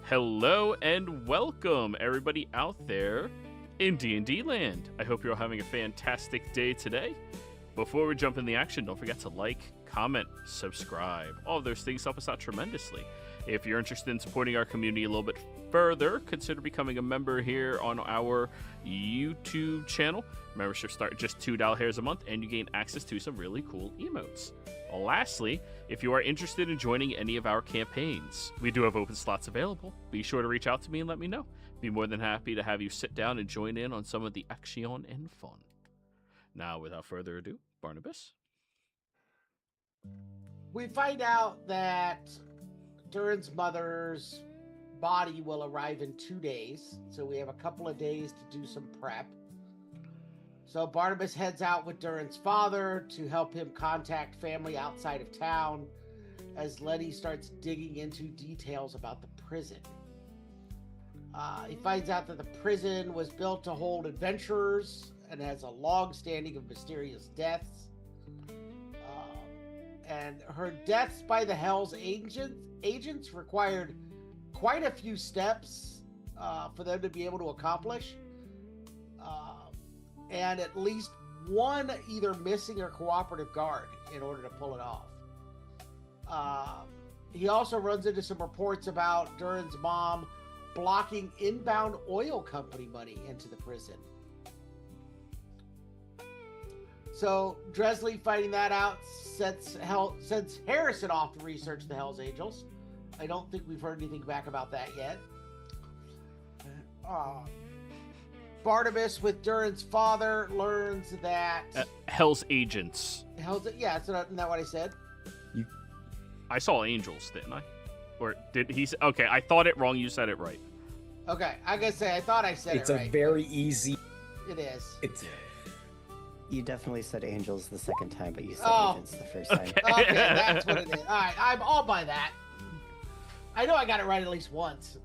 Hello and welcome, everybody out there in D&D land. I hope you're all having a fantastic day today. Before we jump in the action, don't forget to like, comment, subscribe. All of those things help us out tremendously. If you're interested in supporting our community a little bit further, consider becoming a member here on our YouTube channel. Memberships start at just $2 a month, and you gain access to some really cool emotes. Lastly, if you are interested in joining any of our campaigns, we do have open slots available. Be sure to reach out to me and let me know. Be more than happy to have you sit down and join in on some of the action and fun. Now, without further ado, Barnabas. We find out that Durin's mother's body will arrive in 2 days, so we have a couple of days to do some prep. So Barnabas heads out with Durin's father to help him contact family outside of town as Letty starts digging into details about the prison. He finds out that the prison was built to hold adventurers and has a long standing of mysterious deaths. And her deaths by the Hell's agents required quite a few steps for them to be able to accomplish. And at least one either missing or cooperative guard in order to pull it off. He also runs into some reports about Durin's mom blocking inbound oil company money into the prison. So Dresley, finding that out, sends Harrison off to research the Hells Angels. I don't think we've heard anything back about that yet. Barnabas, with Durin's father, learns that Hell's Agents. Yeah, isn't that what I said? I saw angels, didn't I? Or did he? Okay, I thought it wrong. You said it right. Okay, I gotta say, I thought I said it's it right. It's a very easy. It is. You definitely said angels the second time, but you said agents the first time. Okay, that's what it is. All right, I'm all by that. I know I got it right at least once.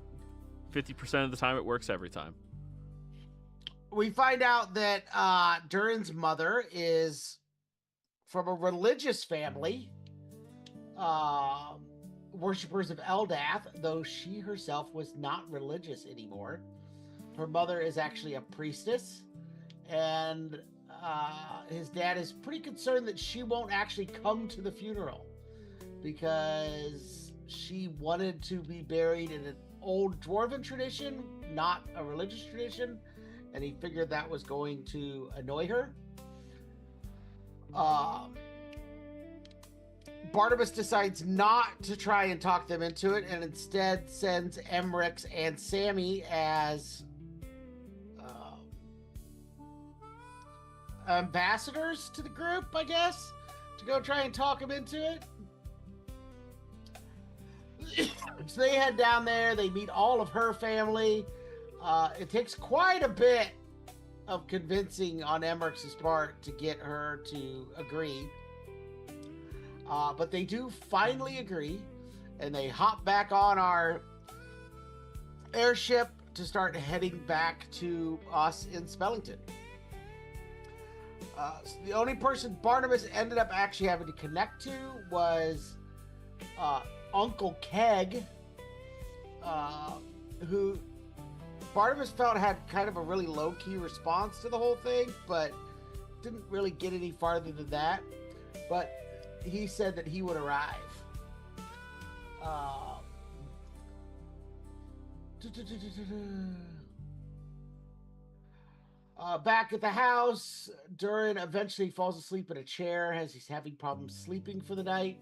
50% of the time, it works every time. We find out that Durin's mother is from a religious family, worshippers of Eldath, though she herself was not religious anymore. Her mother is actually a priestess, and his dad is pretty concerned that she won't actually come to the funeral because she wanted to be buried in an old dwarven tradition, not a religious tradition. And he figured that was going to annoy her. Barnabas decides not to try and talk them into it, and instead sends Emmerich and Sammy as ambassadors to the group, I guess, to go try and talk them into it. So they head down there. They meet all of her family. It takes quite a bit of convincing on Emmerich's part to get her to agree. But they do finally agree, and they hop back on our airship to start heading back to us in Spellington. So the only person Barnabas ended up actually having to connect to was Uncle Keg, who Barnabas felt had kind of a really low-key response to the whole thing, but didn't really get any farther than that. But he said that he would arrive. Back at the house, Durin eventually falls asleep in a chair as he's having problems sleeping for the night.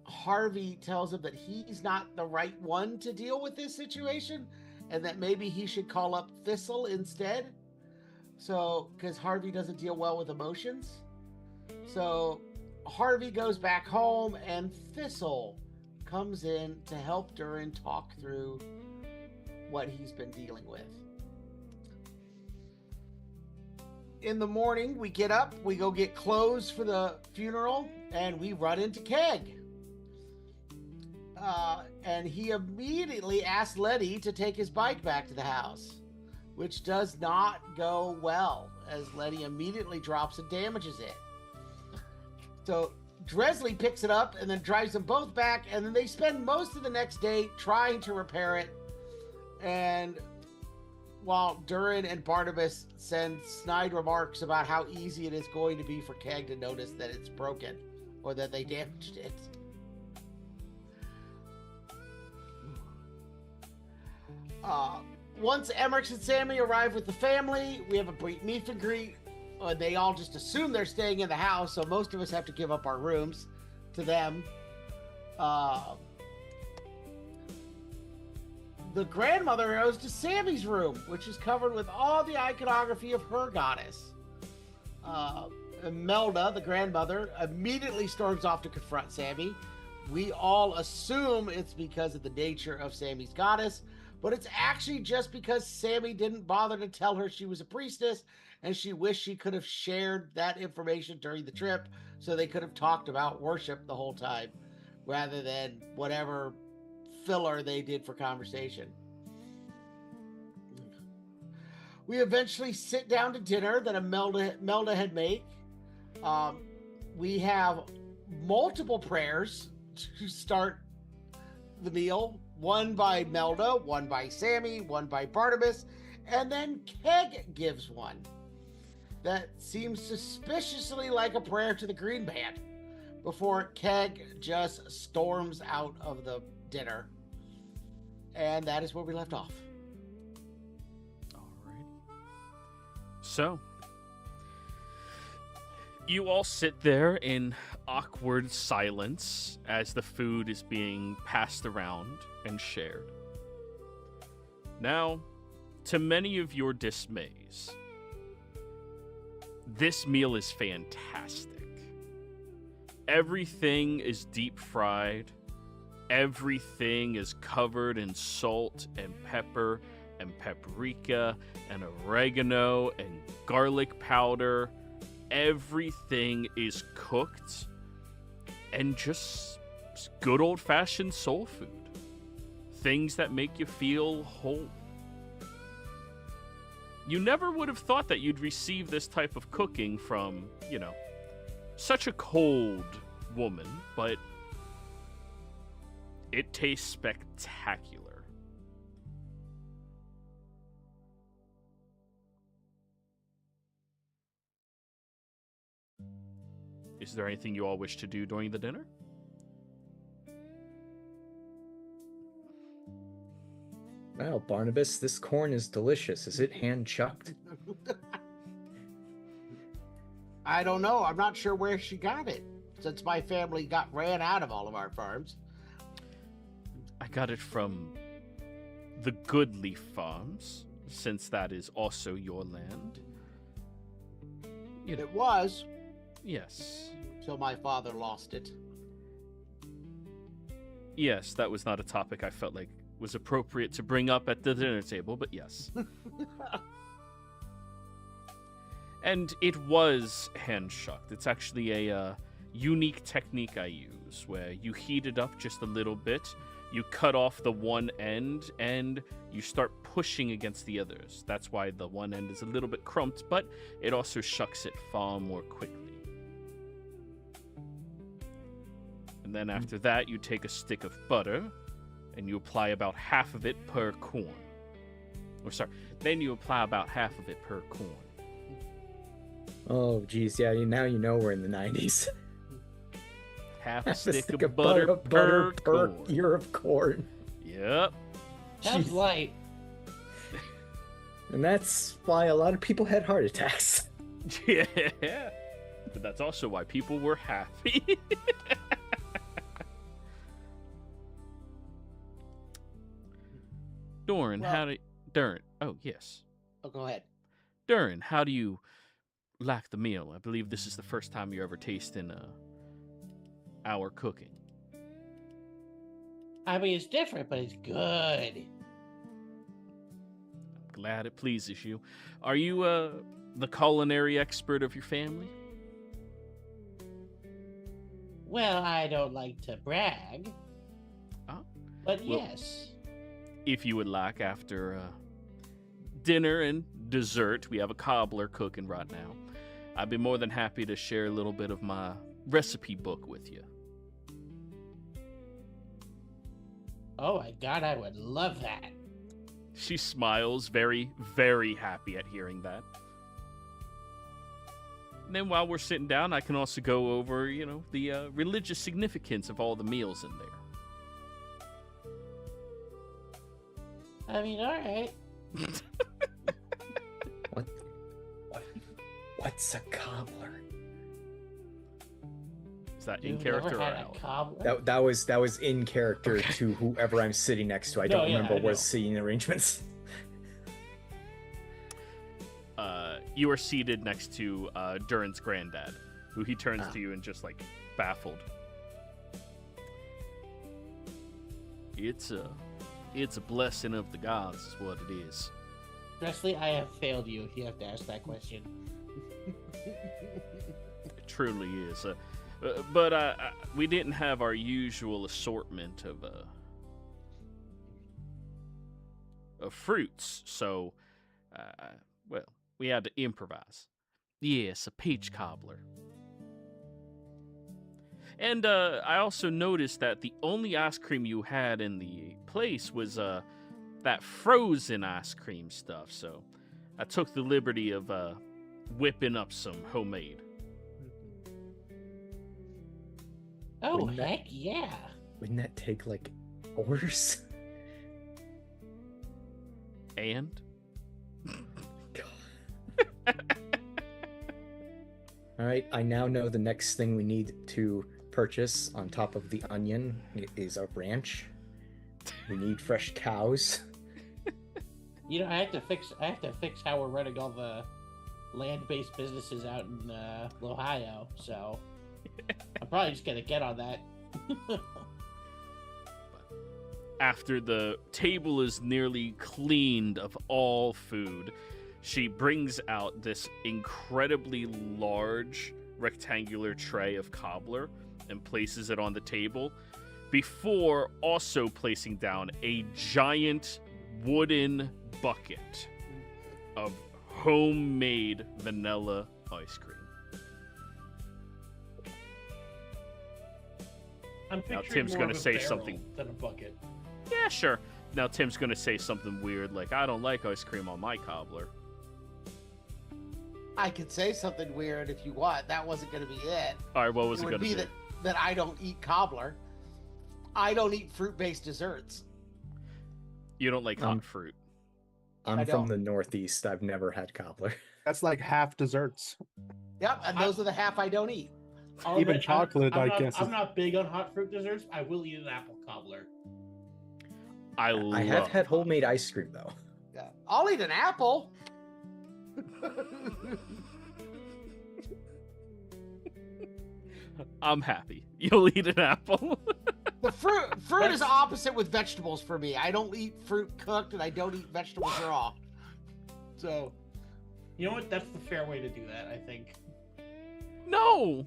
Harvey tells him that he's not the right one to deal with this situation, and that maybe he should call up Thistle instead. So, because Harvey doesn't deal well with emotions. So, Harvey goes back home, and Thistle comes in to help Durin talk through what he's been dealing with. In the morning, we get up, we go get clothes for the funeral, and we run into Keg. And he immediately asks Letty to take his bike back to the house, which does not go well, as Letty immediately drops and damages it. So Dresley picks it up and then drives them both back, and then they spend most of the next day trying to repair it. And while Durin and Barnabas send snide remarks about how easy it is going to be for Keg to notice that it's broken or that they damaged it. Once Emmerich and Sammy arrive with the family, we have a brief meet and greet. They all just assume they're staying in the house, so most of us have to give up our rooms to them. The grandmother goes to Sammy's room, which is covered with all the iconography of her goddess. Melda, the grandmother, immediately storms off to confront Sammy. We all assume it's because of the nature of Sammy's goddess, but it's actually just because Sammy didn't bother to tell her she was a priestess, and she wished she could have shared that information during the trip so they could have talked about worship the whole time, rather than whatever filler they did for conversation. We eventually sit down to dinner that Melda had made. We have multiple prayers to start the meal. One by Melda, one by Sammy, one by Barnabas, and then Keg gives one that seems suspiciously like a prayer to the Green Band before Keg just storms out of the dinner. And that is where we left off. Alright. So, you all sit there in awkward silence as the food is being passed around and shared. Now, to many of your dismays, this meal is fantastic. Everything is deep fried. Everything is covered in salt and pepper and paprika and oregano and garlic powder. Everything is cooked and just good old-fashioned soul food. Things that make you feel whole. You never would have thought that you'd receive this type of cooking from, such a cold woman, but it tastes spectacular. Is there anything you all wish to do during the dinner? Wow, Barnabas, this corn is delicious. Is it hand-chucked? I don't know. I'm not sure where she got it, since my family ran out of all of our farms. I got it from the Goodleaf Farms, since that is also your land. It was. Yes. Till my father lost it. Yes, that was not a topic I felt like was appropriate to bring up at the dinner table, but yes. And it was hand-shucked. It's actually a unique technique I use, where you heat it up just a little bit, you cut off the one end, and you start pushing against the others. That's why the one end is a little bit crumped, but it also shucks it far more quickly. And then after that, you take a stick of butter, and you apply about half of it per corn. Then you apply about half of it per corn. Oh, geez, yeah, now you know we're in the 90s. Half a stick of butter per corn. ear of corn. Yep. Sounds light. And that's why a lot of people had heart attacks. Yeah. But that's also why people were happy. Durin, oh, yes. Oh, go ahead. Durin, how do you like the meal? I believe this is the first time you're ever tasting our cooking. I mean, it's different, but it's good. I'm glad it pleases you. Are you the culinary expert of your family? Well, I don't like to brag. Oh. But Well, yes. If you would like, after dinner and dessert, we have a cobbler cooking right now. I'd be more than happy to share a little bit of my recipe book with you. Oh my god, I would love that. She smiles, very, very happy at hearing that. And then while we're sitting down, I can also go over, the religious significance of all the meals in there. I mean, all right. What's a cobbler? Is that in You've character never or had a out? cobbler? That was in character to whoever I'm sitting next to. I don't remember I know. what seating arrangements. You are seated next to Durin's granddad, who he turns to you and just baffled. It's a blessing of the gods, is what it is. Presley, I have failed you if you have to ask that question. It truly is. But we didn't have our usual assortment of fruits, so we had to improvise. Yes, a peach cobbler. And I also noticed that the only ice cream you had in the place was that frozen ice cream stuff, so I took the liberty of whipping up some homemade. Oh, Wouldn't that- heck yeah. Wouldn't that take hours? And All right, I now know the next thing we need to purchase on top of the onion is a ranch. We need fresh cows. You know, I have to fix how we're running all the land-based businesses out in Ohio, so I'm probably just gonna get on that. after the table is nearly cleaned of all food, she brings out this incredibly large rectangular tray of cobbler and places it on the table, before also placing down a giant wooden bucket of homemade vanilla ice cream. I'm Now picturing Tim's more gonna of a say barrel something. than a bucket. Yeah, sure. Now Tim's gonna say something weird like, I don't like ice cream on my cobbler. I could say something weird if you want. That wasn't going to be it. All right, what was It it would gonna be say? that I don't eat cobbler. I don't eat fruit-based desserts. You don't like hot fruit. I'm I from don't. the Northeast. I've never had cobbler. That's like half desserts. Yep, and those are the half I don't eat. I'll Even admit, chocolate, I not, guess, I'm is- not big on hot fruit desserts. I will eat an apple cobbler. I have had homemade ice cream though. Yeah. I'll eat an apple. I'm happy. You'll eat an apple. The fruit is opposite with vegetables for me. I don't eat fruit cooked, and I don't eat vegetables raw. So, You know what? That's the fair way to do that, I think. No!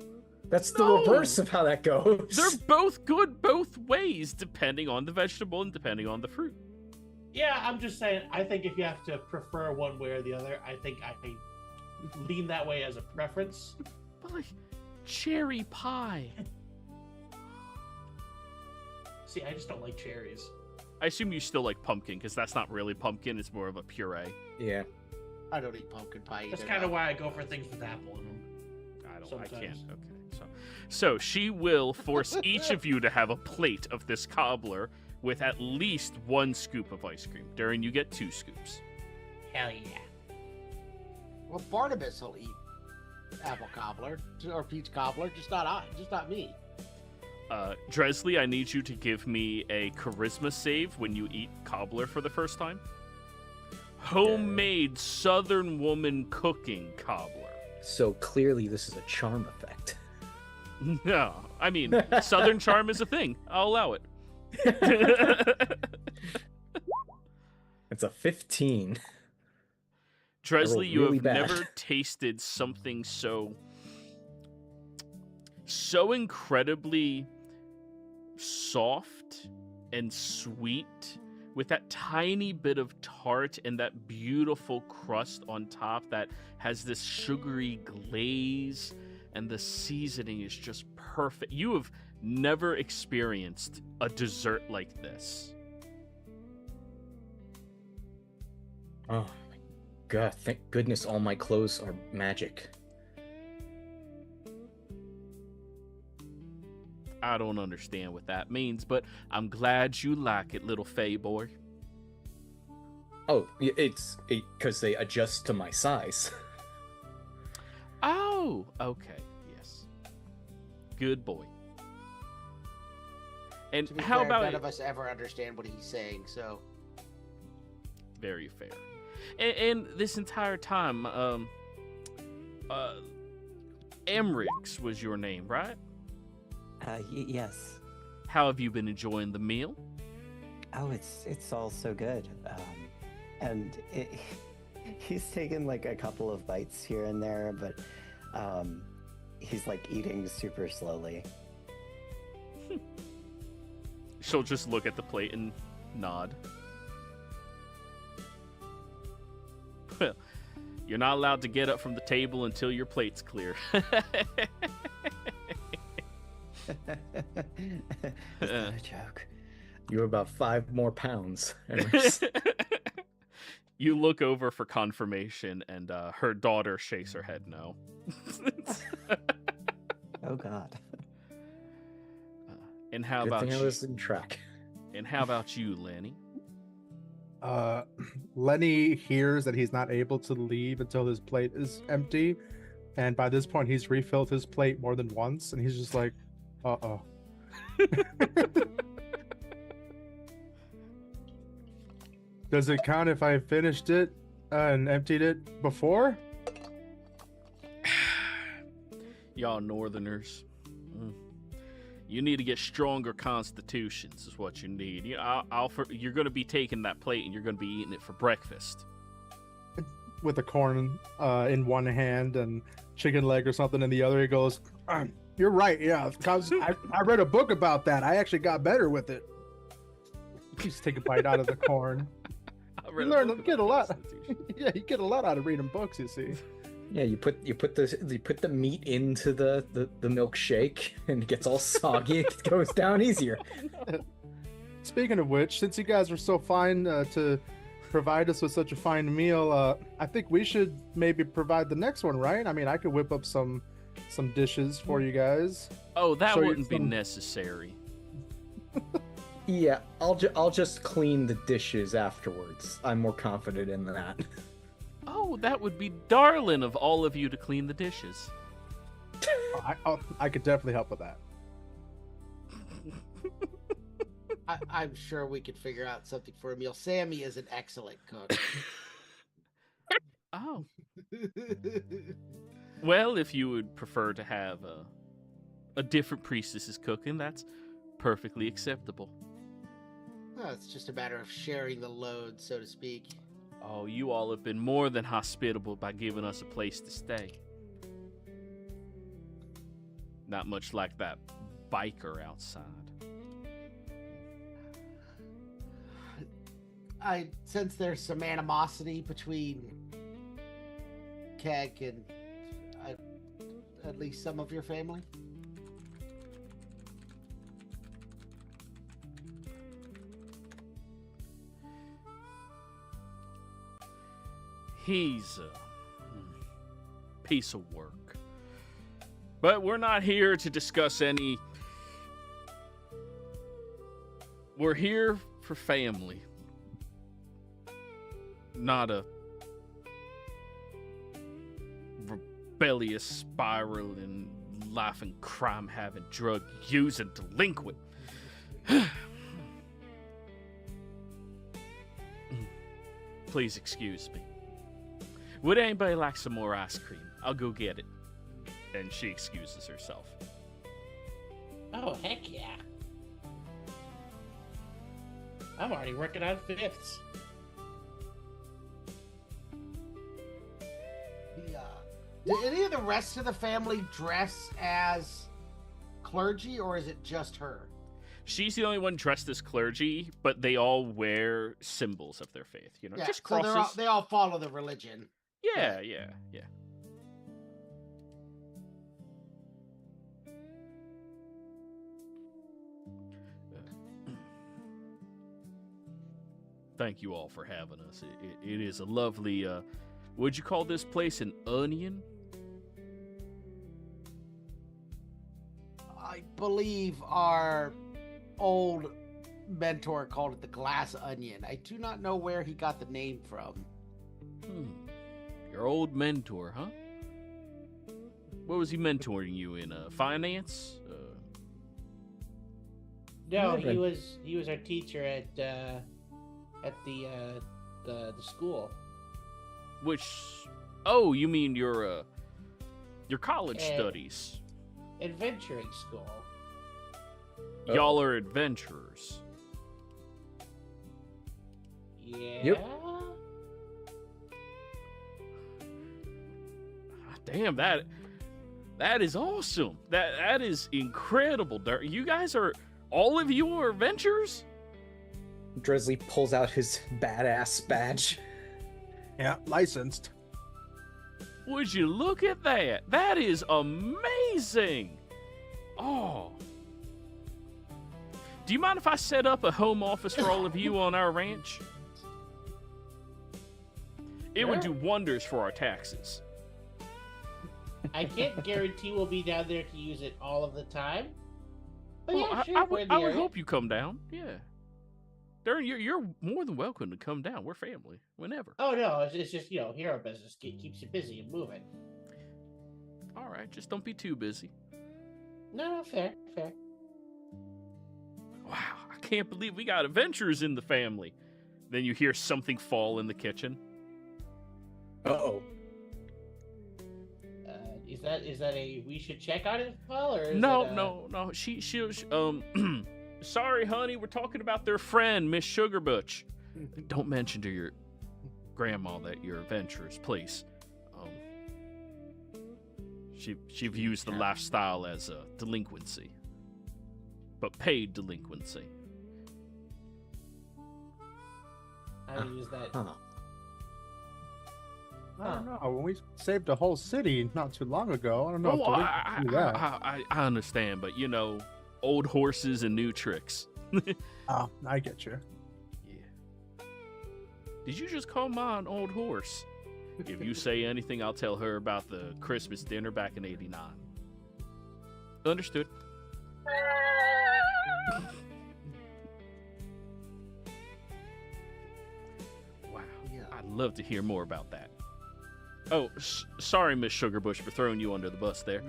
That's the No! reverse of how that goes. They're both good both ways, depending on the vegetable and depending on the fruit. Yeah, I'm just saying, I think if you have to prefer one way or the other, I think I lean that way as a preference. But like, cherry pie. See, I just don't like cherries. I assume you still like pumpkin, because that's not really pumpkin, it's more of a puree. Yeah. I don't eat pumpkin pie either. That's kind of why I go for things with apple in them. I can't. Sometimes. Okay, so she will force each of you to have a plate of this cobbler with at least one scoop of ice cream. Durin, you get 2 scoops. Hell yeah. Well, Barnabas will eat apple cobbler or peach cobbler, just not me. Dresley, I need you to give me a charisma save when you eat cobbler for the first time. Homemade Southern woman cooking cobbler. So clearly this is a charm effect. No, I mean, Southern charm is a thing. I'll allow it. It's a 15. Dresley, you really have bad. never tasted something so incredibly soft and sweet, with that tiny bit of tart and that beautiful crust on top that has this sugary glaze and the seasoning is just perfect. You have never experienced a dessert like this. Oh my god, thank goodness all my clothes are magic. I don't understand what that means, but I'm glad you like it, little Fey boy. Oh, it's because they adjust to my size. Oh, okay, yes. Good boy. And To be how fair, about none of us ever understand what he's saying, so Very fair. And this entire time, Emrix was your name, right? Yes. How have you been enjoying the meal? Oh, it's all so good. And he's taken like a couple of bites here and there, but he's like eating super slowly. She'll just look at the plate and nod. Well, you're not allowed to get up from the table until your plate's clear. Is that a joke? You're about 5 more pounds. You look over for confirmation, and her daughter shakes her head no. Oh God. And how Good about thing I you? was in track. And how about you, Lenny? Lenny hears that he's not able to leave until his plate is empty, and by this point he's refilled his plate more than once, and he's just like, uh-oh. Does it count if I finished it and emptied it before? Y'all Northerners. You need to get stronger constitutions is what you need. You're going to be taking that plate and you're going to be eating it for breakfast. With a corn in one hand and chicken leg or something in the other, he goes, you're right, yeah, because I read a book about that. I actually got better with it. Just take a bite out of the corn. You learn to get a lot. Yeah, you get a lot out of reading books, you see. Yeah, you put the meat into the milkshake and it gets all soggy. It goes down easier. Speaking of which, since you guys were so fine to provide us with such a fine meal, I think we should maybe provide the next one, right? I mean, I could whip up some dishes for you guys. Oh, that So wouldn't be some- necessary. Yeah, I'll just clean the dishes afterwards. I'm more confident in that. Oh, that would be darling of all of you to clean the dishes. I could definitely help with that. I'm sure we could figure out something for a meal. Sammy is an excellent cook. Oh. Well, if you would prefer to have a different priestess's cooking, that's perfectly acceptable. Well, it's just a matter of sharing the load, so to speak. Oh, you all have been more than hospitable by giving us a place to stay. Not much like that biker outside. I sense there's some animosity between Keg and at least some of your family. He's a piece of work. But we're not here to discuss any... We're here for family. Not a rebellious, spiraling, life and crime-having, drug-using delinquent. Please excuse me. Would anybody like some more ice cream? I'll go get it. And she excuses herself. Oh, heck yeah. I'm already working on fifths. Do any of the rest of the family dress as clergy, or is it just her? She's the only one dressed as clergy, but they all wear symbols of their faith. You know, Yeah, just so crosses. they all follow the religion. Yeah. thank you all for having us. It is a lovely, would you call this place an onion? I believe our old mentor called it the glass onion. I do not know where he got the name from. Your old mentor, huh? What was he mentoring you in? Finance? No, Okay. he was our teacher at the school. Which? Oh, you mean your college Eh. studies? Adventuring school. Oh. Y'all are adventurers. Yeah. Yep. Damn, that is awesome. That is incredible. You guys are, all of you are adventurers? Dresley pulls out his badass badge. Yeah, licensed. Would you look at that? That is amazing. Oh. Do you mind if I set up a home office for all of you on our ranch? It would do wonders for our taxes. I can't guarantee we'll be down there to use it all of the time. But Well, yeah, sure, I we're would, in the I would area. hope you come down. Yeah. Darren, you're more than welcome to come down. We're family. Whenever. Oh no, it's just hero business keeps you busy and moving. All right, just don't be too busy. No, fair. Wow, I can't believe we got adventurers in the family. Then you hear something fall in the kitchen. Uh-oh. Is that a we should check on it, Paul, or is No, it a... no. She sorry, honey, we're talking about their friend, Miss Sugarbutch. Don't mention to your grandma that you're adventurers, please. She views the lifestyle as a delinquency, but paid delinquency. I mean, is that? Huh. I don't know. When we saved a whole city not too long ago, I don't know. Oh, if we do that. I understand, but old horses and new tricks. Oh, I get you. Yeah. Did you just call mine old horse? If you say anything, I'll tell her about the Christmas dinner back in '89. Understood. Wow. Yeah. I'd love to hear more about that. Oh, sorry, Miss Sugarbush, for throwing you under the bus there.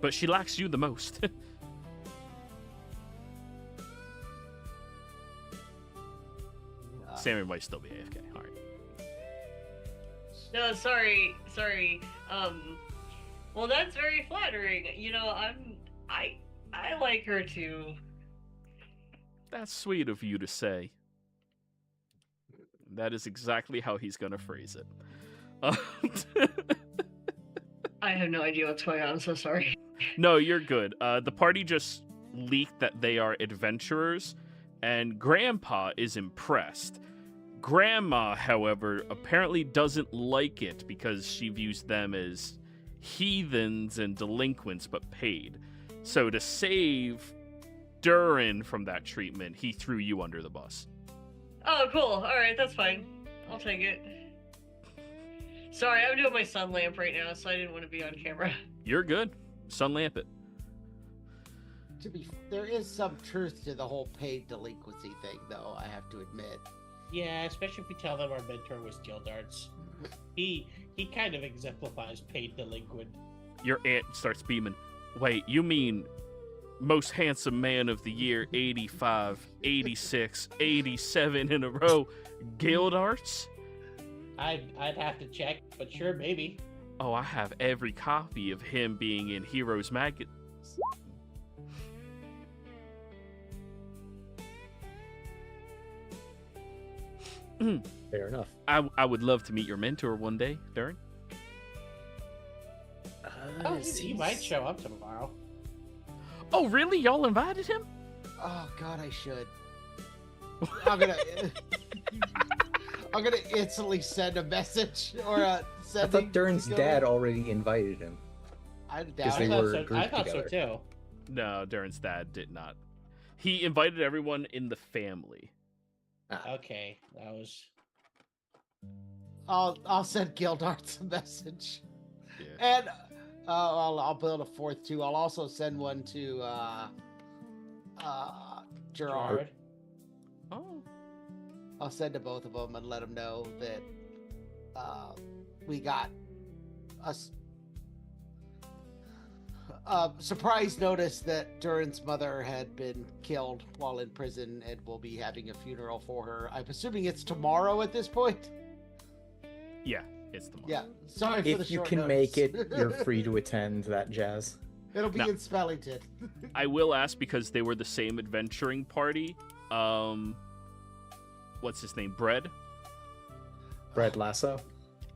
But she likes you the most. Sammy might still be AFK. All right. No, sorry. Well, that's very flattering. I like her too. That's sweet of you to say. That is exactly how he's gonna phrase it. I have no idea what's going on. I'm so sorry. No, you're good. The party just leaked that they are adventurers, and Grandpa is impressed. Grandma, however, apparently doesn't like it because she views them as heathens and delinquents, but paid. So to save Durin from that treatment, he threw you under the bus. Oh, cool. All right, that's fine. I'll take it. Sorry, I'm doing my sun lamp right now, so I didn't want to be on camera. You're good. Sun lamp it. There is some truth to the whole paid delinquency thing, though, I have to admit. Yeah, especially if we tell them our mentor was Gildarts. He kind of exemplifies paid delinquent. Your aunt starts beaming. Wait, you mean most handsome man of the year, 85, 86, 87 in a row, Gildarts? I'd have to check, but sure, maybe. Oh, I have every copy of him being in Heroes Magazine. Fair enough. I would love to meet your mentor one day, Darren. Oh, he might show up tomorrow. Oh, really? Y'all invited him? Oh God, I should. I'm gonna instantly send a message or a I send. thought Durin's dad already invited him. I Because doubt they it. were I grouped thought so together. too. No, Darren's dad did not. He invited everyone in the family. Okay, that was. I'll send Gildarts a message, Yeah. and I'll build a fourth too. I'll also send one to Gerard. Oh. I'll send to both of them and let them know that we got a surprise notice that Durin's mother had been killed while in prison, and we'll be having a funeral for her. I'm assuming it's tomorrow at this point. Yeah, it's tomorrow. Yeah, sorry for the If you short can notice. make it, you're free to attend that jazz. It'll be No. in Spellington. I will ask because they were the same adventuring party. What's his name? Bread? Bread Lasso.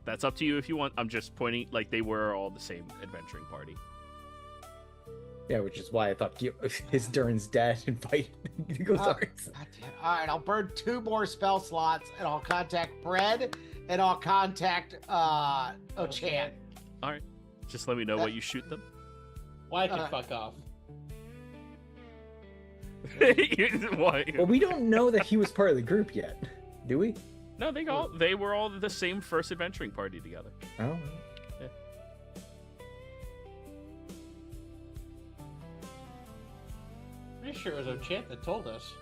That's up to you if you want. I'm just pointing, like, they were all the same adventuring party. Yeah, which is why I thought his Durin's dad invited Gildarts. God damn. All right, I'll burn 2 more spell slots, and I'll contact Bread, and I'll contact Ochan. All right. Just let me know what you shoot them. Why can fuck off? Why? Well, we don't know that he was part of the group yet, do we? No, they were all the same first adventuring party together. Oh. Pretty sure it was Ochant that told us.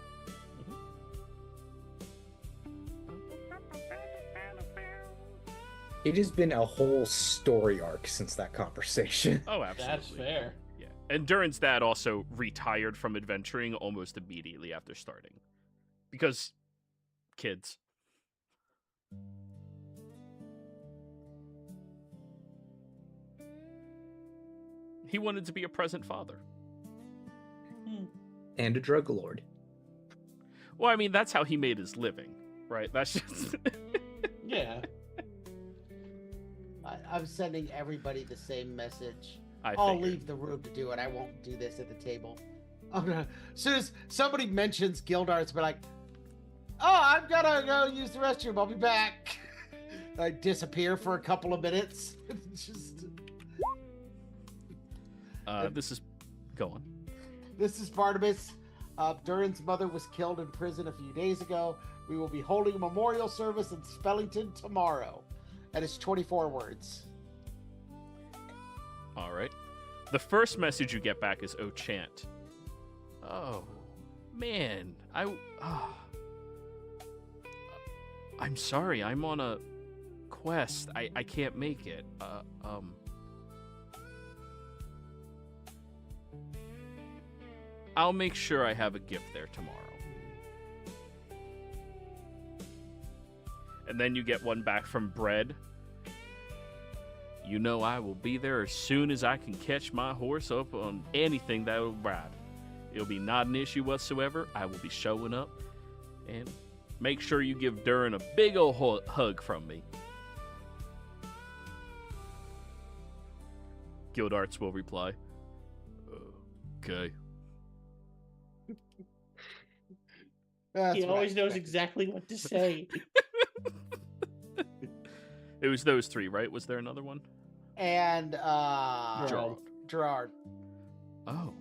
It has been a whole story arc since that conversation. Oh, absolutely. That's fair. Yeah. And Durin's dad also retired from adventuring almost immediately after starting. Because kids. He wanted to be a present father. And a drug lord. Well, I mean, that's how he made his living, right? That's just... Yeah. I'm sending everybody the same message. I I'll figured. leave the room to do it. I won't do this at the table. I'm gonna, as soon as somebody mentions Gildarts, be like, "Oh, I'm gonna go use the restroom. I'll be back." I disappear for a couple of minutes. Just. This is... Go on. This is Barnabas. Durin's mother was killed in prison a few days ago. We will be holding a memorial service in Spellington tomorrow. And it's 24 words. All right. The first message you get back is Ochant. Oh, man. I'm sorry. I'm on a quest. I can't make it. I'll make sure I have a gift there tomorrow. And then you get one back from Bread. You know I will be there as soon as I can catch my horse up on anything that will ride. It'll be not an issue whatsoever. I will be showing up. And make sure you give Durin a big old hug from me. Gildarts will reply. Okay. That's He what I always knows expected. exactly what to say. It was those three, right? Was there another one? And Gerard. Gerard. Oh.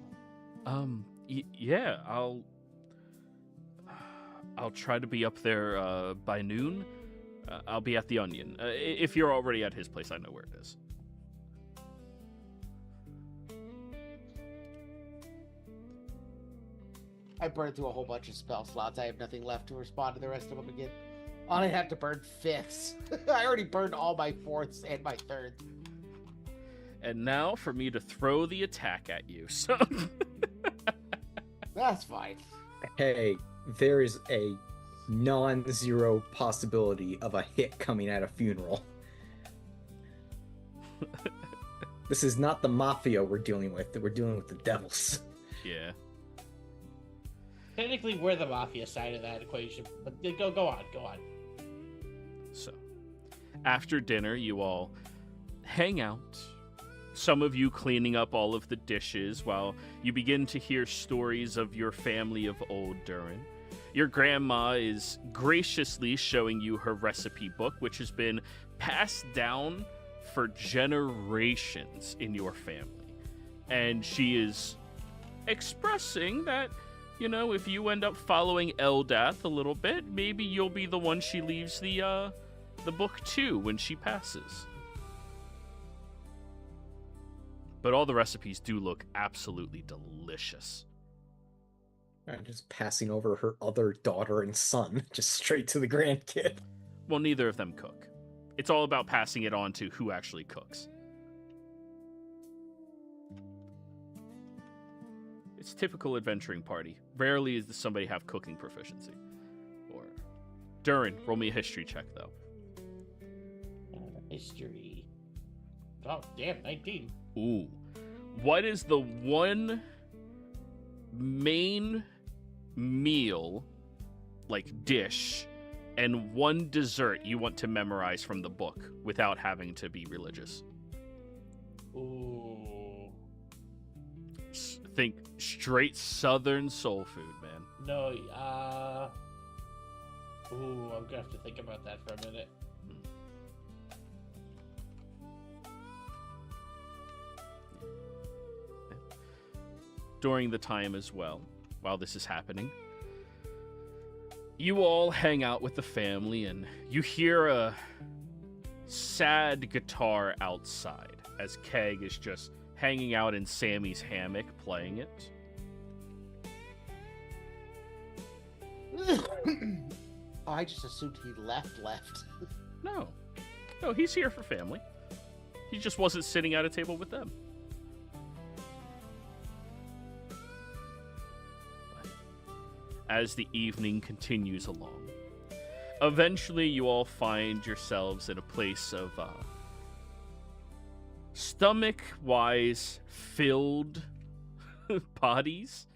Yeah, I'll try to be up there by noon. I'll be at the Onion. If you're already at his place, I know where it is. I burned through a whole bunch of spell slots. I have nothing left to respond to the rest of them again. I only have to burn fifths. I already burned all my fourths and my thirds. And now for me to throw the attack at you. So That's fine. Hey, there is a non-zero possibility of a hit coming at a funeral. This is not the mafia we're dealing with. We're dealing with the devils. yeah. Technically, we're the mafia side of that equation, but go on. So, after dinner, you all hang out. Some of you cleaning up all of the dishes while you begin to hear stories of your family of old Durin. Your grandma is graciously showing you her recipe book, which has been passed down for generations in your family. And she is expressing that you know, if you end up following Eldath a little bit, maybe you'll be the one she leaves the book to when she passes. But all the recipes do look absolutely delicious. Just passing over her other daughter and son, just straight to the grandkid. Well, neither of them cook. It's all about passing it on to who actually cooks. It's typical adventuring party. Rarely does somebody have cooking proficiency. Or Durin, roll me a history check, though. History. Oh, damn, 19. Ooh. What is the one main meal, like dish, and one dessert you want to memorize from the book without having to be religious? Ooh. Think straight southern soul food, man. No, ooh, I'm gonna have to think about that for a minute. During the time as well, while this is happening, you all hang out with the family and you hear a sad guitar outside as Keg is just hanging out in Sammy's hammock playing it. Oh, I just assumed he left. No, he's here for family. He just wasn't sitting at a table with them. As the evening continues along, eventually you all find yourselves in a place of stomach-wise filled bodies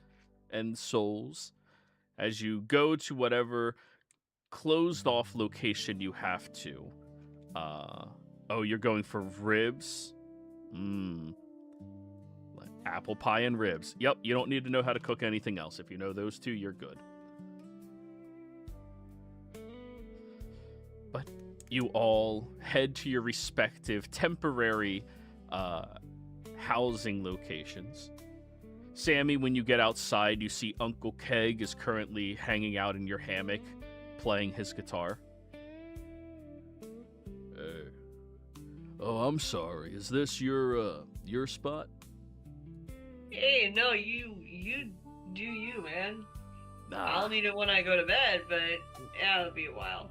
and souls as you go to whatever closed-off location you have to. Oh, you're going for ribs? Apple pie and ribs. Yep, you don't need to know how to cook anything else. If you know those two, you're good. But you all head to your respective temporary housing locations. Sammy, when you get outside, you see Uncle Keg is currently hanging out in your hammock, playing his guitar. Oh, I'm sorry. Is this your spot? Hey, no, you do you, man. Nah. I'll need it when I go to bed, but yeah, it'll be a while.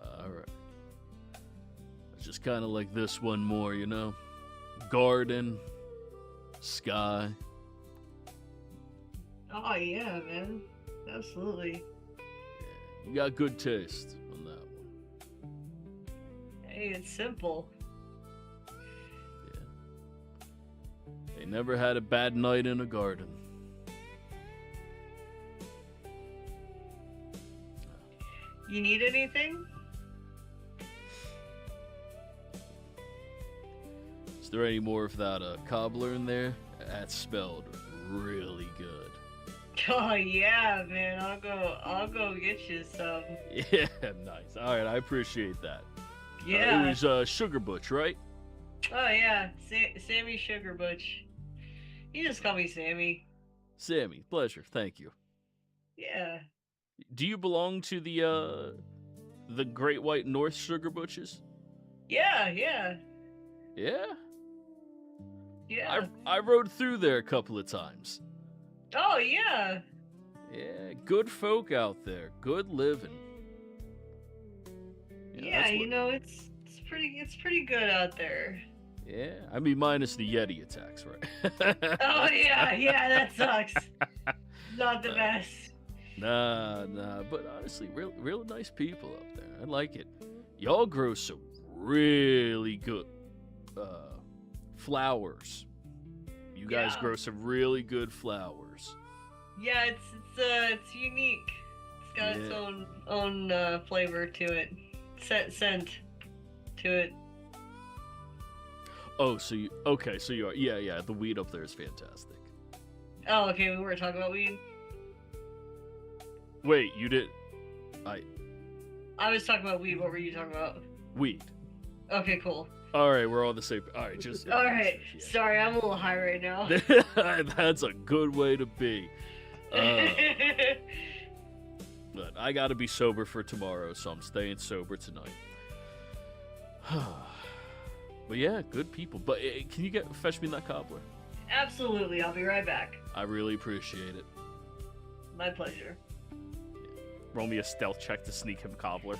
Alright. It's just kind of like this one more, you know? Garden, sky. Oh, yeah, man. Absolutely. You got good taste on that one. Hey, it's simple. They never had a bad night in a garden. You need anything? Is there any more of that cobbler in there? That smelled really good. Oh yeah, man. I'll go get you some. Yeah, nice. All right, I appreciate that. Yeah. It was Sugar Butch, right? Oh yeah, Sammy Sugar Butch. You just call me Sammy. Sammy, pleasure. Thank you. Yeah. Do you belong to the Great White North Sugar Butches? Yeah, yeah. Yeah? Yeah. I rode through there a couple of times. Oh yeah. Yeah, good folk out there. Good living. Yeah, you know, it's pretty good out there. Yeah, I mean, minus the Yeti attacks, right? Oh yeah, that sucks. Not the best. Nah, but honestly, real nice people up there. I like it. Y'all grow some really good flowers. You guys grow some really good flowers. Yeah, it's unique. It's got its own flavor to it. Scent to it. Oh, so you are. Yeah, the weed up there is fantastic. Oh, okay, we were talking about weed. Wait, you did? I was talking about weed. What were you talking about? Weed. Okay, cool. All right, we're all the same. All right, just. All right. Yeah. Sorry, I'm a little high right now. That's a good way to be. But I gotta be sober for tomorrow, so I'm staying sober tonight. But yeah, good people. But can you fetch me that cobbler? Absolutely, I'll be right back. I really appreciate it. My pleasure. Roll me a stealth check to sneak him cobbler.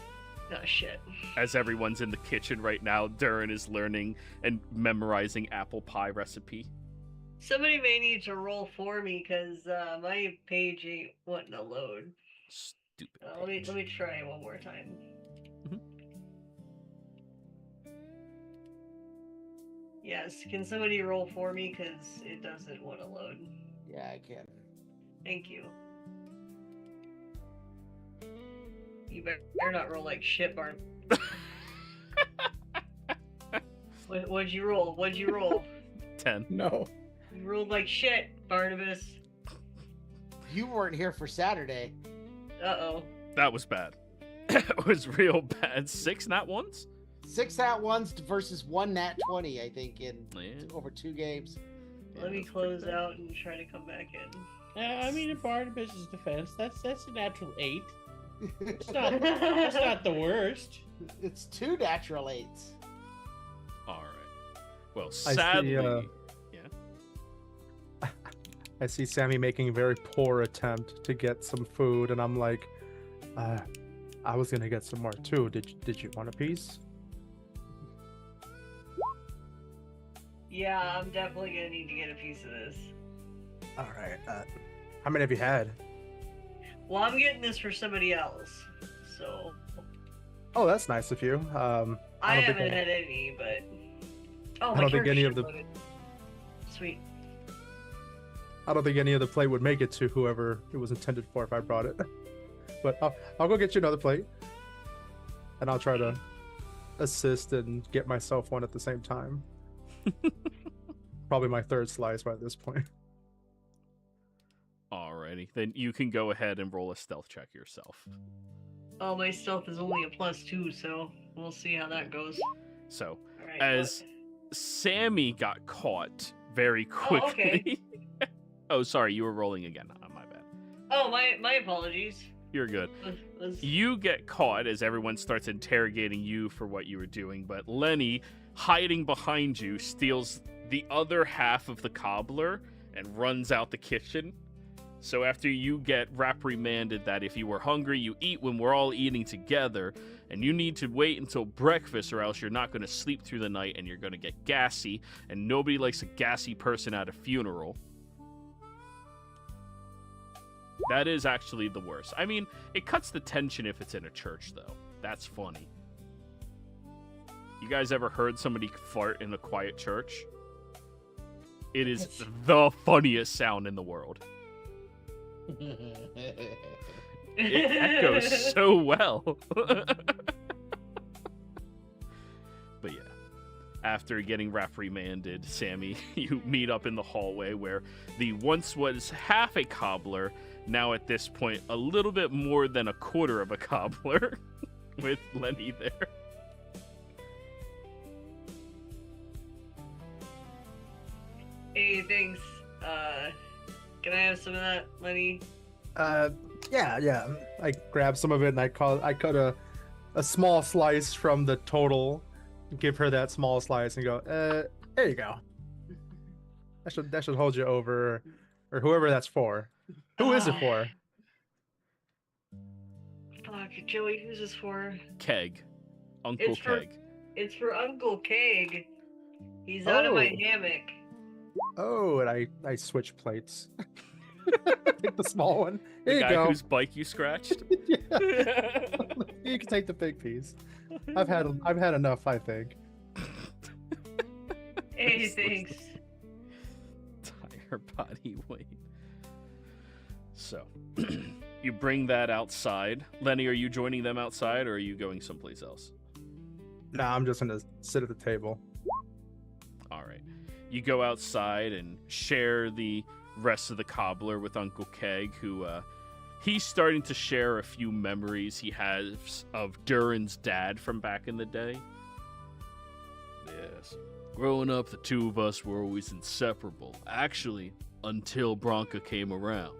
Oh shit. As everyone's in the kitchen right now, Durin is learning and memorizing apple pie recipe. Somebody may need to roll for me because my page ain't wanting to load. Stupid. Let me try it one more time. Mhm. Yes, can somebody roll for me because it doesn't want to load. Yeah, I can. Thank you. You better not roll like shit, Barn. What'd you roll? What'd you roll? 10. No. You rolled like shit, Barnabas. You weren't here for Saturday. Uh-oh. That was bad. It was real bad. 6 nat ones? 6 nat ones versus 1 nat 20, I think, in Yeah. over 2 games. Let me that's pretty close bad. out and try to come back in. I mean, in Barnabas' defense, that's a natural 8. That's not the worst. It's 2 natural 8s. All right. Well, see, sadly, yeah. I see Sammy making a very poor attempt to get some food, and I'm like, I was gonna get some more too. Did you want a piece? Yeah, I'm definitely gonna need to get a piece of this. All right. How many have you had? Well, I'm getting this for somebody else, so Oh, that's nice of you. I don't think haven't I- had any, but oh, I my don't think any of character the- loaded. Sweet. I don't think any of the plate would make it to whoever it was intended for if I brought it. But I'll go get you another plate, and I'll try to assist and get myself one at the same time. Probably my 3rd slice by this point. alrighty. Then you can go ahead and roll a stealth check yourself. Oh, my stealth is only a +2, so we'll see how that goes. So, All right. as Sammy got caught very quickly. okay. Oh, sorry, you were rolling again. Oh, my bad. Oh, my apologies. You're good. Was- You get caught as everyone starts interrogating you for what you were doing, but Lenny, hiding behind you, steals the other half of the cobbler and runs out the kitchen. So after you get reprimanded that if you were hungry, you eat when we're all eating together, and you need to wait until breakfast or else you're not going to sleep through the night and you're going to get gassy, and nobody likes a gassy person at a funeral. That is actually the worst. I mean, it cuts the tension if it's in a church, though. That's funny. You guys ever heard somebody fart in a quiet church? It is the funniest sound in the world. It echoes so well. But yeah, after getting reprimanded, Sammy, you meet up in the hallway where the once was half a cobbler, now at this point a little bit more than a quarter of a cobbler, with Lenny there. Hey, thanks. Can I have some of that, Lenny? Yeah. I grab some of it and I cut a small slice from the total, give her that small slice and go, there you go. That should hold you over, or whoever that's for. Who is it for? Fuck, Joey, who's this for? Keg. Uncle It's for- Keg. It's for Uncle Keg. He's out of my Oh. hammock. Oh, and I switch plates. Take the small one. The Here you guy go. whose bike you scratched. Yeah. You can take the big piece. I've had enough, I think. Hey, thanks. Tire body weight. So, you bring that outside. Lenny, are you joining them outside, or are you going someplace else? Nah, I'm just gonna sit at the table. All right. You go outside and share the rest of the cobbler with Uncle Keg, who he's starting to share a few memories he has of Durin's dad from back in the day. Yes. Growing up, the two of us were always inseparable. Actually, until Bronca came around.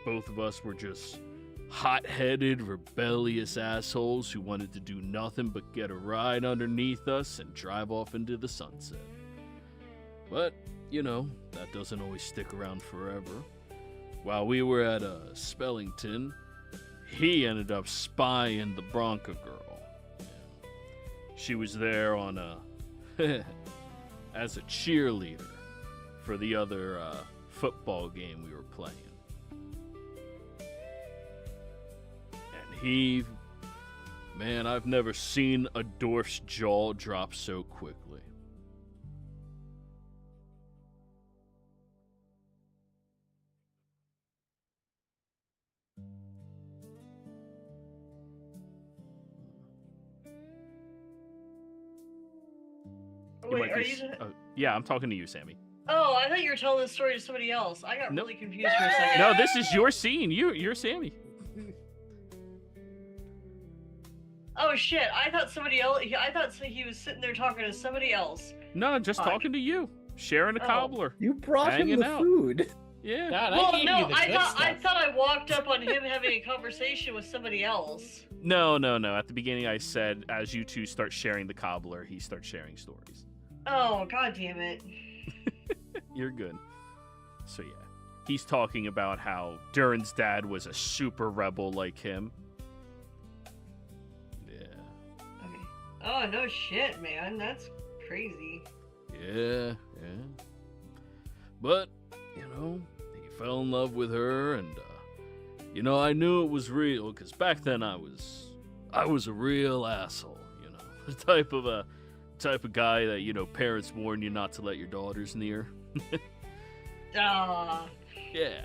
both of us were just hot-headed, rebellious assholes who wanted to do nothing but get a ride underneath us and drive off into the sunset. But, you know, that doesn't always stick around forever. While we were at Spellington, he ended up spying the Bronca girl. She was there on as a cheerleader for the other football game we were playing. And man, I've never seen a dwarf's jaw drop so quickly. Wait, are you? Yeah, I'm talking to you, Sammy. Oh, I thought you were telling this story to somebody else. I got Nope. really confused for a second. No, this is your scene. You're Sammy. Oh shit! I thought somebody else. I thought he was sitting there talking to somebody else. No, just Fuck. talking to you. Sharing a Oh. cobbler. You brought him Hanging the out. food. Yeah. God, I Well, gave no, you the I good thought stuff. I walked up on him having a conversation with somebody else. No. At the beginning, I said, as you two start sharing the cobbler, he starts sharing stories. Oh, god damn it! You're good. So yeah, he's talking about how Durin's dad was a super rebel like him. Yeah. Okay. Oh no shit, man, that's crazy. Yeah. But, you know, he fell in love with her, and, you know, I knew it was real, because back then I was a real asshole, you know. The type of guy that, you know, parents warn you not to let your daughters near. Ah, Yeah.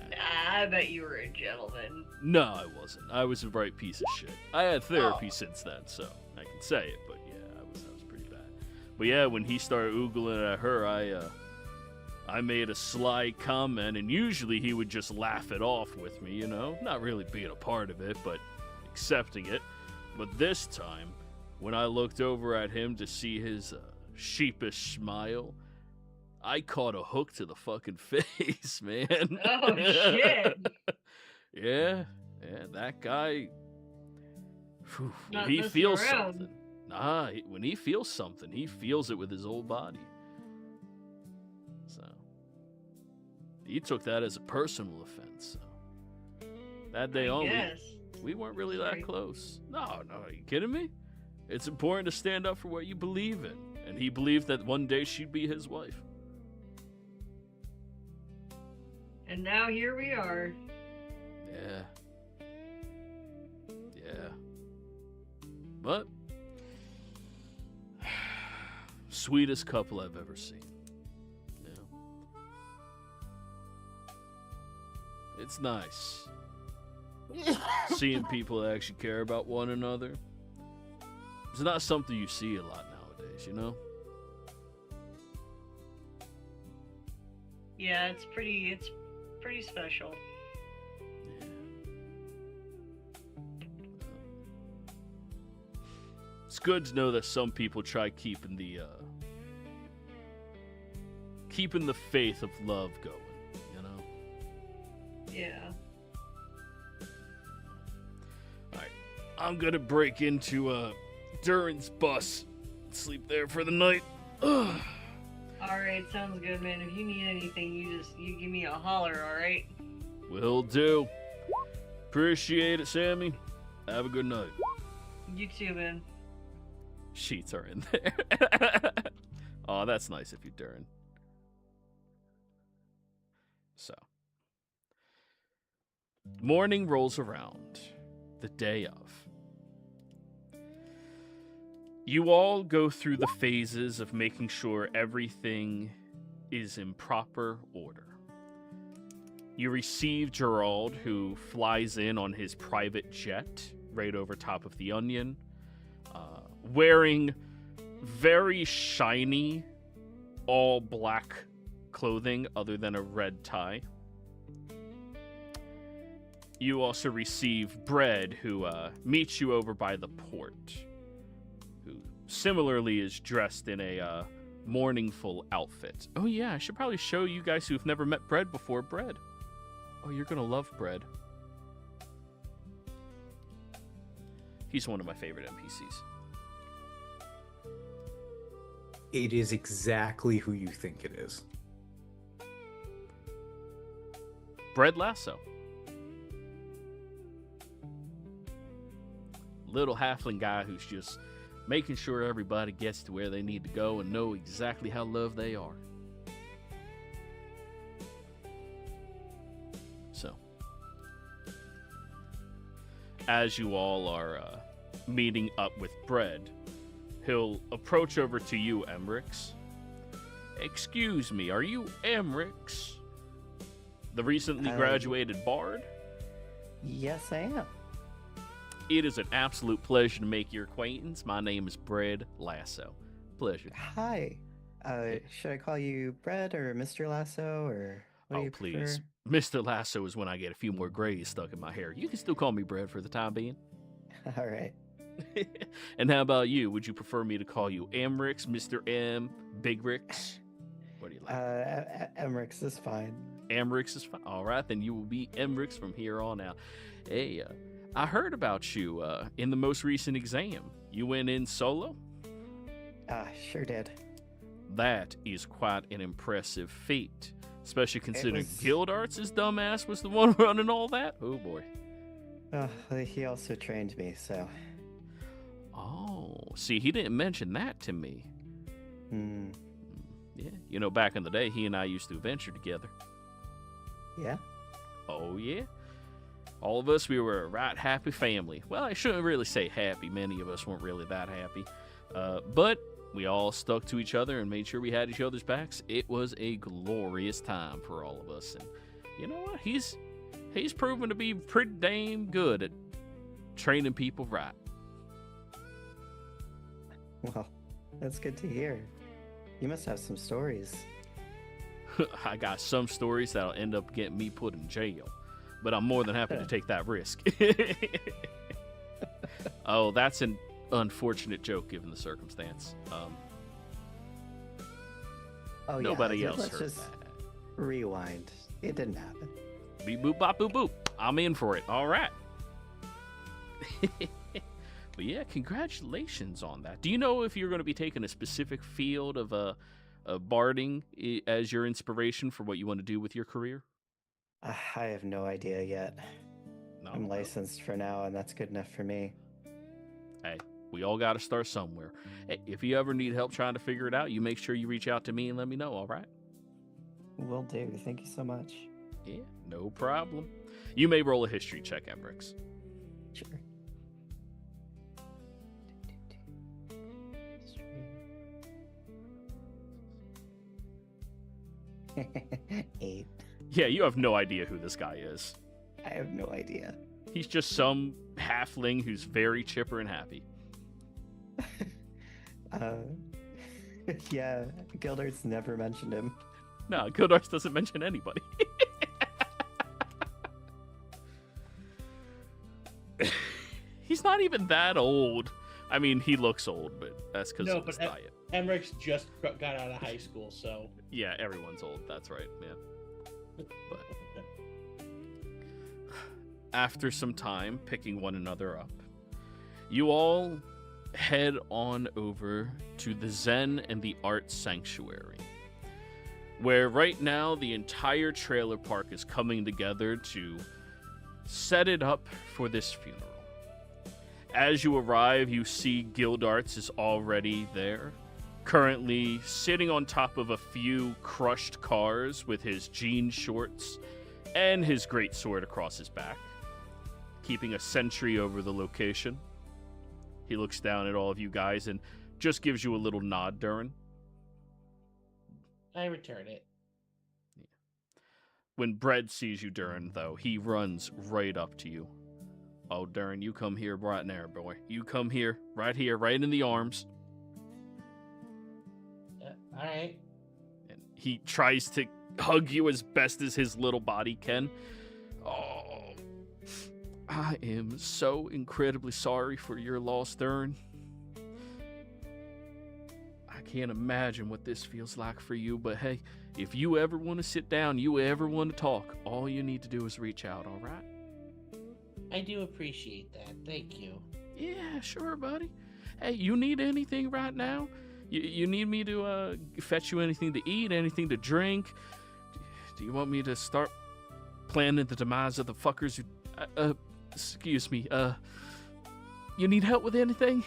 I bet you were a gentleman. No, I wasn't. I was a right piece of shit. I had therapy Oh. since then, so I can say it, but yeah, I was pretty bad. But yeah, when he started oogling at her, I made a sly comment, and usually he would just laugh it off with me, you know? Not really being a part of it, but accepting it. But this time, when I looked over at him to see his sheepish smile, I caught a hook to the fucking face, man. Oh shit! Yeah, that guy. Whew, Not when he messing feels around. something. When he feels something, he feels it with his whole body. So he took that as a personal offense. So that day on, Yes. we weren't really that Sorry. close. No, are you kidding me? It's important to stand up for what you believe in, and he believed that one day she'd be his wife. And now here we are. Yeah. But sweetest couple I've ever seen. Yeah. It's nice seeing people that actually care about one another. It's not something you see a lot nowadays, you know? Yeah, it's pretty special. Yeah. It's good to know that some people try keeping the faith of love going, you know? Yeah. Alright. I'm gonna break into Durin's bus. Sleep there for the night. Ugh. Alright, sounds good, man. If you need anything, you give me a holler, alright? Will do. Appreciate it, Sammy. Have a good night. You too, man. Sheets are in there. Oh, that's nice of you, Durin. So. Morning rolls around. The day of. You all go through the phases of making sure everything is in proper order. You receive Gerald, who flies in on his private jet right over top of the Onion, wearing very shiny, all black clothing other than a red tie. You also receive Bread, who meets you over by the port, who similarly is dressed in a mourningful outfit. Oh yeah, I should probably show you guys who've never met Bread before Bread. Oh, you're gonna love Bread. He's one of my favorite NPCs. It is exactly who you think it is. Bread Lasso. Little halfling guy who's just making sure everybody gets to where they need to go and know exactly how loved they are. So, as you all are meeting up with Bread, he'll approach over to you, Emrix. Excuse me, are you Emrix, the recently graduated bard? Yes, I am. It is an absolute pleasure to make your acquaintance. My name is Bread Lasso. Pleasure. Hi. Should I call you Bread or Mr. Lasso or what do you please. prefer? Mr. Lasso is when I get a few more grays stuck in my hair. You can still call me Bread for the time being. All right. And how about you? Would you prefer me to call you Amrix, Mr. M, Big Rix? What do you like? Emrix is fine. Amrix is fine. All right, then you will be Emrix from here on out. Hey, I heard about you in the most recent exam. You went in solo? Sure did. That is quite an impressive feat, especially considering was- Gildarts' dumbass was the one running all that. Oh boy. He also trained me, so. Oh, see, he didn't mention that to me. Yeah, you know, back in the day, he and I used to adventure together. Yeah? Oh, yeah. All of us, we were a right happy family. Well, I shouldn't really say happy. Many of us weren't really that happy. But we all stuck to each other and made sure we had each other's backs. It was a glorious time for all of us. And you know what? He's proven to be pretty damn good at training people right. Well, that's good to hear. You must have some stories. I got some stories that'll end up getting me put in jail, but I'm more than happy to take that risk. Oh, that's an unfortunate joke given the circumstance. Nobody else let's heard just that. rewind. It didn't happen. Beep boop bop boop boop. I'm in for it. All right. But yeah, congratulations on that. Do you know if you're going to be taking a specific field of barding as your inspiration for what you want to do with your career? I have no idea yet. No. I'm licensed for now, and that's good enough for me. Hey, we all got to start somewhere. Hey, if you ever need help trying to figure it out, you make sure you reach out to me and let me know, all right? Will do. Thank you so much. Yeah, no problem. You may roll a history check, Emrix. Sure. 8. Yeah, you have no idea who this guy is. I have no idea. He's just some halfling who's very chipper and happy. Yeah, Gildart's never mentioned him. No, Godarts doesn't mention anybody. He's not even that old. I mean, he looks old, but that's because of his diet. Emmerich just got out of high school, so Yeah, everyone's old. That's right, yeah. But after some time picking one another up, you all head on over to the Zen and the Art Sanctuary, where right now the entire trailer park is coming together to set it up for this funeral. As you arrive, you see Gildarts is already there, currently sitting on top of a few crushed cars with his jean shorts and his great sword across his back, keeping a sentry over the location. He looks down at all of you guys and just gives you a little nod, Durin. I return it. When Bread sees you, Durin, though, he runs right up to you. Oh, Durin, you come here right now, boy. You come here, right in the arms. All right. And he tries to hug you as best as his little body can. Oh, I am so incredibly sorry for your loss, Durin. I can't imagine what this feels like for you, but hey, if you ever want to sit down, you ever want to talk, all you need to do is reach out, all right? I do appreciate that. Thank you. Yeah, sure, buddy. Hey, you need anything right now? You need me to fetch you anything to eat, anything to drink? Do you want me to start planning the demise of the fuckers who... excuse me, you need help with anything?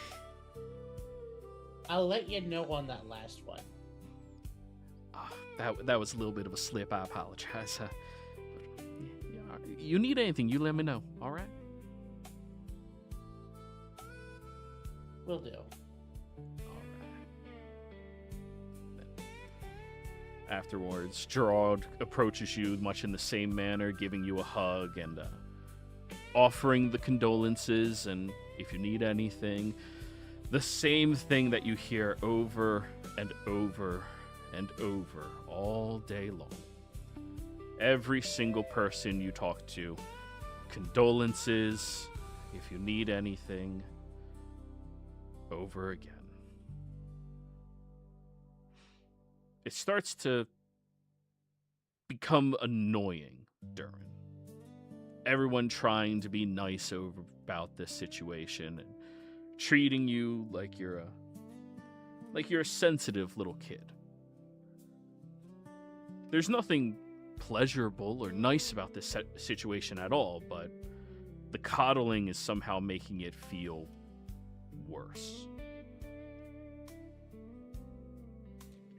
I'll let you know on that last one. That was a little bit of a slip. I apologize. But, yeah, you need anything, you let me know, all right? Will do. Afterwards, Gerard approaches you much in the same manner, giving you a hug and offering the condolences, and if you need anything, the same thing that you hear over and over and over all day long. Every single person you talk to, condolences, if you need anything, over again. It starts to become annoying, Durin. Everyone trying to be nice about this situation and treating you like you're a sensitive little kid. There's nothing pleasurable or nice about this situation at all, but the coddling is somehow making it feel worse.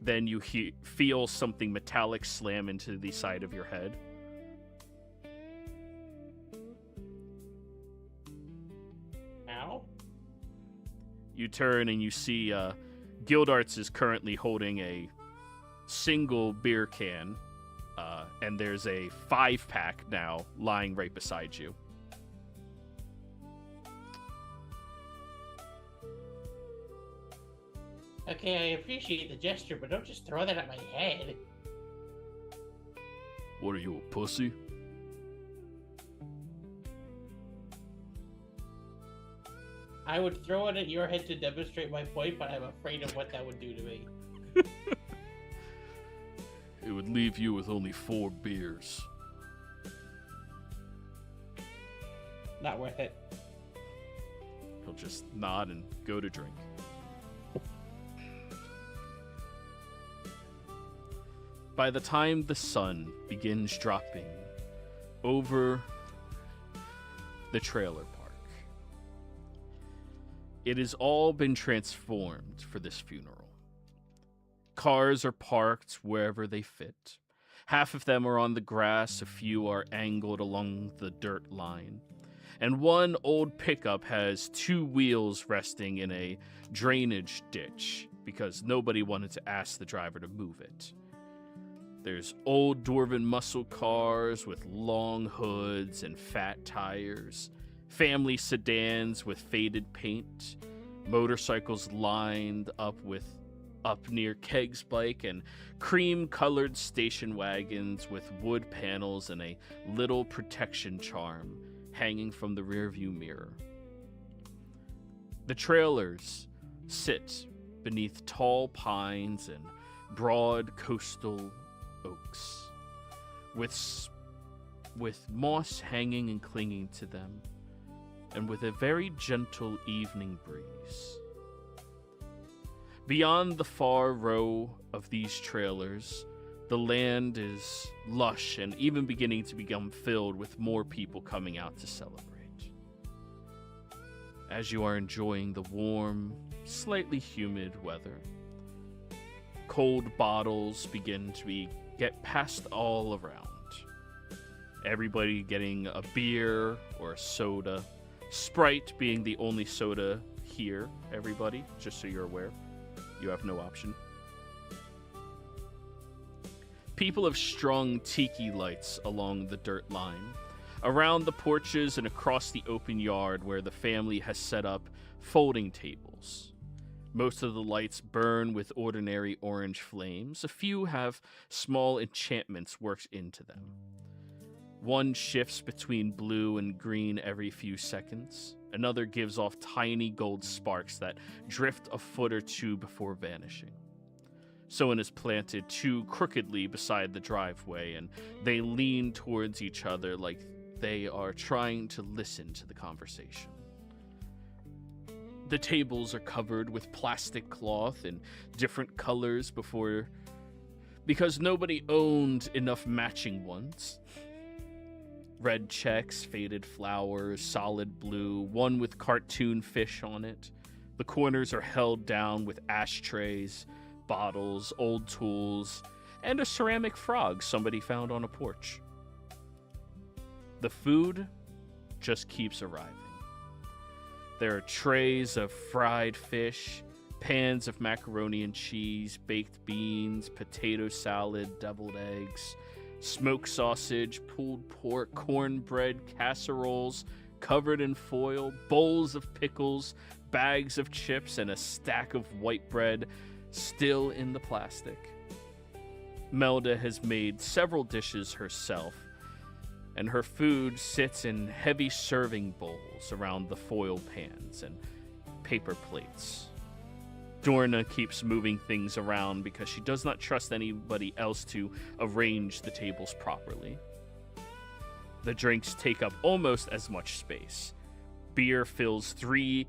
Then you feel something metallic slam into the side of your head. Ow. You turn and you see Gildarts is currently holding a single beer can, and there's a 5-pack now lying right beside you. Okay, I appreciate the gesture, but don't just throw that at my head. What are you, a pussy? I would throw it at your head to demonstrate my point, but I'm afraid of what that would do to me. It would leave you with only 4 beers. Not worth it. He'll just nod and go to drink. By the time the sun begins dropping over the trailer park, it has all been transformed for this funeral. Cars are parked wherever they fit. Half of them are on the grass, a few are angled along the dirt line. And one old pickup has 2 wheels resting in a drainage ditch because nobody wanted to ask the driver to move it. There's old dwarven muscle cars with long hoods and fat tires, family sedans with faded paint, motorcycles lined up near Keg's bike, and cream-colored station wagons with wood panels and a little protection charm hanging from the rearview mirror. The trailers sit beneath tall pines and broad coastal oaks, with moss hanging and clinging to them, and with a very gentle evening breeze. Beyond the far row of these trailers, the land is lush and even beginning to become filled with more people coming out to celebrate. As you are enjoying the warm, slightly humid weather, cold bottles begin to get passed all around. Everybody getting a beer or a soda. Sprite being the only soda here, everybody, just so you're aware. You have no option. People have strung tiki lights along the dirt line, around the porches and across the open yard where the family has set up folding tables. Most of the lights burn with ordinary orange flames. A few have small enchantments worked into them. One shifts between blue and green every few seconds. Another gives off tiny gold sparks that drift a foot or 2 before vanishing. Someone is planted 2 crookedly beside the driveway, and they lean towards each other like they are trying to listen to the conversation. The tables are covered with plastic cloth in different colors because nobody owned enough matching ones. Red checks, faded flowers, solid blue, one with cartoon fish on it. The corners are held down with ashtrays, bottles, old tools, and a ceramic frog somebody found on a porch. The food just keeps arriving. There are trays of fried fish, pans of macaroni and cheese, baked beans, potato salad, deviled eggs, smoked sausage, pulled pork, cornbread, casseroles covered in foil, bowls of pickles, bags of chips, and a stack of white bread still in the plastic. Melda has made several dishes herself, and her food sits in heavy serving bowls around the foil pans and paper plates. Dorna keeps moving things around because she does not trust anybody else to arrange the tables properly. The drinks take up almost as much space. Beer fills 3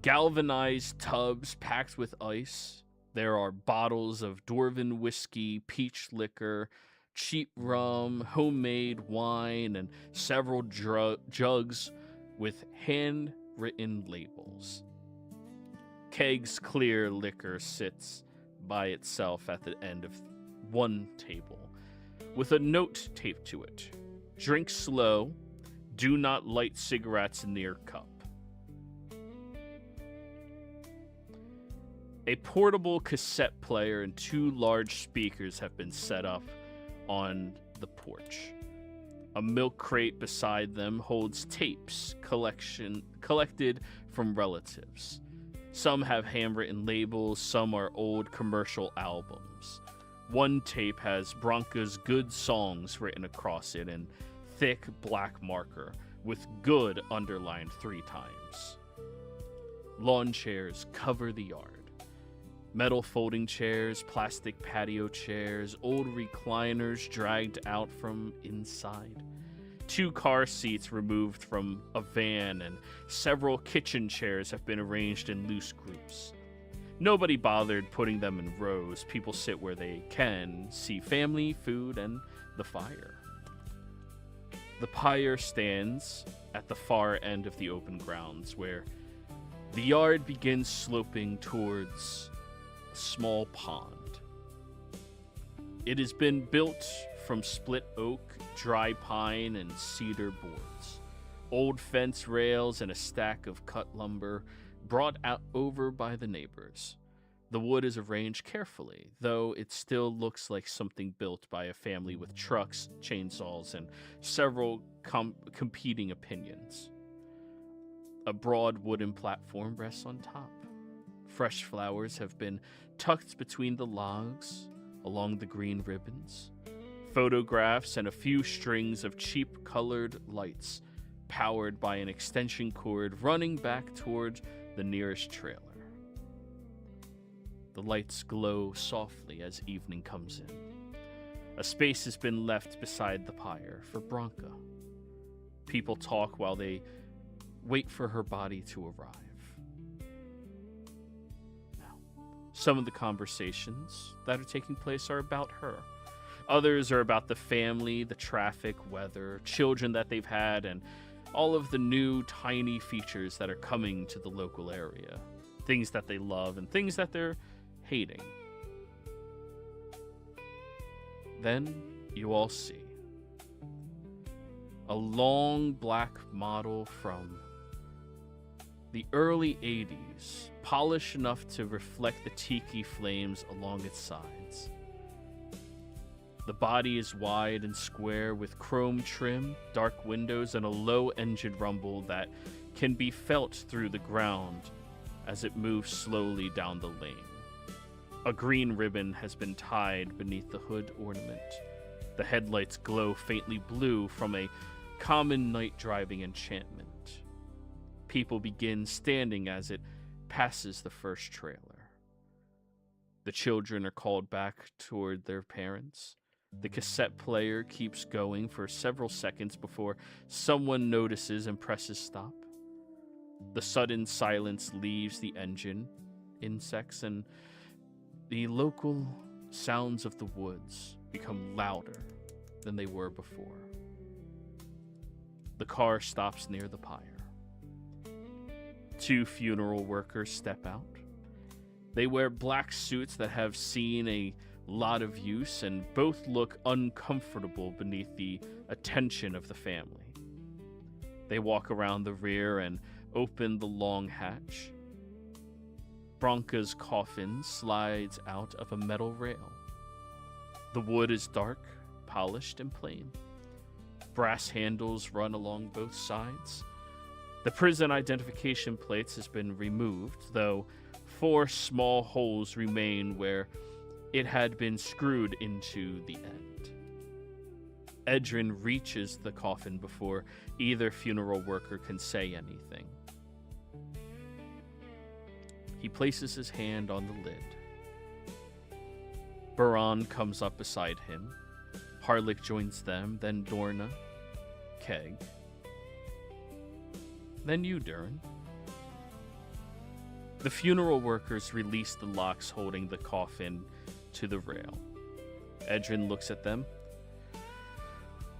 galvanized tubs packed with ice. There are bottles of Dwarven whiskey, peach liquor, cheap rum, homemade wine, and several jugs with handwritten labels. Keg's clear liquor sits by itself at the end of one table, with a note taped to it. Drink slow, do not light cigarettes near cup. A portable cassette player and 2 large speakers have been set up on the porch. A milk crate beside them holds tapes collected from relatives. Some have handwritten labels, some are old commercial albums. One tape has Bronca's Good Songs written across it in thick black marker, with good underlined 3 times. Lawn chairs cover the yard. Metal folding chairs, plastic patio chairs, old recliners dragged out from inside. 2 car seats removed from a van, and several kitchen chairs have been arranged in loose groups. Nobody bothered putting them in rows. People sit where they can, see family, food, and the fire. The pyre stands at the far end of the open grounds, where the yard begins sloping towards a small pond. It has been built from split oak, dry pine, and cedar boards. Old fence rails and a stack of cut lumber brought out over by the neighbors. The wood is arranged carefully, though it still looks like something built by a family with trucks, chainsaws, and several competing opinions. A broad wooden platform rests on top. Fresh flowers have been tucked between the logs along the green ribbons. Photographs and a few strings of cheap colored lights powered by an extension cord running back toward the nearest trailer. The lights glow softly as evening comes in. A space has been left beside the pyre for Bronca. People talk while they wait for her body to arrive. Some of the conversations that are taking place are about her. Others are about the family, the traffic, weather, children that they've had, and all of the new tiny features that are coming to the local area. Things that they love and things that they're hating. Then you all see a long black model from the early 80s, polished enough to reflect the tiki flames along its sides. The body is wide and square with chrome trim, dark windows, and a low engine rumble that can be felt through the ground as it moves slowly down the lane. A green ribbon has been tied beneath the hood ornament. The headlights glow faintly blue from a common night driving enchantment. People begin standing as it passes the first trailer. The children are called back toward their parents. The cassette player keeps going for several seconds before someone notices and presses stop. The sudden silence leaves the engine, insects, and the local sounds of the woods become louder than they were before. The car stops near the pyre. 2 funeral workers step out. They wear black suits that have seen a lot of use, and both look uncomfortable beneath the attention of the family. They walk around the rear and open the long hatch. Bronca's coffin slides out of a metal rail. The wood is dark, polished, and plain. Brass handles run along both sides. The prison identification plates has been removed, though 4 small holes remain where it had been screwed into the end. Edrin reaches the coffin before either funeral worker can say anything. He places his hand on the lid. Baran comes up beside him. Harlick joins them, then Dorna, Keg, then you, Durin. The funeral workers release the locks holding the coffin to the rail. Edrin looks at them.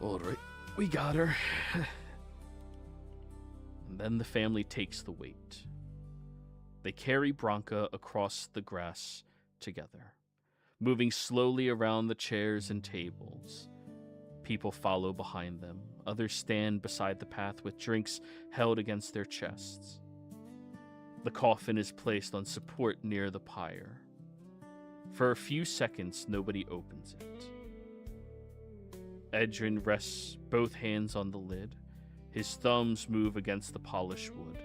All right, we got her. And then the family takes the weight. They carry Bronca across the grass together, moving slowly around the chairs and tables. People follow behind them. Others stand beside the path with drinks held against their chests. The coffin is placed on support near the pyre. For a few seconds, nobody opens it. Edrin rests both hands on the lid. His thumbs move against the polished wood.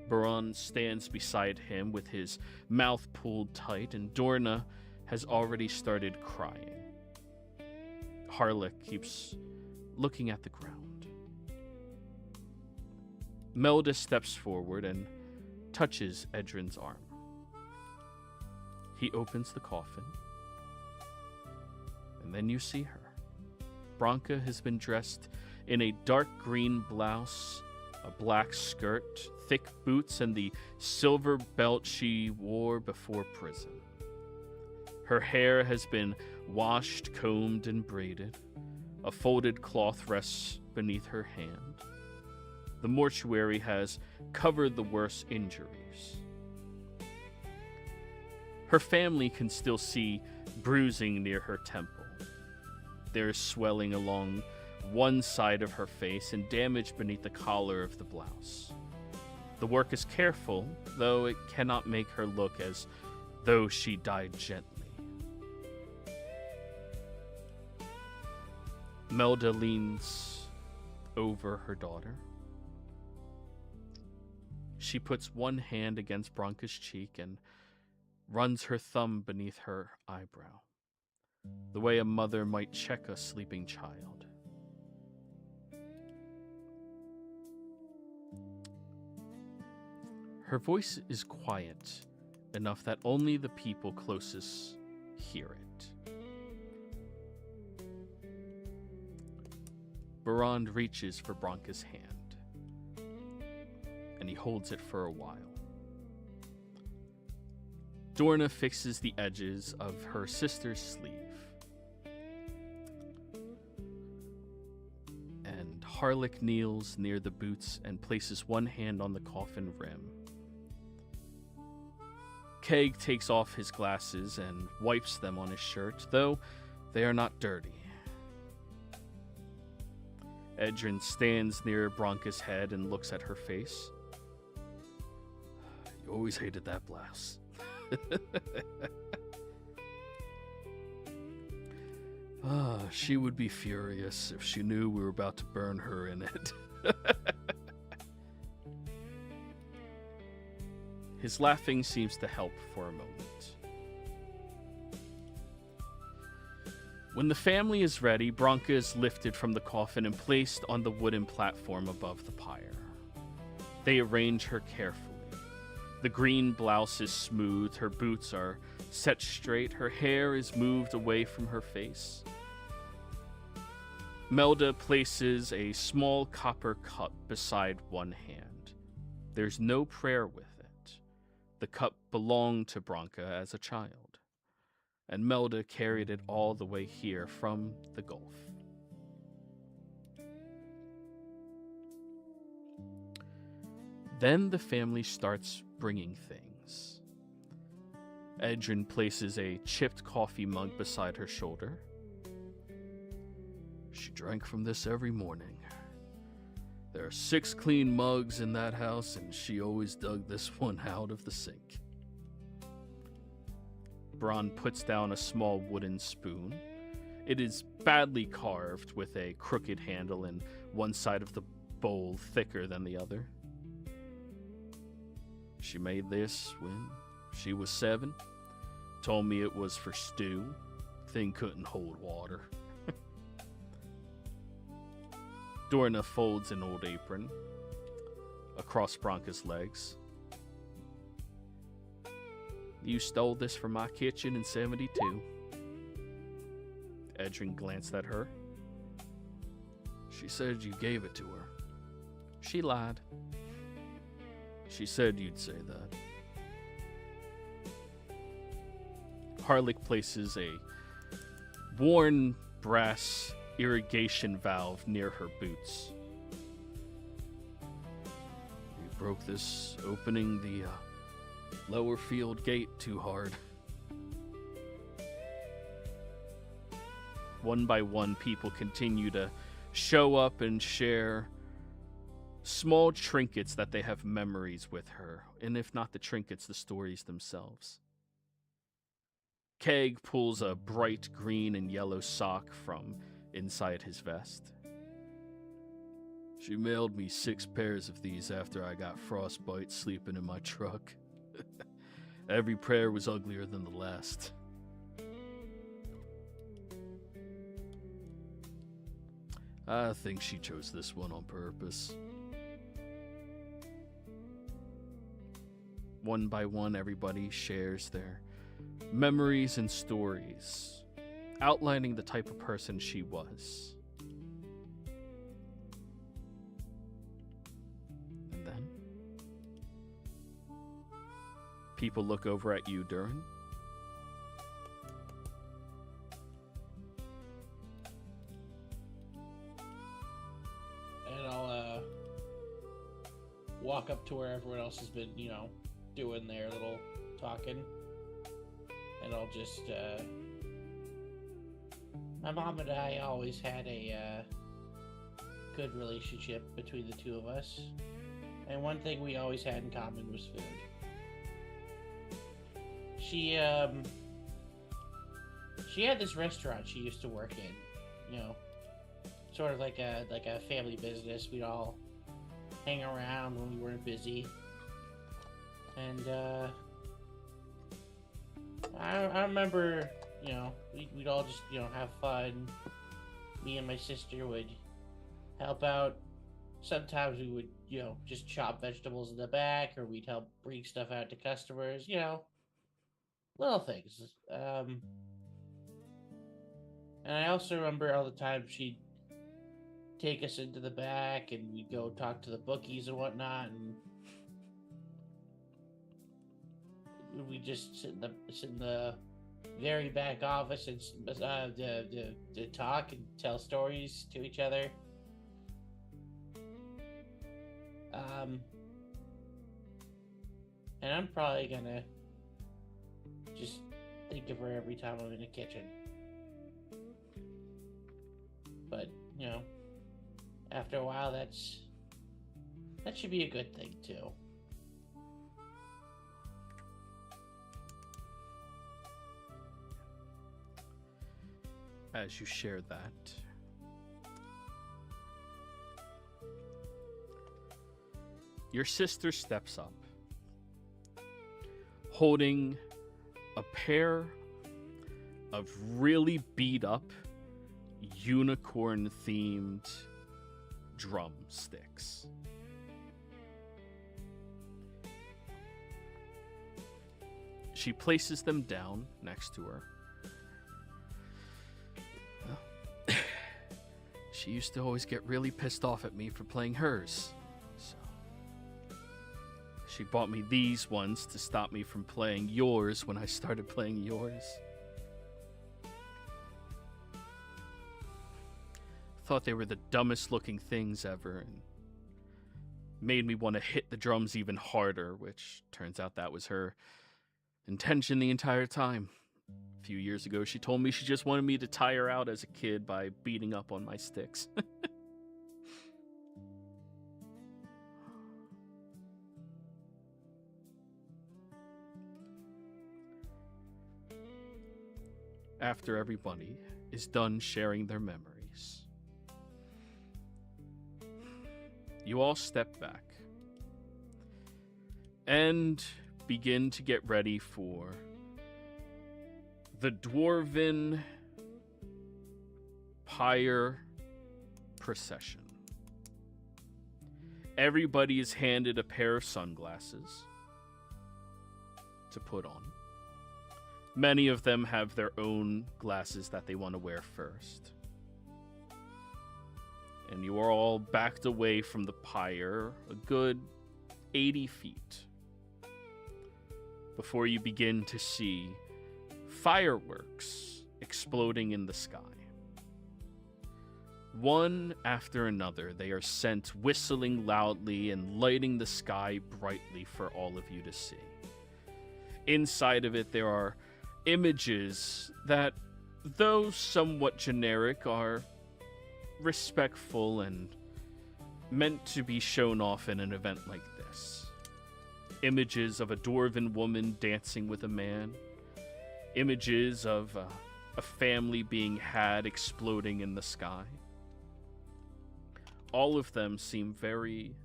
Baran stands beside him with his mouth pulled tight, and Dorna has already started crying. Harlick keeps looking at the ground. Melda steps forward and touches Edrin's arm. He opens the coffin, and then you see her. Bronca has been dressed in a dark green blouse, a black skirt, thick boots, and the silver belt she wore before prison. Her hair has been washed, combed, and braided. A folded cloth rests beneath her hand. The mortuary has covered the worst injuries. Her family can still see bruising near her temple. There is swelling along one side of her face and damage beneath the collar of the blouse. The work is careful, though it cannot make her look as though she died gently. Melda leans over her daughter. She puts one hand against Bronca's cheek and runs her thumb beneath her eyebrow, the way a mother might check a sleeping child. Her voice is quiet enough that only the people closest hear it. Baran reaches for Bronca's hand, and he holds it for a while. Dorna fixes the edges of her sister's sleeve, and Harlick kneels near the boots and places one hand on the coffin rim. Keg takes off his glasses and wipes them on his shirt, though they are not dirty. Edrin stands near Bronca's head and looks at her face. You always hated that blouse. She would be furious if she knew we were about to burn her in it. His laughing seems to help for a moment. When the family is ready, Bronca is lifted from the coffin and placed on the wooden platform above the pyre. They arrange her carefully. The green blouse is smooth, her boots are set straight, her hair is moved away from her face. Melda places a small copper cup beside one hand. There's no prayer with it. The cup belonged to Branka as a child, and Melda carried it all the way here from the Gulf. Then the family starts bringing things. Edrin places a chipped coffee mug beside her shoulder. She drank from this every morning. There are 6 clean mugs in that house, and she always dug this one out of the sink. Bron puts down a small wooden spoon. It is badly carved with a crooked handle and one side of the bowl thicker than the other. She made this when she was 7. Told me it was for stew. Thing couldn't hold water. Dorna folds an old apron across Branka's legs. You stole this from my kitchen in 72. Edrin glanced at her. She said you gave it to her. She lied. She said you'd say that. Harlick places a worn brass irrigation valve near her boots. You broke this opening the lower field gate too hard. One by one, people continue to show up and share small trinkets that they have memories with her, and if not the trinkets, the stories themselves. Keg pulls a bright green and yellow sock from inside his vest. She mailed me 6 pairs of these after I got frostbite sleeping in my truck. Every pair was uglier than the last. I think she chose this one on purpose. One by one, everybody shares their memories and stories, outlining the type of person she was. And then, people look over at you, Durin. And I'll walk up to where everyone else has been, doing their little talking. And I'll just, my mom and I always had a good relationship between the two of us. And one thing we always had in common was food. She had this restaurant she used to work in, sort of like a family business. We'd all hang around when we weren't busy. And, I remember, we'd all just, have fun. Me and my sister would help out. Sometimes we would, just chop vegetables in the back, or we'd help bring stuff out to customers, little things. And I also remember all the time she'd take us into the back and we'd go talk to the bookies and whatnot, and we just sit in the very back office and to talk and tell stories to each other. And I'm probably gonna just think of her every time I'm in the kitchen. But, after a while, that should be a good thing too. As you share that, your sister steps up, holding a pair of really beat up unicorn themed drumsticks. She places them down next to her. She used to always get really pissed off at me for playing hers. So She bought me these ones to stop me from playing yours when I started playing yours. Thought they were the dumbest looking things ever, and made me want to hit the drums even harder, which turns out that was her intention the entire time. A few years ago, she told me she just wanted me to tire out as a kid by beating up on my sticks. After everybody is done sharing their memories, you all step back and begin to get ready for the Dwarven Pyre procession. Everybody is handed a pair of sunglasses to put on. Many of them have their own glasses that they want to wear first. And you are all backed away from the pyre a good 80 feet before you begin to see fireworks exploding in the sky. One after another, they are sent whistling loudly and lighting the sky brightly for all of you to see. Inside of it, there are images that, though somewhat generic, are respectful and meant to be shown off in an event like this. Images of a dwarven woman dancing with a man. Images of a family being had exploding in the sky. All of them seem very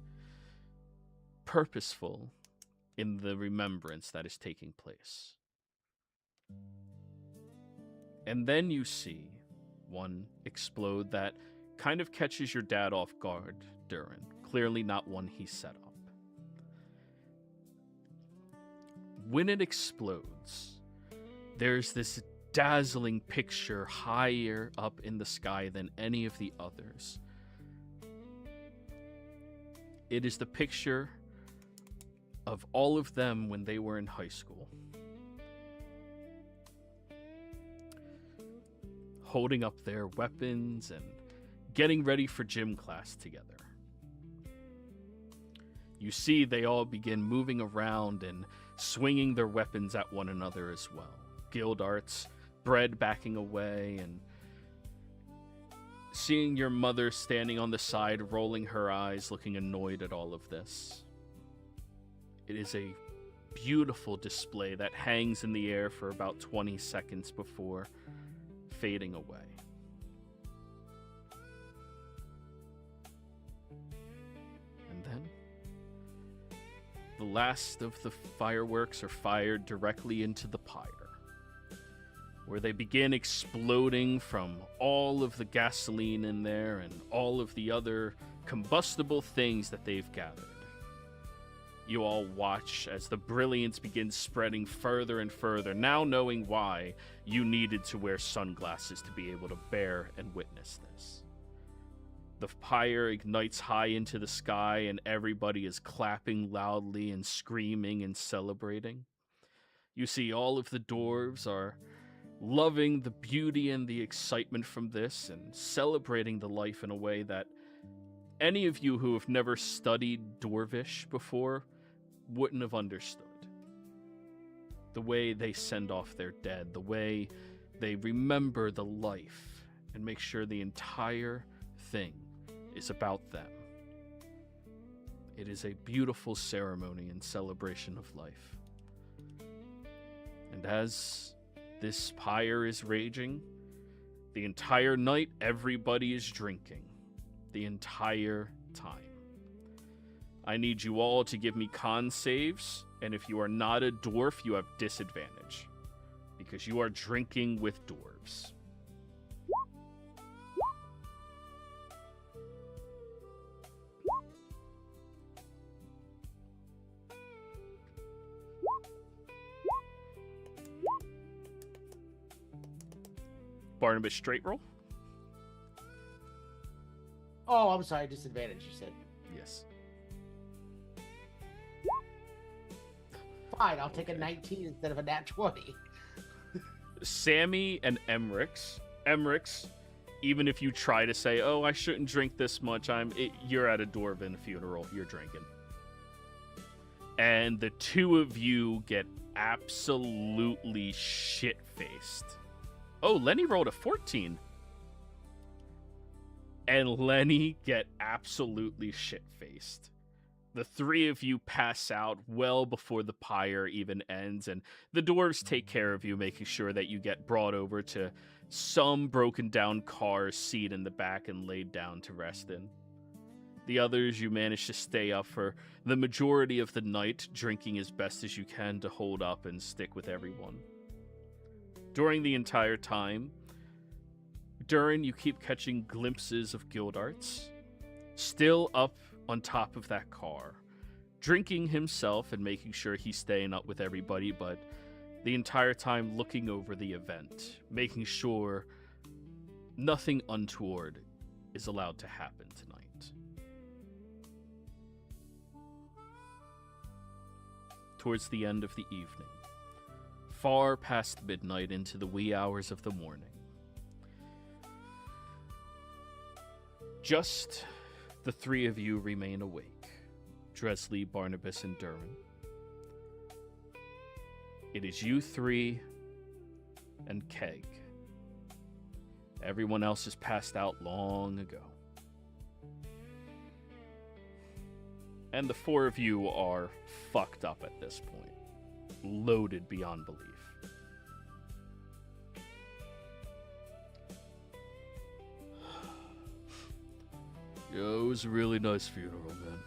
purposeful in the remembrance that is taking place. And then you see one explode that kind of catches your dad off guard, Durin. Clearly not one he set up. When it explodes, there's this dazzling picture higher up in the sky than any of the others. It is the picture of all of them when they were in high school, holding up their weapons and getting ready for gym class together. You see they all begin moving around and swinging their weapons at one another as well. Gildarts, Bread backing away, and seeing your mother standing on the side, rolling her eyes, looking annoyed at all of this. It is a beautiful display that hangs in the air for about 20 seconds before fading away. And then the last of the fireworks are fired directly into the pyre, where they begin exploding from all of the gasoline in there and all of the other combustible things that they've gathered. You all watch as the brilliance begins spreading further and further, now knowing why you needed to wear sunglasses to be able to bear and witness this. The pyre ignites high into the sky, and everybody is clapping loudly and screaming and celebrating. You see all of the dwarves are loving the beauty and the excitement from this and celebrating the life in a way that any of you who have never studied Dwarvish before wouldn't have understood. The way they send off their dead, the way they remember the life and make sure the entire thing is about them. It is a beautiful ceremony and celebration of life. And as this pyre is raging, the entire night everybody is drinking. The entire time. I need you all to give me con saves, and if you are not a dwarf, you have disadvantage, because you are drinking with dwarves. Barnabas, straight roll? Oh, I'm sorry, disadvantage, you said. Yes. Fine, I'll take a 19 instead of a nat 20. Sammy and Emrix, even if you try to say, "Oh, I shouldn't drink this much," you're at a dwarven funeral. You're drinking, and the two of you get absolutely shit-faced. Oh, Lenny rolled a 14, and Lenny get absolutely shit-faced. The three of you pass out well before the pyre even ends, and the dwarves take care of you, making sure that you get brought over to some broken down car seat in the back and laid down to rest in. The others, you manage to stay up for the majority of the night, drinking as best as you can to hold up and stick with everyone. During the entire time, Durin, you keep catching glimpses of Gildarts, still up on top of that car, drinking himself and making sure he's staying up with everybody, but the entire time looking over the event, making sure nothing untoward is allowed to happen tonight. Towards the end of the evening, far past midnight into the wee hours of the morning, just the three of you remain awake, Dresley, Barnabas, and Durin. It is you three and Keg. Everyone else has passed out long ago. And the four of you are fucked up at this point, loaded beyond belief. Yo, it was a really nice funeral, man.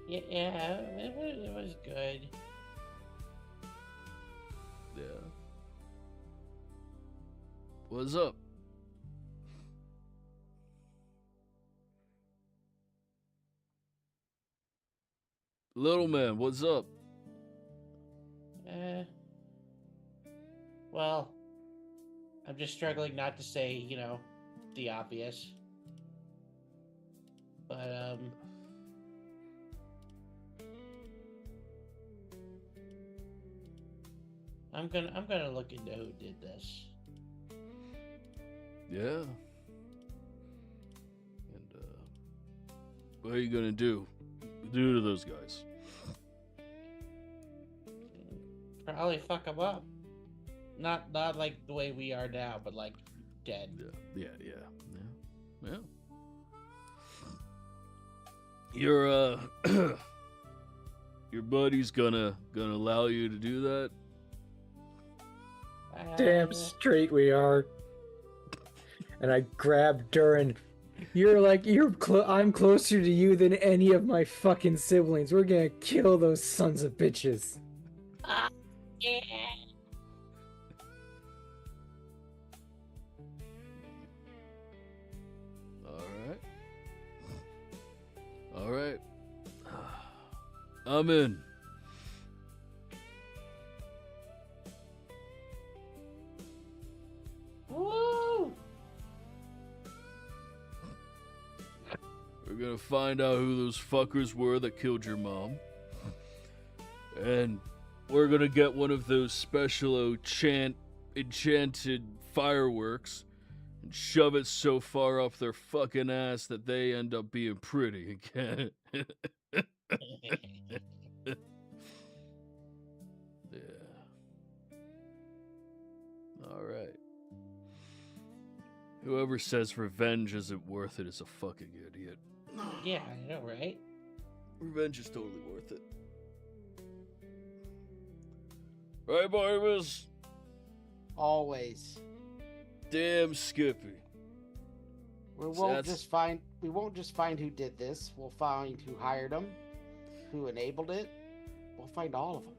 Yeah, it was good. Yeah. What's up? Little man, what's up? Well, I'm just struggling not to say, the obvious. But, I'm gonna look into who did this. Yeah. And, what are you gonna do? Do to those guys? Probably fuck them up. Not like the way we are now, but like dead. Yeah. Your your buddy's gonna allow you to do that? Damn straight we are. And I grab Durin. I'm closer to you than any of my fucking siblings. We're gonna kill those sons of bitches. Yeah. All right. I'm in. Woo! We're gonna find out who those fuckers were that killed your mom. And we're gonna get one of those special enchanted fireworks and shove it so far up their fucking ass that they end up being pretty again. Yeah. Alright. Whoever says revenge isn't worth it is a fucking idiot. Yeah, I know, right? Revenge is totally worth it. Right, Barnabas? Always. Damn Skippy. We So won't that's- just find who did this. We'll find who hired them, who enabled it. We'll find all of them.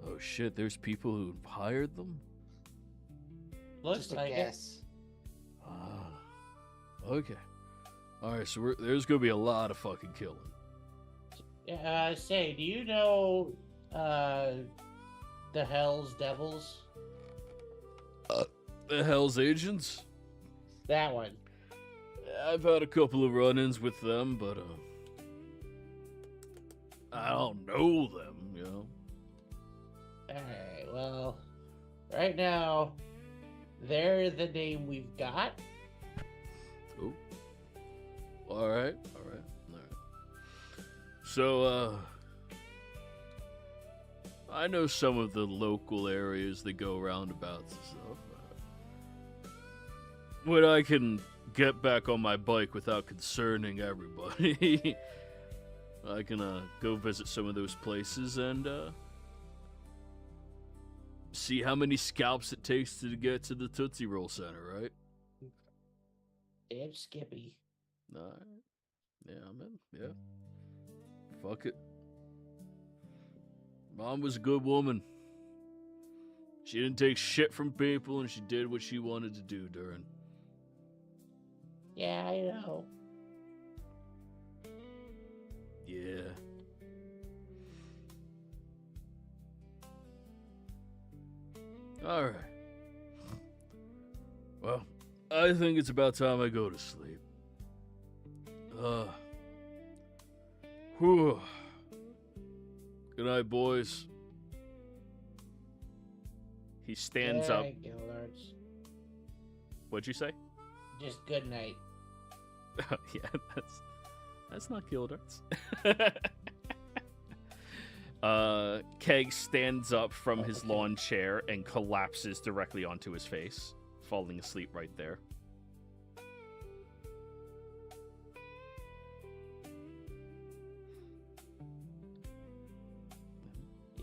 Oh shit, there's people who hired them? Looks Just a like guess. Ah. Okay. Alright, so there's gonna be a lot of fucking killing. it. Say, do you know the Hell's Devils? The Hell's Agents? That one. I've had a couple of run-ins with them, but I don't know them, you know. Alright, well, right now, they're the name we've got. Oh. Alright. So, I know some of the local areas that go roundabouts and stuff. When I can get back on my bike without concerning everybody, I can go visit some of those places and see how many scalps it takes to get to the Tootsie Roll Center, right? Damn Skippy. Alright. Yeah, I'm in. Yeah. Fuck it. Mom was a good woman. She didn't take shit from people, and she did what she wanted to do, Durin. Yeah, I know. Yeah. Alright. Well, I think it's about time I go to sleep. Whew. Good night, boys. He stands up. Gildarts. What'd you say? Just good night. Yeah, that's not Gildarts. Keg stands up from his lawn chair and collapses directly onto his face, falling asleep right there.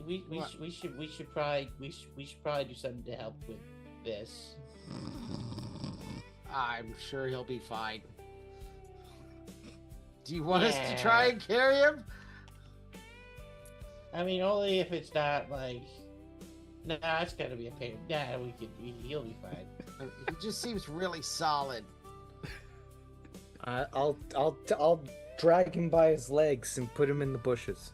We should probably do something to help with this. I'm sure he'll be fine. Do you want us to try and carry him? I mean, only if it's not like. Nah, it's gotta be a pain. Nah, he'll be fine. He just seems really solid. I'll drag him by his legs and put him in the bushes.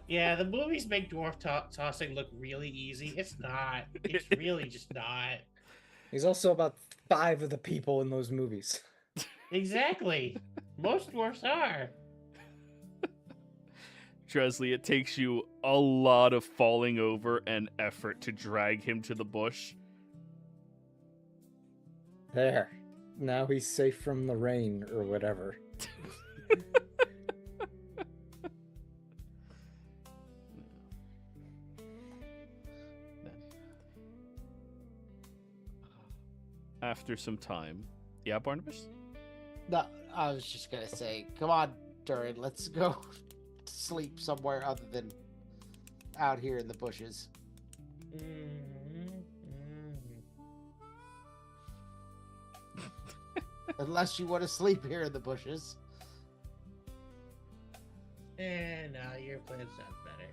Yeah, the movies make dwarf tossing look really easy. It's not. It's really just not. He's also about 5 of the people in those movies. Exactly. Most dwarfs are. Tresley, it takes you a lot of falling over and effort to drag him to the bush. There. Now he's safe from the rain or whatever. After some time. Yeah, Barnabas? No, I was just gonna say, come on, Durin, let's go to sleep somewhere other than out here in the bushes. Unless you want to sleep here in the bushes. No, your plan sounds better.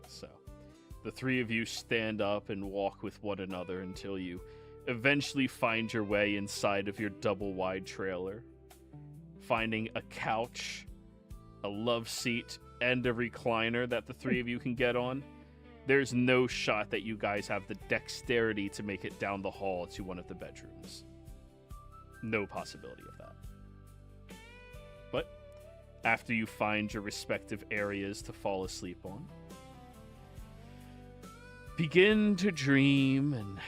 So, the three of you stand up and walk with one another until you eventually find your way inside of your double-wide trailer, finding a couch, a love seat, and a recliner that the three of you can get on. There's no shot that you guys have the dexterity to make it down the hall to one of the bedrooms. No possibility of that. But after you find your respective areas to fall asleep on, begin to dream and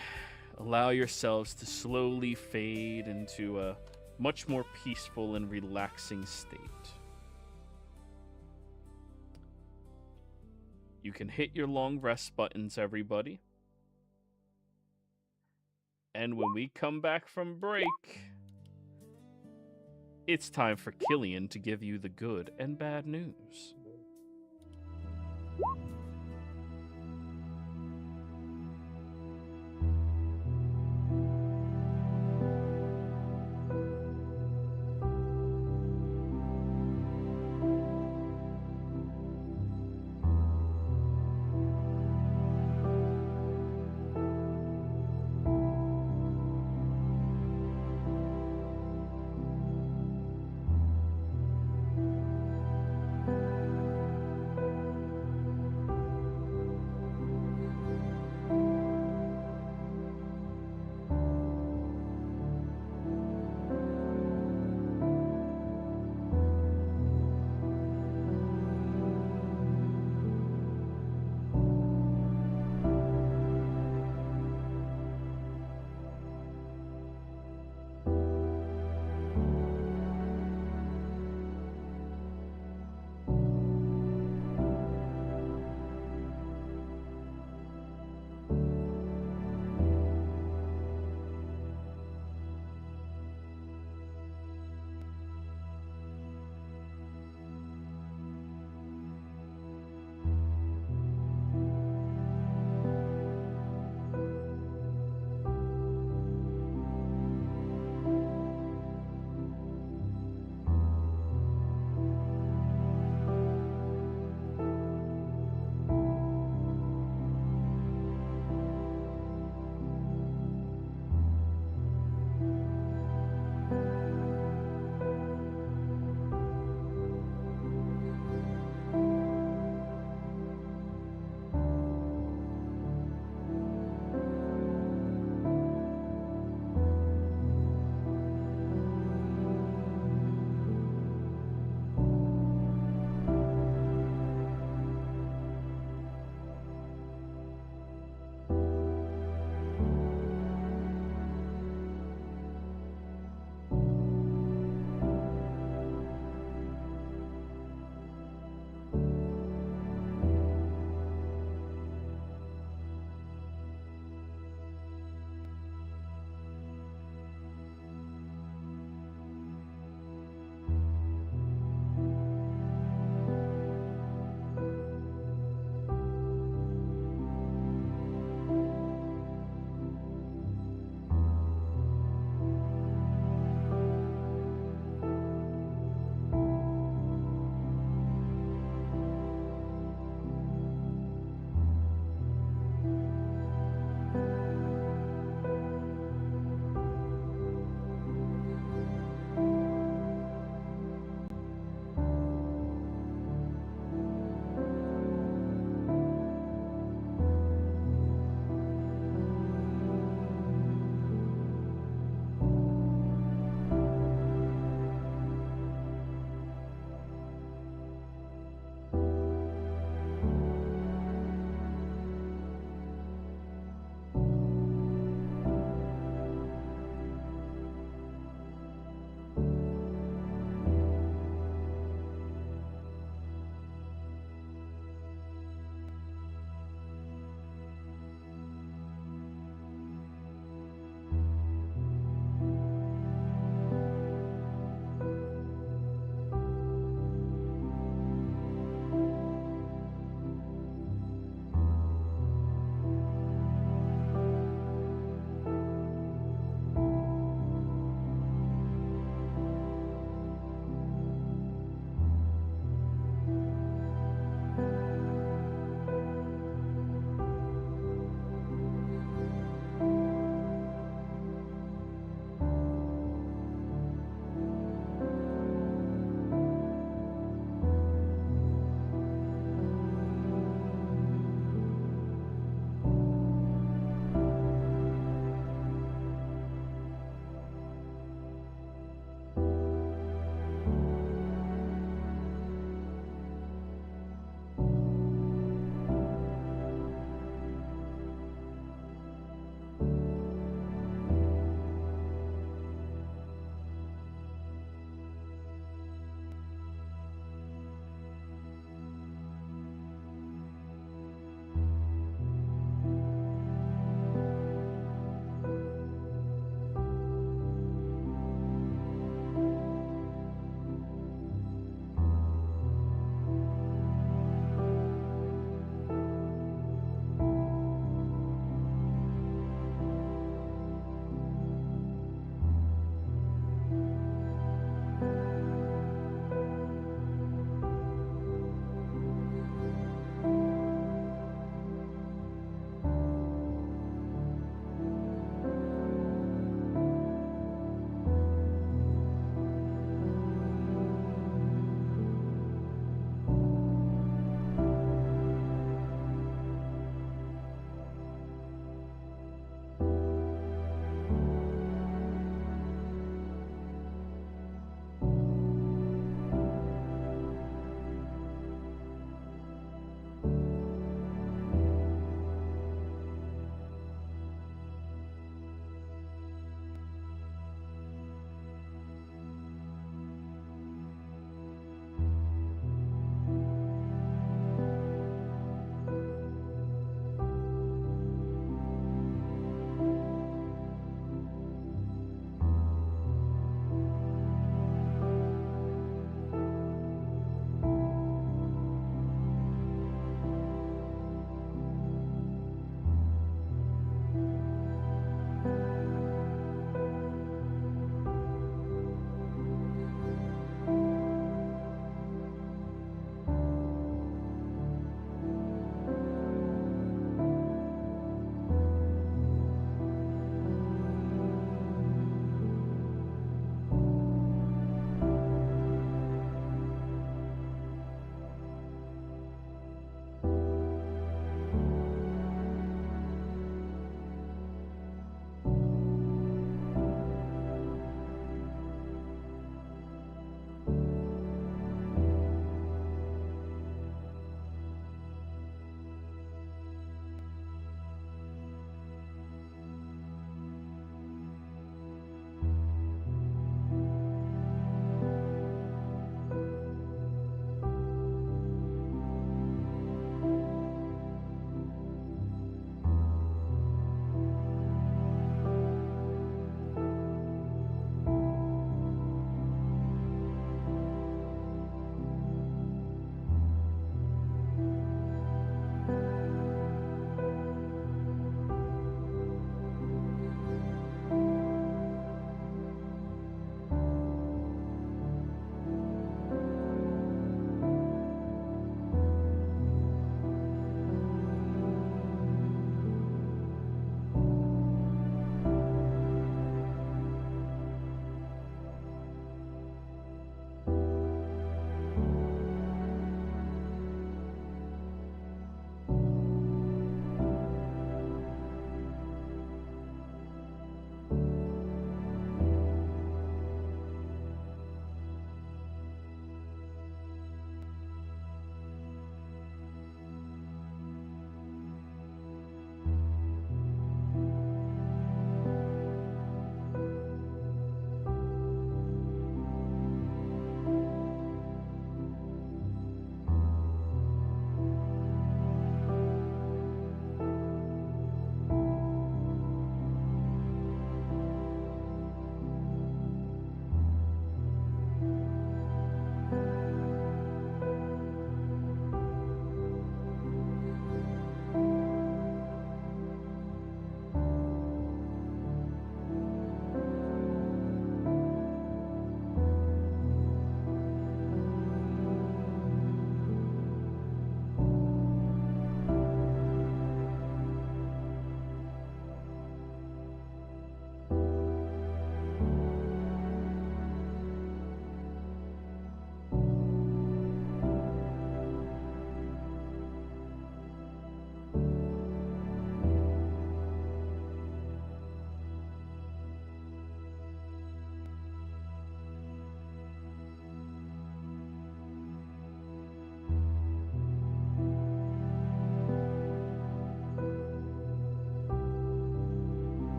allow yourselves to slowly fade into a much more peaceful and relaxing state. You can hit your long rest buttons, everybody. And when we come back from break, it's time for Killian to give you the good and bad news.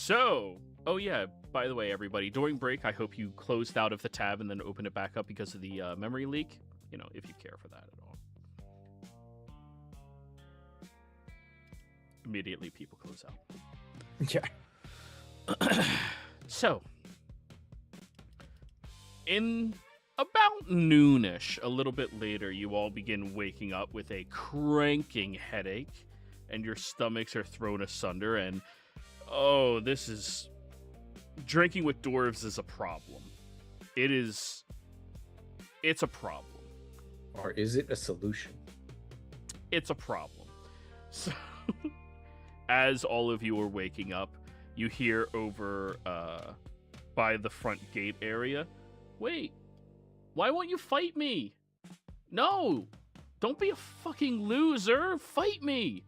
So, oh yeah, by the way, everybody, during break, I hope you closed out of the tab and then opened it back up because of the memory leak. You know, if you care for that at all. Immediately, people close out. Yeah. So, in about noonish, a little bit later, you all begin waking up with a cranking headache, and your stomachs are thrown asunder, and oh, drinking with dwarves is a problem. It's a problem. Or is it a solution? It's a problem. So, as all of you are waking up, you hear over by the front gate area, wait, why won't you fight me? No, don't be a fucking loser. Fight me.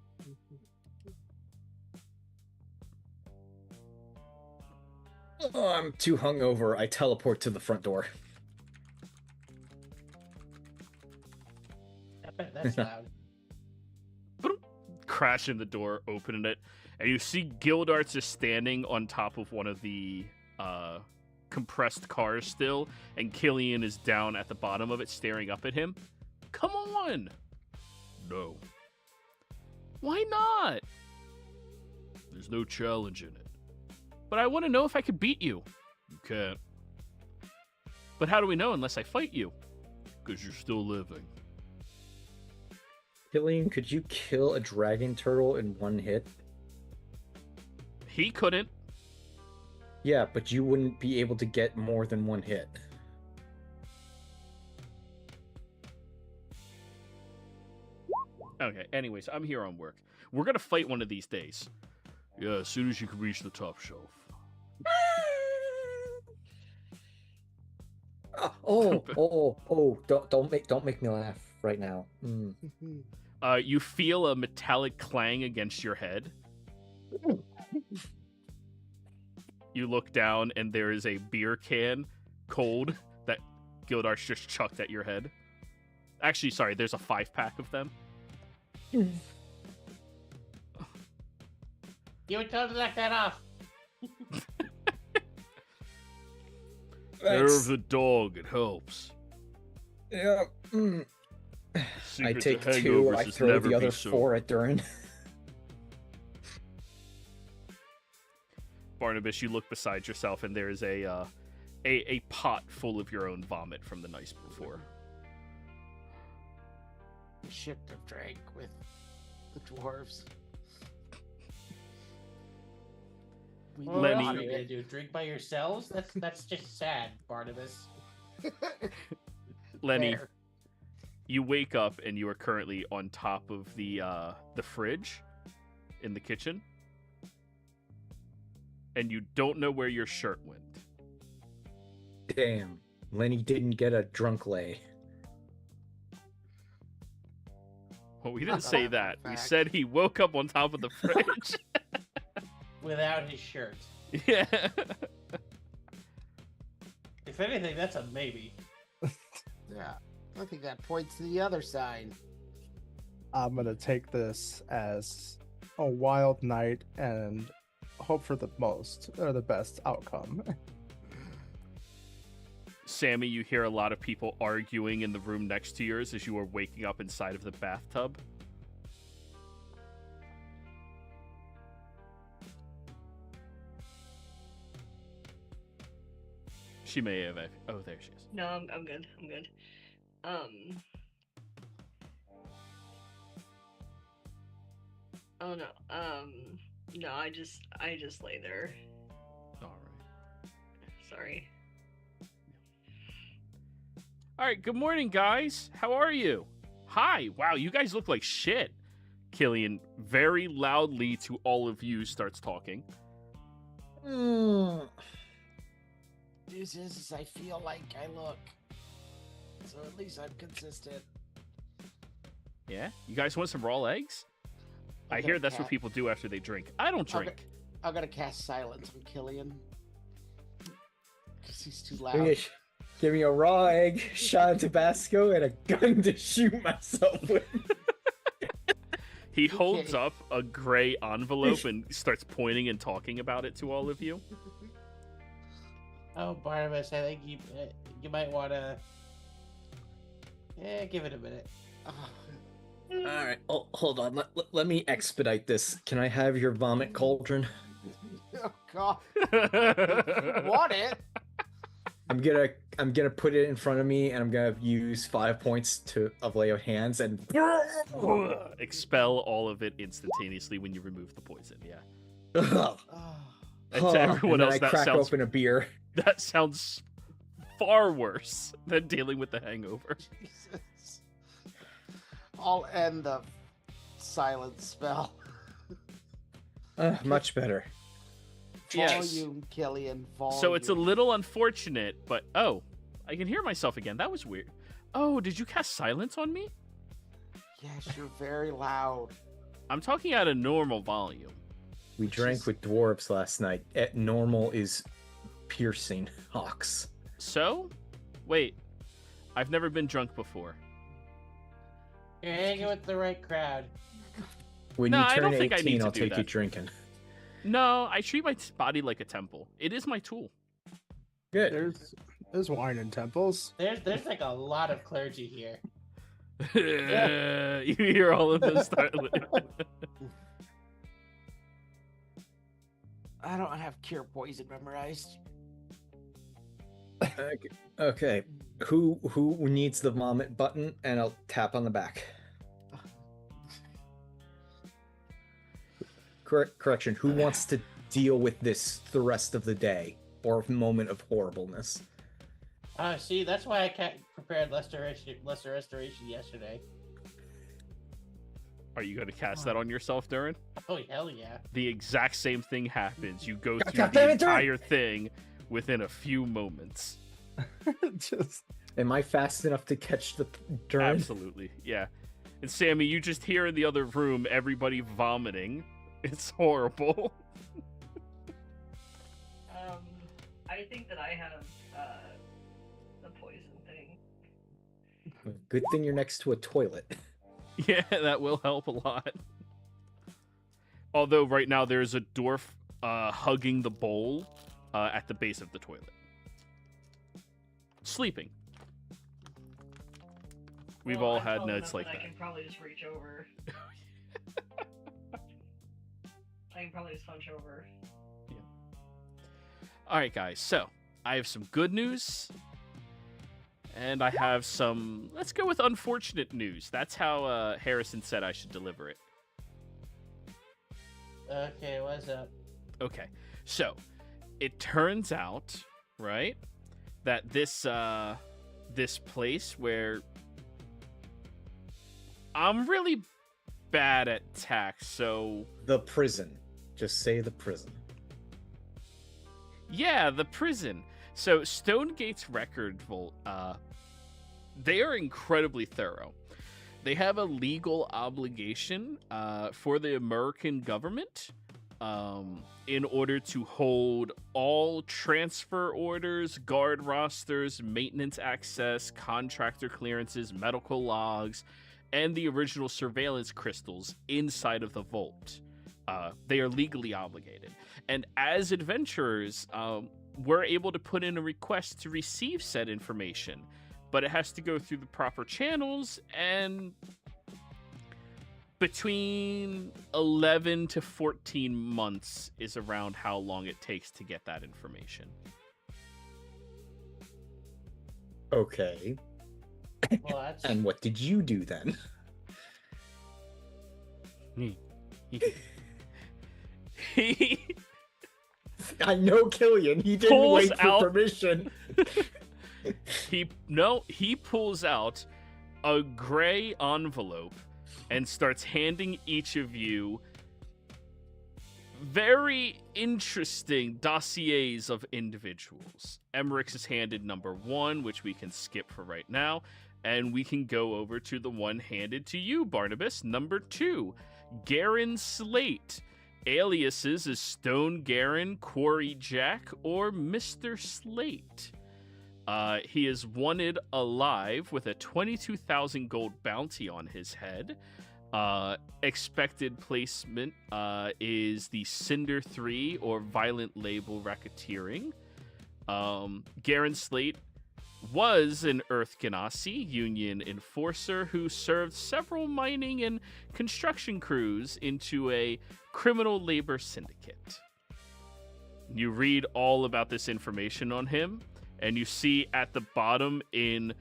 Oh, I'm too hungover. I teleport to the front door. I bet that's loud. Crash in the door, opening it, and you see Gildarts is standing on top of one of the compressed cars still, and Killian is down at the bottom of it, staring up at him. Come on! No. Why not? There's no challenge in it. But I want to know if I could beat you. You can't. But how do we know unless I fight you? Because you're still living. Killian, could you kill a dragon turtle in one hit? He couldn't. Yeah, but you wouldn't be able to get more than one hit. Okay, anyways, I'm here on work. We're going to fight one of these days. Yeah, as soon as you can reach the top shelf. Don't make me laugh right now. Mm. You feel a metallic clang against your head. You look down, and there is a beer can, cold, that Gildarts just chucked at your head. Actually, sorry, there's a 5-pack of them. You would totally knock that off. Hair of the dog, it helps. Yeah. Mm. I Secret take to 2, hangovers I is throw never the other be sober. 4 at Durin. Barnabas, you look beside yourself, and there is a pot full of your own vomit from the night before. You shouldn't have drank with the dwarves. Well, Lenny- what are you gonna do? Drink by yourselves? That's just sad, Barnabas. Lenny, Fair. you wake up, and you are currently on top of the fridge in the kitchen. And you don't know where your shirt went. Damn. Lenny didn't get a drunk lay. Well, we didn't say that. We Fact. said he woke up on top of the fridge. Without his shirt. Yeah. If anything, that's a maybe. Yeah. I think that points to the other side. I'm gonna take this as a wild night and hope for the best outcome. Sammy, you hear a lot of people arguing in the room next to yours as you are waking up inside of the bathtub. She may have. Oh, there she is. No, I'm good. I'm good. Oh no. No, I just lay there. All right. Sorry. All right. Good morning, guys. How are you? Hi. Wow, you guys look like shit. Killian very loudly to all of you starts talking. This is, I feel like I look. So at least I'm consistent. Yeah? You guys want some raw eggs? I I'm hear gonna that's what ca- people do after they drink. I don't Okay. drink. I'm gonna cast silence on Killian. Because he's too Give loud. me a raw egg, shot of Tabasco, and a gun to shoot myself with. He holds up a gray envelope and starts pointing and talking about it to all of you. Oh, Barnabas, I think you might want to give it a minute. All right. Oh, hold on. Let me expedite this. Can I have your vomit cauldron? Oh God! You want it? I'm gonna put it in front of me, and I'm gonna use 5 points of lay of hands and expel all of it instantaneously when you remove the poison. Yeah. Ugh. And to everyone and else, then I crack open a beer. That sounds far worse than dealing with the hangover. Jesus. I'll end the silence spell. Much better. Yes. Volume, Killian, volume. So it's a little unfortunate, but oh, I can hear myself again. That was weird. Oh, did you cast silence on me? Yes, you're very loud. I'm talking at a normal volume. We drank with dwarves last night. At normal is piercing hawks. So? Wait. I've never been drunk before. You're hanging with the right crowd. When No, you I turn don't think I need 18, to I'll do take you that. drinking. No, I treat my body like a temple. It is my tool. Good. There's wine in temples. There's like a lot of clergy here. You hear all of this start. I don't have cure poison memorized. Okay. Who needs the vomit button? And I'll tap on the back. Correction. Who wants to deal with this the rest of the day or moment of horribleness? See, that's why I prepared Lesser Restoration yesterday. Are you going to cast that on yourself, Durin? Oh, hell yeah. The exact same thing happens. You go through God the damn it, Durin! entire thing within a few moments. Just Am I fast enough to catch the Durin? Absolutely, yeah. And Sammy, you just hear in the other room everybody vomiting. It's horrible. I think that I have the poison thing. Good thing you're next to a toilet. Yeah, that will help a lot. Although right now there's a dwarf hugging the bowl at the base of the toilet. Sleeping. We've all I'm had tall nights enough like that that. I can probably just reach over. I can probably just hunch over. All right, guys. So I have some good news, and I have some. Let's go with unfortunate news. That's how Harrison said I should deliver it. Okay, what's up? Okay, so it turns out, right, that this place where I'm really bad at tax, so The prison. Just say the prison. yeah, the prison. So Stonegate's record vault, they are incredibly thorough. They have a legal obligation for the American government in order to hold all transfer orders, guard rosters, maintenance access, contractor clearances, medical logs, and the original surveillance crystals inside of the vault. They are legally obligated. And as adventurers, we're able to put in a request to receive said information, but it has to go through the proper channels, and between 11 to 14 months is around how long it takes to get that information. Okay. Well, that's And what did you do then? He I know Killian. He didn't Pulls wait for out- permission. he pulls out a gray envelope and starts handing each of you very interesting dossiers of individuals. Emmerich's is handed number 1, which we can skip for right now, and we can go over to the one handed to you, Barnabas, number 2, Garen Slate. Aliases is Stone Garen, Quarry Jack, or Mr. Slate. He is wanted alive with a 22,000 gold bounty on his head. Expected placement is the Cinder 3 or Violent Label Racketeering. Garen Slate was an Earth Ganassi Union enforcer who served several mining and construction crews into a criminal labor syndicate. You read all about this information on him, and you see at the bottom in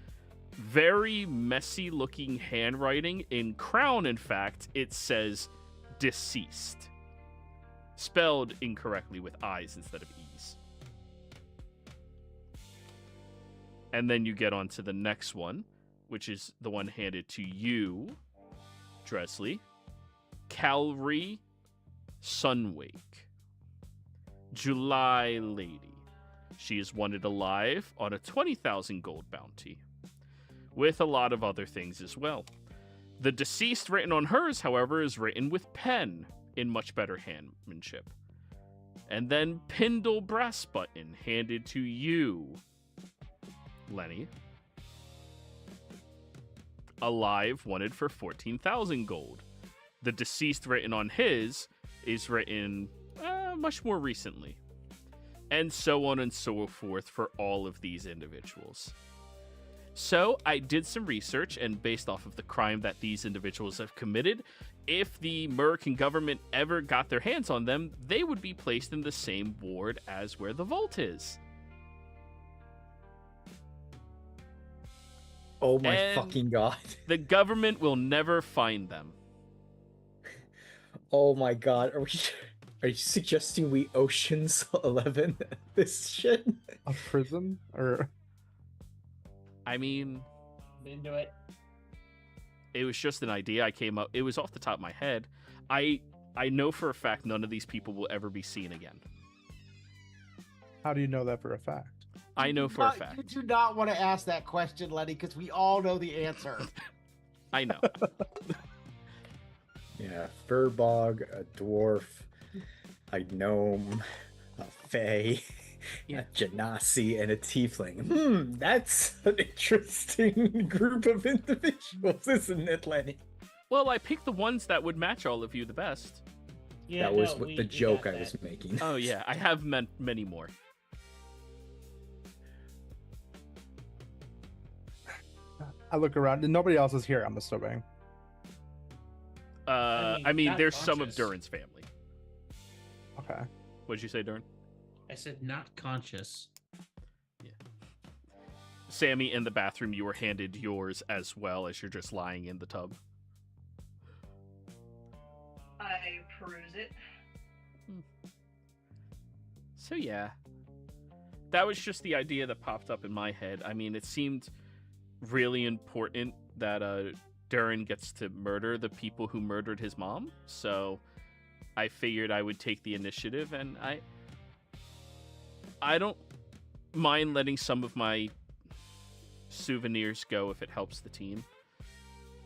very messy looking handwriting, in Crown in fact, it says deceased. Spelled incorrectly with I's instead of E's. And then you get on to the next one, which is the one handed to you, Dresley. Calry Sunwake. July Lady. She is wanted alive on a 20,000 gold bounty, with a lot of other things as well. The deceased written on hers, however, is written with pen in much better handmanship. And then Pindle Brass Button handed to you, Lenny. Alive, wanted for 14,000 gold. The deceased written on his is written much more recently. And so on and so forth for all of these individuals. So I did some research, and based off of the crime that these individuals have committed, if the American government ever got their hands on them, they would be placed in the same ward as where the vault is. Oh my And fucking god. the government will never find them. Oh my god. Are you suggesting we Ocean's 11 this shit? A prison? Or I mean, I'm into it. it was just an idea I came up. It was off the top of my head. I know for a fact none of these people will ever be seen again. how do you know that for a fact? I know for a fact. You do not want to ask that question, Lenny, because we all know the answer. I know. Yeah, Furbog, a dwarf, a gnome, a fae, Yeah. a genasi, and a tiefling. That's an interesting group of individuals, isn't it, Lenny? Well, I picked the ones that would match all of you the best. Yeah, That was no, what we the got joke I that. was making. Oh yeah, I have many more. I look around and nobody else is here, I'm assuming. I mean, not there's some of conscious. Durin's family. Okay. What'd you say, Durin? I said not conscious. Sammy, in the bathroom, you were handed yours as well as you're just lying in the tub. I peruse it. So yeah, that was just the idea that popped up in my head. I mean, it seemed really important that Durin gets to murder the people who murdered his mom. So I figured I would take the initiative, and I don't mind letting some of my souvenirs go if it helps the team.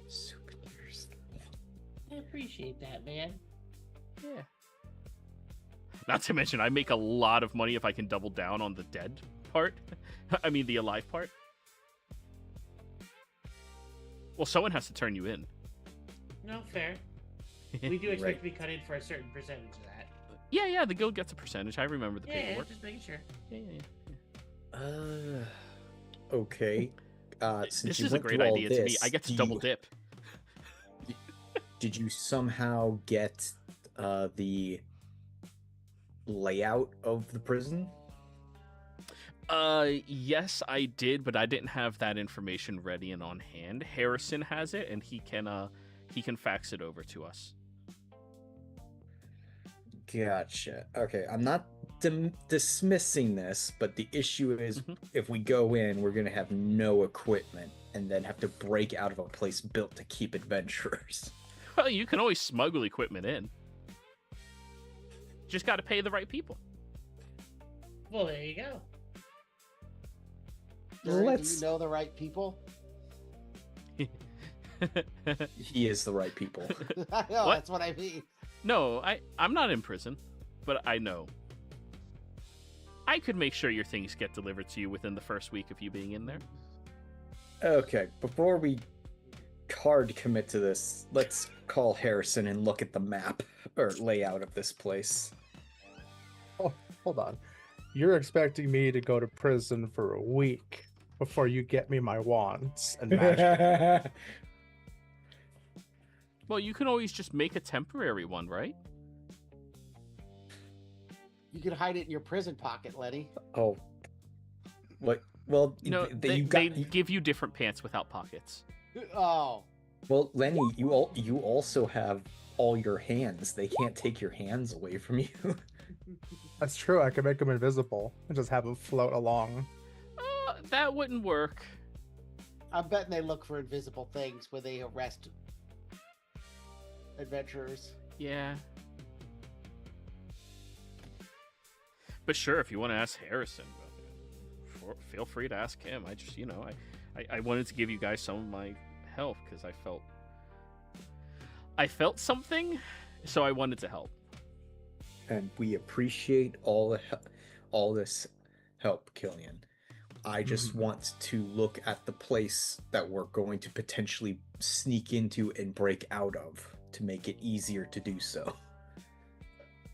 Souvenirs. I appreciate that, man. Yeah. Not to mention, I make a lot of money if I can double down on the dead part. I mean, the alive part. Well, someone has to turn you in. No, fair. We do expect Right. to be cut in for a certain percentage of that. Yeah, the guild gets a percentage. I remember the Yeah, paperwork. just making sure. Yeah. Okay. Since This you is a went great through all idea to me. this, I get to do double you- dip. Did you somehow get the layout of the prison? Yes, I did, but I didn't have that information ready and on hand. Harrison has it, and he can fax it over to us. Gotcha. Okay, I'm not dismissing this, but the issue is Mhm. if we go in, we're gonna have no equipment and then have to break out of a place built to keep adventurers. Well, you can always smuggle equipment in. Just got to pay the right people. Well, there you go. Durin, do Let's- you know the right people? He is the right people. I know, What? that's what I mean. No, I'm not in prison, but I know. I could make sure your things get delivered to you within the first week of you being in there. Okay, before we hard commit to this. Let's call Harrison and look at the map or layout of this place. Oh, hold on. You're expecting me to go to prison for a week before you get me my wands and magic? Well, you can always just make a temporary one, right? You can hide it in your prison pocket, Lenny. Oh. What? Well, No, they give you different pants without pockets. Oh. Well, Lenny, you also have all your hands. They can't take your hands away from you. That's true. I could make them invisible and just have them float along. That wouldn't work. I'm betting they look for invisible things when they arrest adventurers. Yeah. But sure, if you want to ask Harrison, feel free to ask him. I just, I wanted to give you guys some of my help because I felt something, so I wanted to help. And we appreciate all this help, Killian. I just want to look at the place that we're going to potentially sneak into and break out of to make it easier to do so.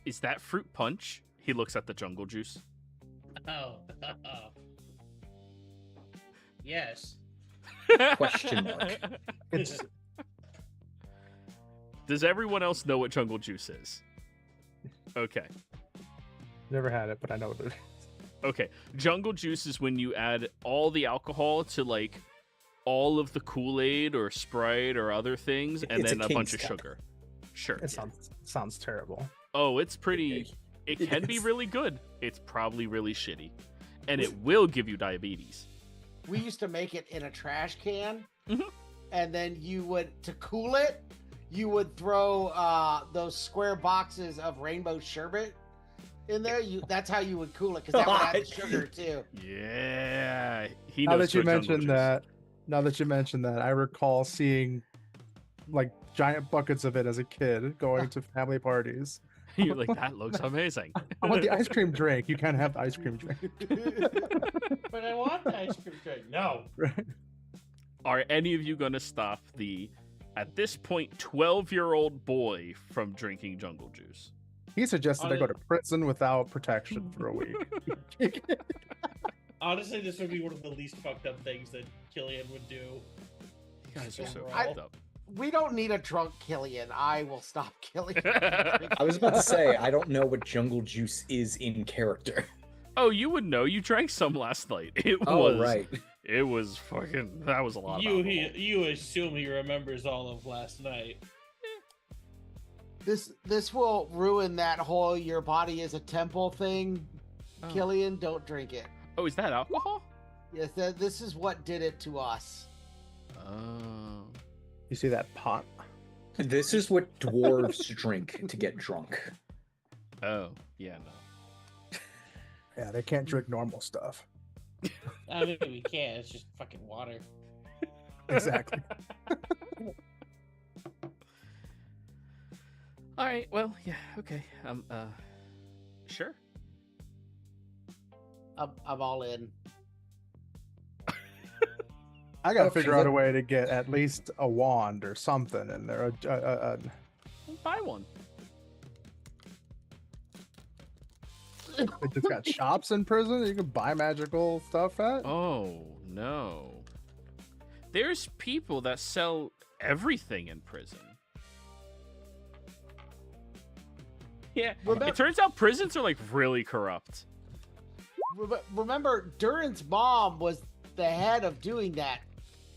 Is that fruit punch? He looks at the jungle juice. Oh. Yes. Question mark. It's Does everyone else know what jungle juice is? Okay. never had it, but I know what it is. Okay. Jungle juice is when you add all the alcohol to like all of the Kool-Aid or Sprite or other things, and It's then a a bunch of King step. sugar. Sure. It sounds terrible. Oh, it's pretty. It can be Yes. really good. It's probably really shitty, and it will give you diabetes. We used to make it in a trash can, Mhm. and then to cool it, you would throw those square boxes of rainbow sherbet in there. That's how you would cool it, because that would add the sugar too. Yeah, he Now knows. that you what jungle mentioned juice. that, I recall seeing like giant buckets of it as a kid going to family parties. You're like, that looks amazing. I want the ice cream drink. You can't have the ice cream drink. But I want the ice cream drink. No. Right. Are any of you gonna stop the, at this point, 12-year-old boy from drinking jungle juice? He suggested I go to prison without protection for a week. Honestly, this would be one of the least fucked up things that Killian would do. You guys are so Overall. fucked up. We don't need a drunk Killian. I will stop Killian. I was about to say, I don't know what jungle juice is in character. Oh, you would know. You drank some last night. It Oh, was right. It was fucking. That was a lot. Of alcohol. You assume he remembers all of last night. This will ruin that whole your body is a temple thing. Oh. Killian, don't drink it. Oh, is that alcohol? Yes, this is what did it to us. Oh. You see that pot? This is what dwarves drink to get drunk. Oh, yeah, no. Yeah, they can't drink normal stuff. I mean, we can't. It's just fucking water. Exactly. All right. Well, yeah. Okay. Sure. I'm all in. I gotta Okay, figure out a let- way to get at least a wand or something in there. Buy one. They just got shops in prison that you can buy magical stuff at. Oh no. There's people that sell everything in prison. Yeah. Remember- It turns out prisons are like really corrupt. Remember, Durin's mom was the head of doing that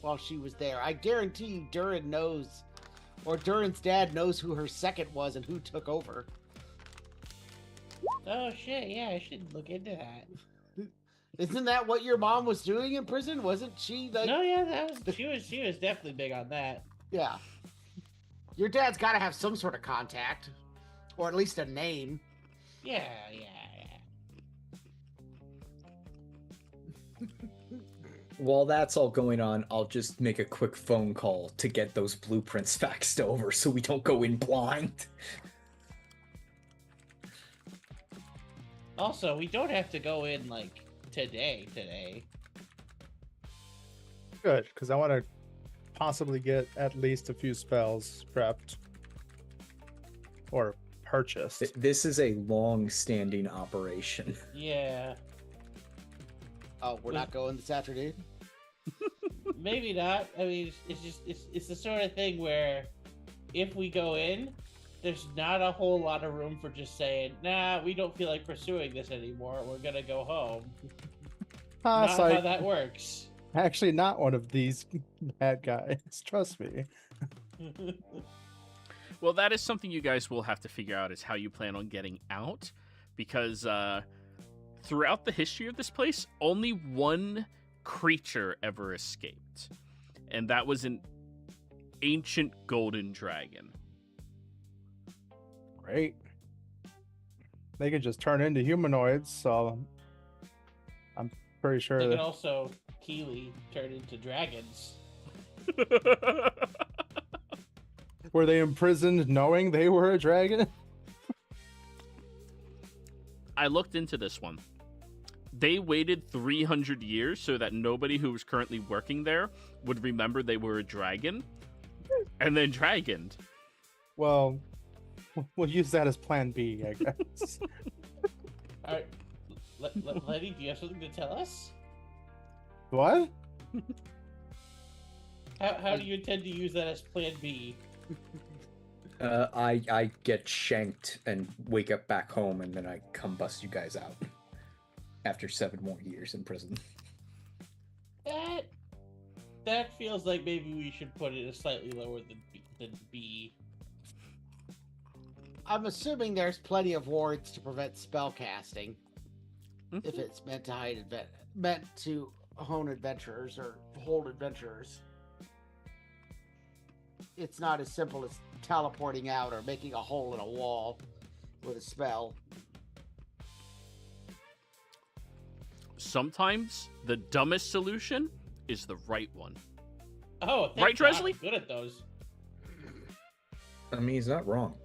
while she was there. I guarantee you Durin knows, or Durin's dad knows who her second was and who took over. Oh shit! Yeah, I should look into that. Isn't that what your mom was doing in prison? Wasn't she like... No, yeah, she was definitely big on that. Yeah. Your dad's got to have some sort of contact, or at least a name. Yeah. While that's all going on, I'll just make a quick phone call to get those blueprints faxed over so we don't go in blind. Also, we don't have to go in like today. Good, because I want to possibly get at least a few spells prepped or purchased. This is a long-standing operation. Yeah. Oh, we're not going this afternoon? Maybe not. I mean, it's the sort of thing where if we go in, there's not a whole lot of room for just saying, nah, we don't feel like pursuing this anymore. We're gonna go home. Not So how that works. actually not one of these bad guys. Trust me. Well, that is something you guys will have to figure out is how you plan on getting out, because throughout the history of this place, only one creature ever escaped, and that was an ancient golden dragon. Great. They can just turn into humanoids, so I'm pretty sure. They can also Keely turn into dragons. Were they imprisoned knowing they were a dragon? I looked into this one. They waited 300 years so that nobody who was currently working there would remember they were a dragon, and then dragoned. Well, we'll use that as plan B, I guess. All right, Letty, do you have something to tell us? What? How do you intend to use that as plan B? I get shanked and wake up back home, and then I come bust you guys out after 7 more years in prison. That feels like maybe we should put it slightly lower than B. I'm assuming there's plenty of wards to prevent spell casting. Mhm. If it's meant to hone adventurers or hold adventurers. It's not as simple as teleporting out or making a hole in a wall with a spell. Sometimes the dumbest solution is the right one. Oh, thank Right, God, Dresley? I'm good at those. I mean, he's not wrong.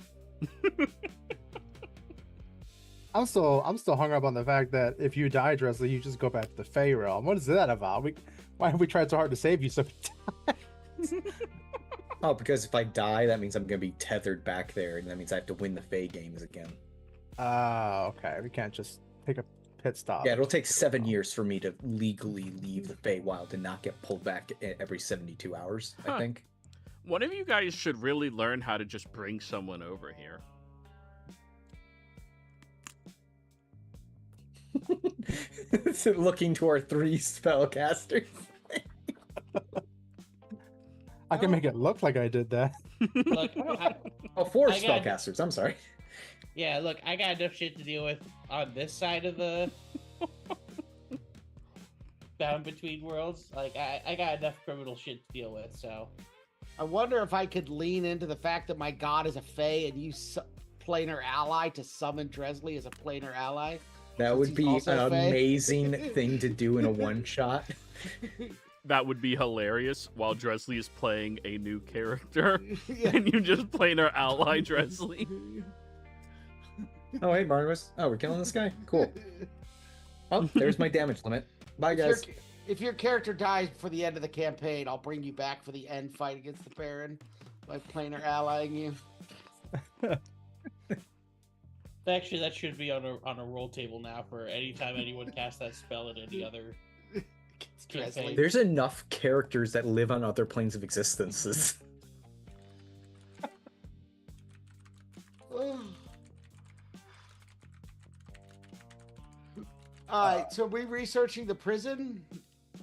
I'm still hung up on the fact that if you die, Dresley, you just go back to the Fey realm. What is that about? Why have we tried so hard to save you so many times? Oh, because if I die, that means I'm gonna be tethered back there, and that means I have to win the Fey games again. Okay. We can't just take a pit stop. Yeah, it'll take 7 years for me to legally leave the Feywild and not get pulled back every 72 hours, Huh. I think. One of you guys should really learn how to just bring someone over here. So looking to our 3 spellcasters. I can make it look like I did that. Look, Oh, 4 I got- spellcasters, I'm sorry. yeah, look, I got enough shit to deal with on this side of the bound between worlds. Like, I got enough criminal shit to deal with, so. I wonder if I could lean into the fact that my god is a Fey and use planar ally to summon Dresley as a planar ally. That Since would he's be also an Fey. amazing thing to do in a one-shot. That would be hilarious while Dresley is playing a new character Yeah. and you just playing our ally Dresley. Oh, hey, Barnabas. Oh, we're killing this guy? Cool. Oh, there's my damage limit. Bye, guys. If your character dies before the end of the campaign, I'll bring you back for the end fight against the Baron by planar allying you. Actually, that should be on a roll table now for any time anyone casts that spell in any other. Against Dresley. campaign. There's enough characters that live on other planes of existences. Alright, so are we researching the prison?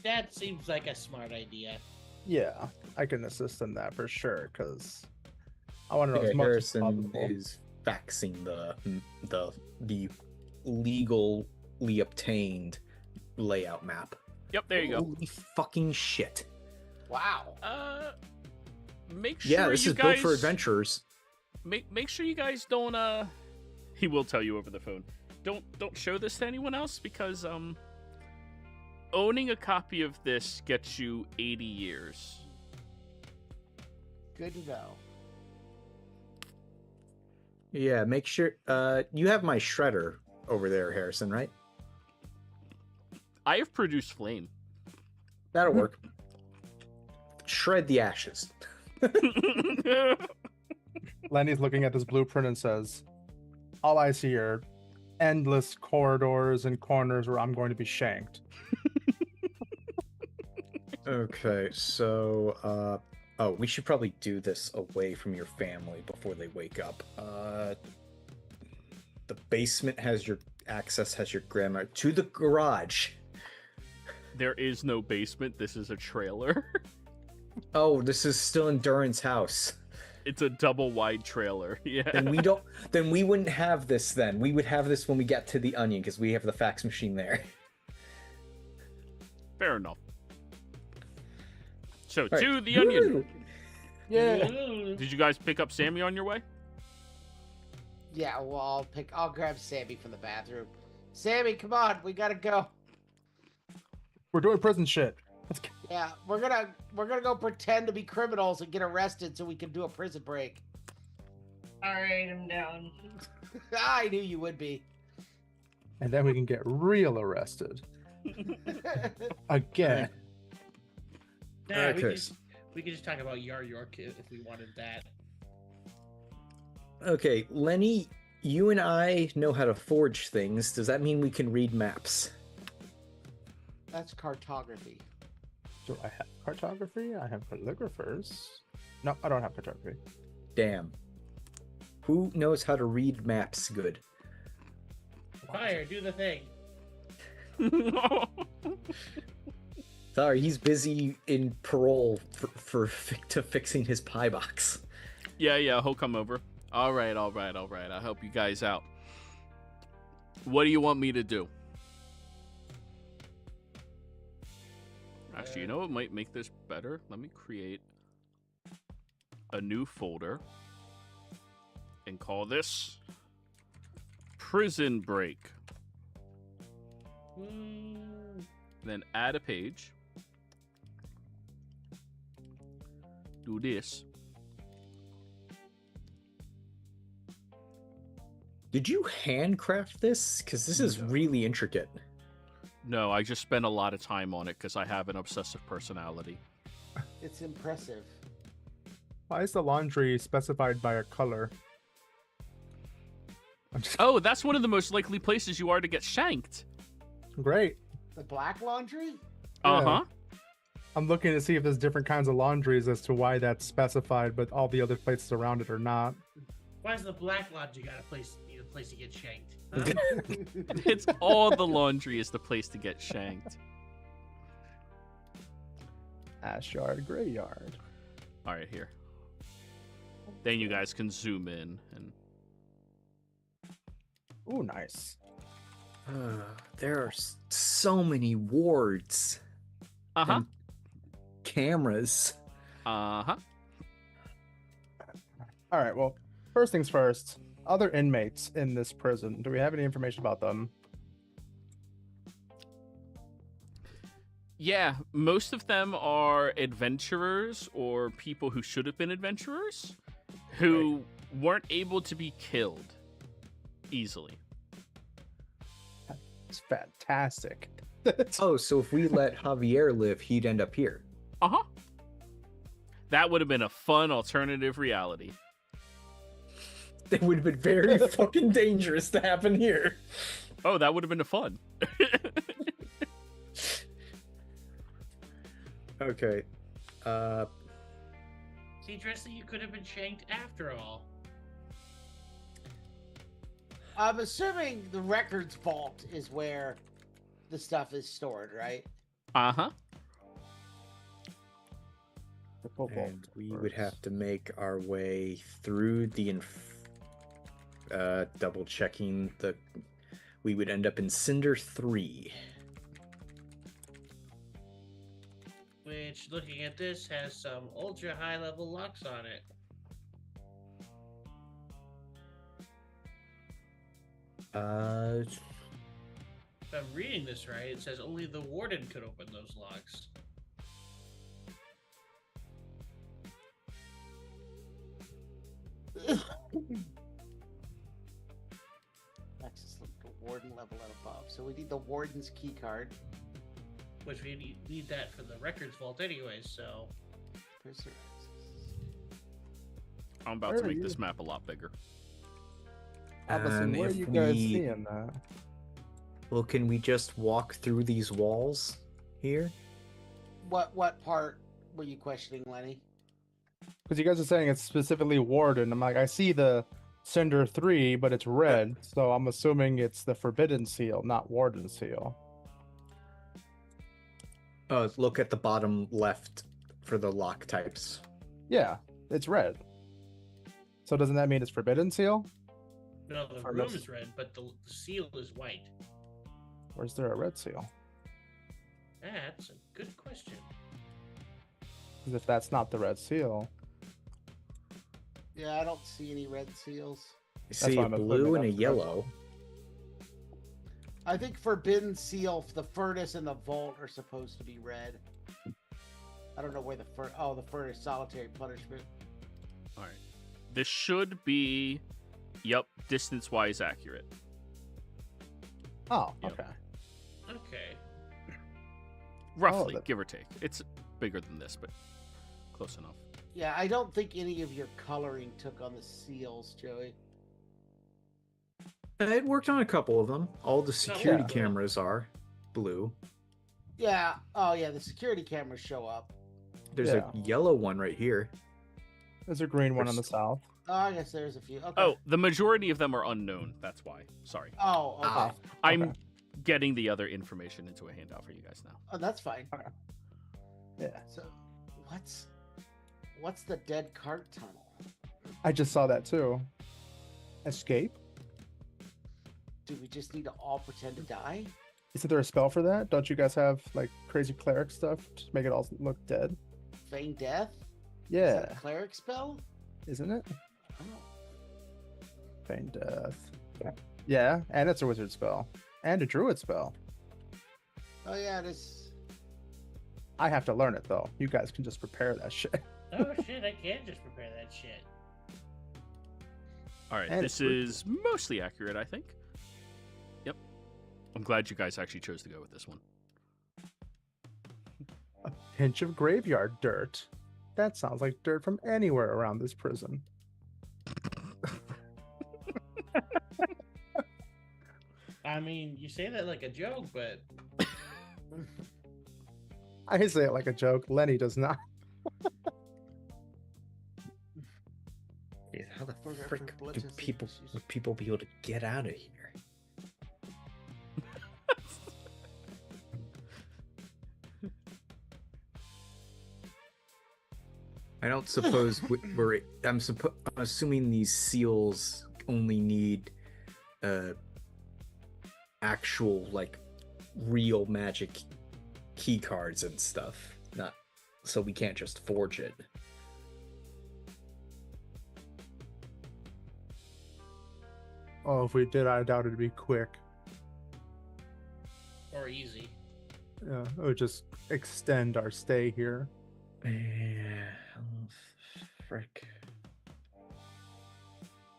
That seems like a smart idea. Yeah, I can assist in that for sure, because I want to know Yeah, as much as Harrison possible. is faxing the legally obtained layout map. Yep, there you go. Holy fucking shit. Wow. Make sure Yeah, this you is guys built for adventurers. Make sure you guys don't he will tell you over the phone. Don't show this to anyone else because owning a copy of this gets you 80 years. Good to know. Yeah, make sure you have my shredder over there, Harrison, right? I have produced flame. That'll work. shred the ashes. Lenny's looking at this blueprint and says, all I see are endless corridors and corners where I'm going to be shanked. Okay, so, oh, we should probably do this away from your family before they wake up. The basement has your access, has your grandma to the garage. There is no basement. This is a trailer. Oh, this is still in Durin's house. It's a double wide trailer. Yeah. Then we wouldn't have this then. We would have this when we get to the Onion, because we have the fax machine there. Fair enough. So, All to right. the Onion. Yeah. Did you guys pick up Sammy on your way? Yeah, well, I'll grab Sammy from the bathroom. Sammy, come on, we gotta go. We're doing prison shit. Let's get... Yeah, we're gonna go pretend to be criminals and get arrested so we can do a prison break. Alright, I'm down. I knew you would be. And then we can get real arrested. Again. Nah, Okay. we could just talk about Yar York if we wanted that. Okay, Lenny, you and I know how to forge things. Does that mean we can read maps? That's cartography. Do I have cartography? I have calligraphers. No, I don't have cartography. Damn. Who knows how to read maps good? Fire, do the thing. Sorry, he's busy in parole for fixing his pie box. Yeah, he'll come over. All right. I'll help you guys out. What do you want me to do? Actually, you know what might make this better? Let me create a new folder and call this Prison Break. Then add a page. Do this. Did you handcraft this? Because this is really intricate. No, I just spent a lot of time on it because I have an obsessive personality. It's impressive. Why is the laundry specified by a color? Oh, that's one of the most likely places you are to get shanked. Great. The black laundry? Uh-huh. I'm looking to see if there's different kinds of laundries as to why that's specified, but all the other places around it are not. Why is the black laundry got a place to get shanked? Huh? It's all the laundry is the place to get shanked. Ash yard, graveyard. All right, here. Then you guys can zoom in and Ooh, nice. There are so many wards. uh-huh. And cameras. Uh-huh. All right, well, first things first. Other inmates in this prison, do we have any information about them? Yeah, most of them are adventurers or people who should have been adventurers who weren't able to be killed easily. It's fantastic. Oh, so if we let Javier live, he'd end up here. Uh-huh. That would have been a fun alternative reality. It would have been very fucking dangerous to happen here. Oh, that would have been fun. Okay. See, Dressley, you could have been shanked after all. I'm assuming the records vault is where the stuff is stored, right? Uh-huh. And we would have to make our way through the double checking the. We would end up in Cinder 3. Which, looking at this, has some ultra high level locks on it. If I'm reading this right, it says only the warden could open those locks. Access the warden level and above. So we need the warden's key card. Which we need that for the records vault anyways, so... Prisoner access. I'm about Where to are make you? this map a lot bigger. Allison, And where are if you guys we- seeing that? Well, can we just walk through these walls here? What part were you questioning, Lenny? Because you guys are saying it's specifically Warden. I'm like, I see the Cinder 3, but it's red, so I'm assuming it's the Forbidden Seal, not Warden Seal. Look at the bottom left for the lock types. Yeah, it's red. So doesn't that mean it's Forbidden Seal? No, the Or room no- is red, but the seal is white. Or is there a red seal? That's a good question. Because if that's not the red seal, Yeah, I don't see any red seals. I see why a I'm assuming blue and a that's the red yellow. I think Forbidden Seal, the furnace and the vault are supposed to be red. I don't know where the furnace solitary punishment. All right. This should be, yep, distance-wise accurate. oh, Yep. okay. Okay. Roughly, that- give or take. It's bigger than this, but close enough. Yeah, I don't think any of your coloring took on the seals, Joey. It worked on a couple of them. All the security yeah. cameras are blue. Yeah. Oh, yeah. The security cameras show up. There's Yeah. a yellow one right here. There's a green one on the There's- south. Oh, I guess there's a few. Okay. Oh, the majority of them are unknown. That's why. Sorry. Oh, okay. Ah. I'm Okay. getting the other information into a handout for you guys now. Oh, that's fine. Yeah. So, what's the dead cart tunnel? I just saw that too. Escape? Do we just need to all pretend to die? Isn't there a spell for that? Don't you guys have like crazy cleric stuff to make it all look dead? Feign death? Is Yeah, that a cleric spell? isn't it? Oh. Feign death. Yeah, and it's a wizard spell. And a druid spell. Oh yeah, it is. I have to learn it though. You guys can just prepare that shit. Oh shit, I can't just prepare that shit. All right, And this it's pretty is mostly accurate, I think. Yep. I'm glad you guys actually chose to go with this one. A pinch of graveyard dirt. That sounds like dirt from anywhere around this prison. I mean, you say that like a joke, but I say it like a joke. Lenny does not. Yeah, how the For- for frick blood do testing people issues. would people be able to get out of here? I don't suppose I'm assuming these seals only need actual like real magic key cards and stuff, not so we can't just forge it. Oh, if we did, I doubt it'd be quick. or easy. Yeah, it would just extend our stay here. Yeah, frick.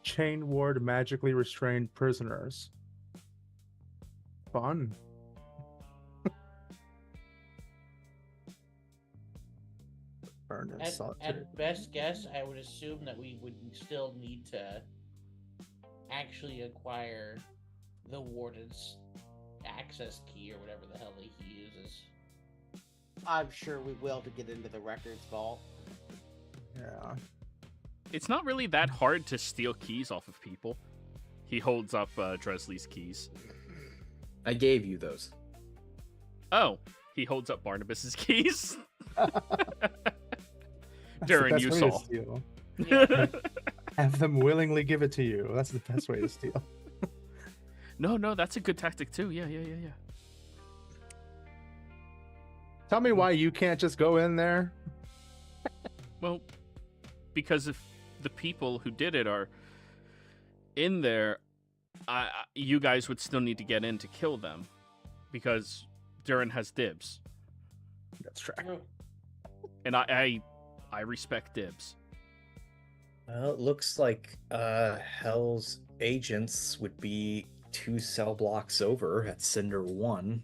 Chain ward magically restrained prisoners. Fun. Burn and solitary. At best guess, I would assume that we would still need to actually acquire the warden's access key or whatever the hell he uses. I'm sure we will to get into the records vault. Yeah. It's not really that hard to steal keys off of people. He holds up Dresley's keys. I gave you those. Oh, he holds up Barnabas's keys. That's the Darren, best you way saw. to steal. Yeah. Have them willingly give it to you. That's the best way to steal. No, that's a good tactic too. Yeah. Tell me why you can't just go in there. Well, because if the people who did it are in there, you guys would still need to get in to kill them, because Durin has dibs, That's true. True. and I respect dibs. Well, it looks like Hell's agents would be 2 cell blocks over at Cinder 1.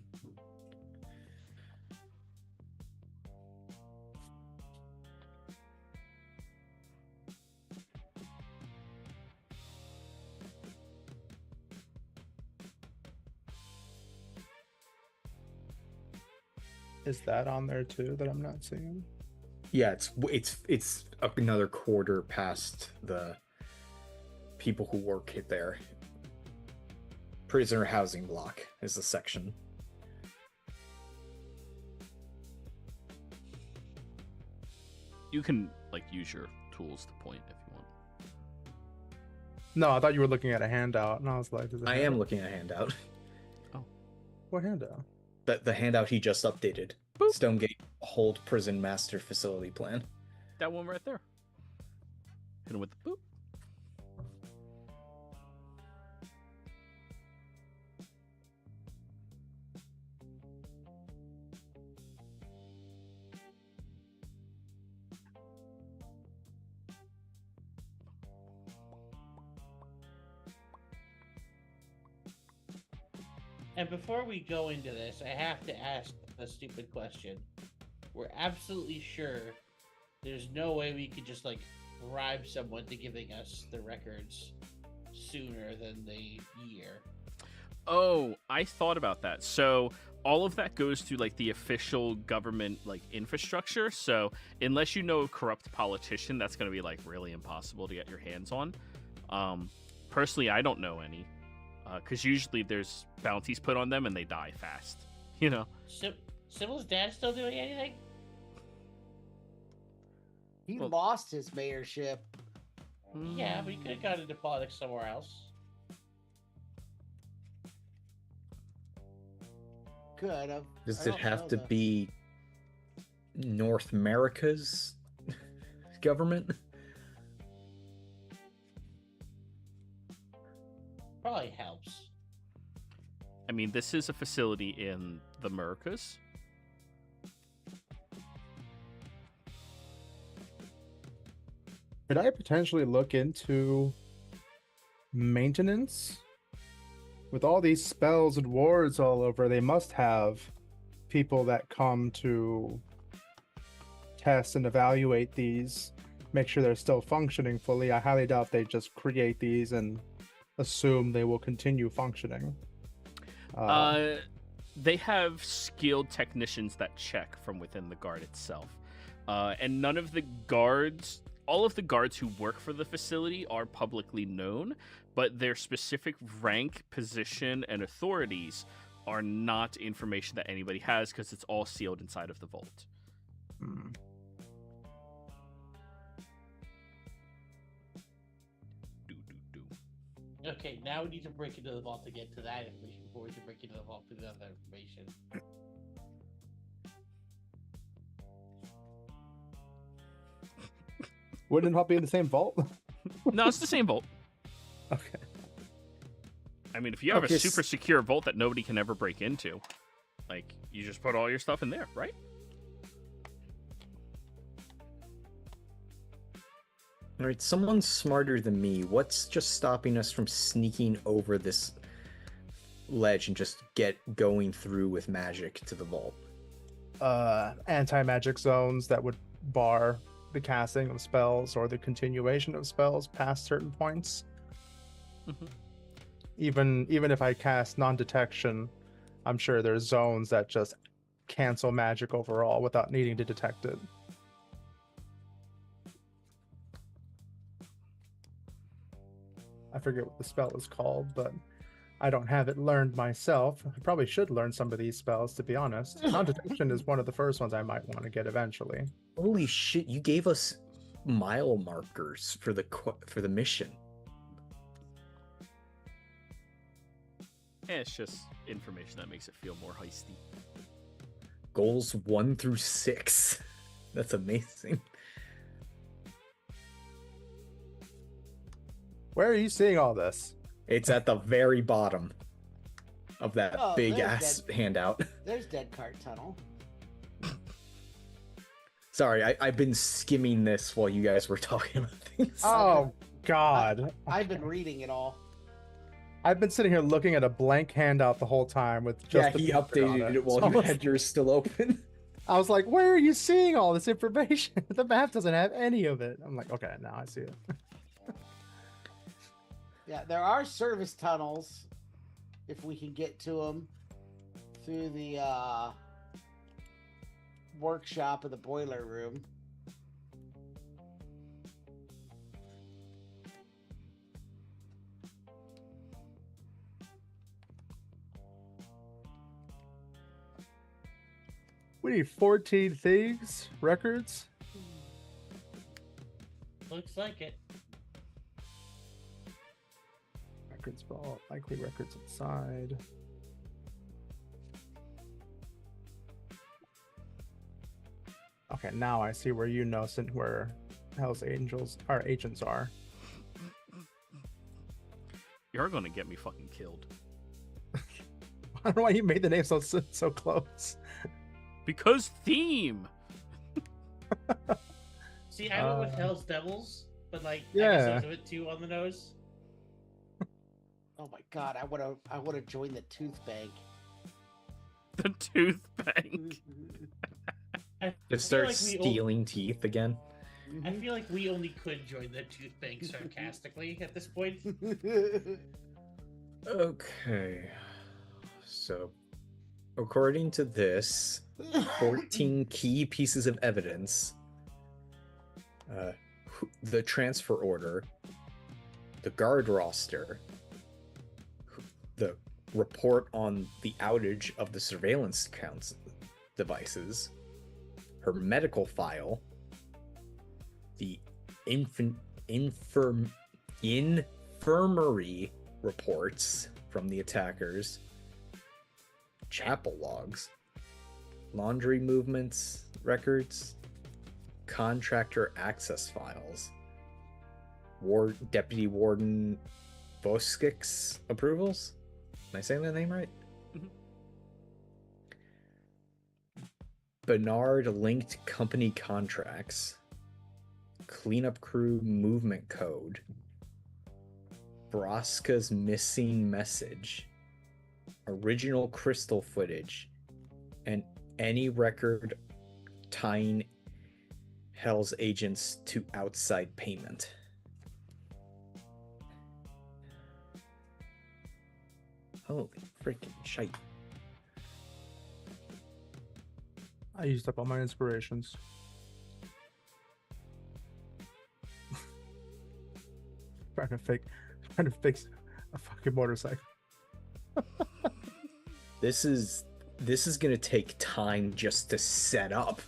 Is that on there too that I'm not seeing? Yeah, it's up another quarter past the people who work there. Prisoner housing block is the section. You can like use your tools to point if you want. No, I thought you were looking at a handout, and I was like, I am looking at a handout. What handout? The handout he just updated. Boop. Stonegate Hold Prison Master Facility Plan. That one right there. Hit him with the boop. And before we go into this, I have to ask a stupid question. We're absolutely sure there's no way we could just like bribe someone to giving us the records sooner than the year. Oh, I thought about that. So all of that goes through like the official government like infrastructure. So unless you know a corrupt politician, that's going to be like really impossible to get your hands on. Personally, I don't know any. Because usually there's bounties put on them and they die fast, you know? Sybil's dad still doing anything? He Well- lost his mayorship. Yeah, but he could have gone into politics somewhere else. Could have. Does I it don't have know to that. be North America's government? Probably helps. I mean, this is a facility in the Americas. Could I potentially look into maintenance? With all these spells and wards all over, they must have people that come to test and evaluate these, make sure they're still functioning fully. I highly doubt they just create these and assume they will continue functioning. They have skilled technicians that check from within the guard itself. And none of the guards, all of the guards who work for the facility are publicly known, but their specific rank, position, and authorities are not information that anybody has because it's all sealed inside of the vault. Hmm. Okay, now we need to break into the vault to get to that information before we can break into the vault to the other information. Wouldn't it all be in the same vault? No, it's the same vault. Okay. I mean, if you have Okay, a super secure vault that nobody can ever break into, like, you just put all your stuff in there, right? All right, someone smarter than me. What's just stopping us from sneaking over this ledge and just get going through with magic to the vault? Anti-magic zones that would bar the casting of spells or the continuation of spells past certain points. Mhm. Even if I cast non-detection, I'm sure there's zones that just cancel magic overall without needing to detect it. I forget what the spell is called, but I don't have it learned myself. I probably should learn some of these spells, to be honest. Non-detection is one of the first ones I might want to get eventually. Holy shit! You gave us mile markers for the mission. It's just information that makes it feel more heisty. Goals 1 through 6. That's amazing. Where are you seeing all this? It's at the very bottom of that Oh, big there's ass that. handout. There's Dead Cart Tunnel. Sorry, I've been skimming this while you guys were talking about things. Oh, God. I've been reading it all. I've been sitting here looking at a blank handout the whole time with just Yeah, the he picture on updated it while So you had yours still open. I was like, where are you seeing all this information? The map doesn't have any of it. I'm like, okay, now I see it. Yeah, there are service tunnels, if we can get to them, through the workshop in the boiler room. We need 14 thieves records. Looks like it. Records, all likely records inside. Okay, now I see where where Hell's Angels, our agents are. You're gonna get me fucking killed. I don't know why you made the name so close. Because theme. See, I went with Hell's Devils, but like, I Yeah. guess it was a bit too on the nose. Oh my god, I wanna join the tooth bank. The tooth bank. I Just feel start like stealing teeth again. I feel like we only could join the tooth bank sarcastically at this point. Okay. So, according to this, 14 key pieces of evidence, the transfer order, the guard roster, the report on the outage of the surveillance devices, her medical file, the infirmary reports from the attackers, chapel logs, laundry movements records, contractor access files, Deputy Warden Voskik's approvals. Am I saying that name right? Mhm. Bernard linked company contracts, cleanup crew movement code, Braska's missing message, original crystal footage, and any record tying Hell's agents to outside payment. Holy freaking shite. I used up all my inspirations. trying to fix a fucking motorcycle. This is gonna take time just to set up.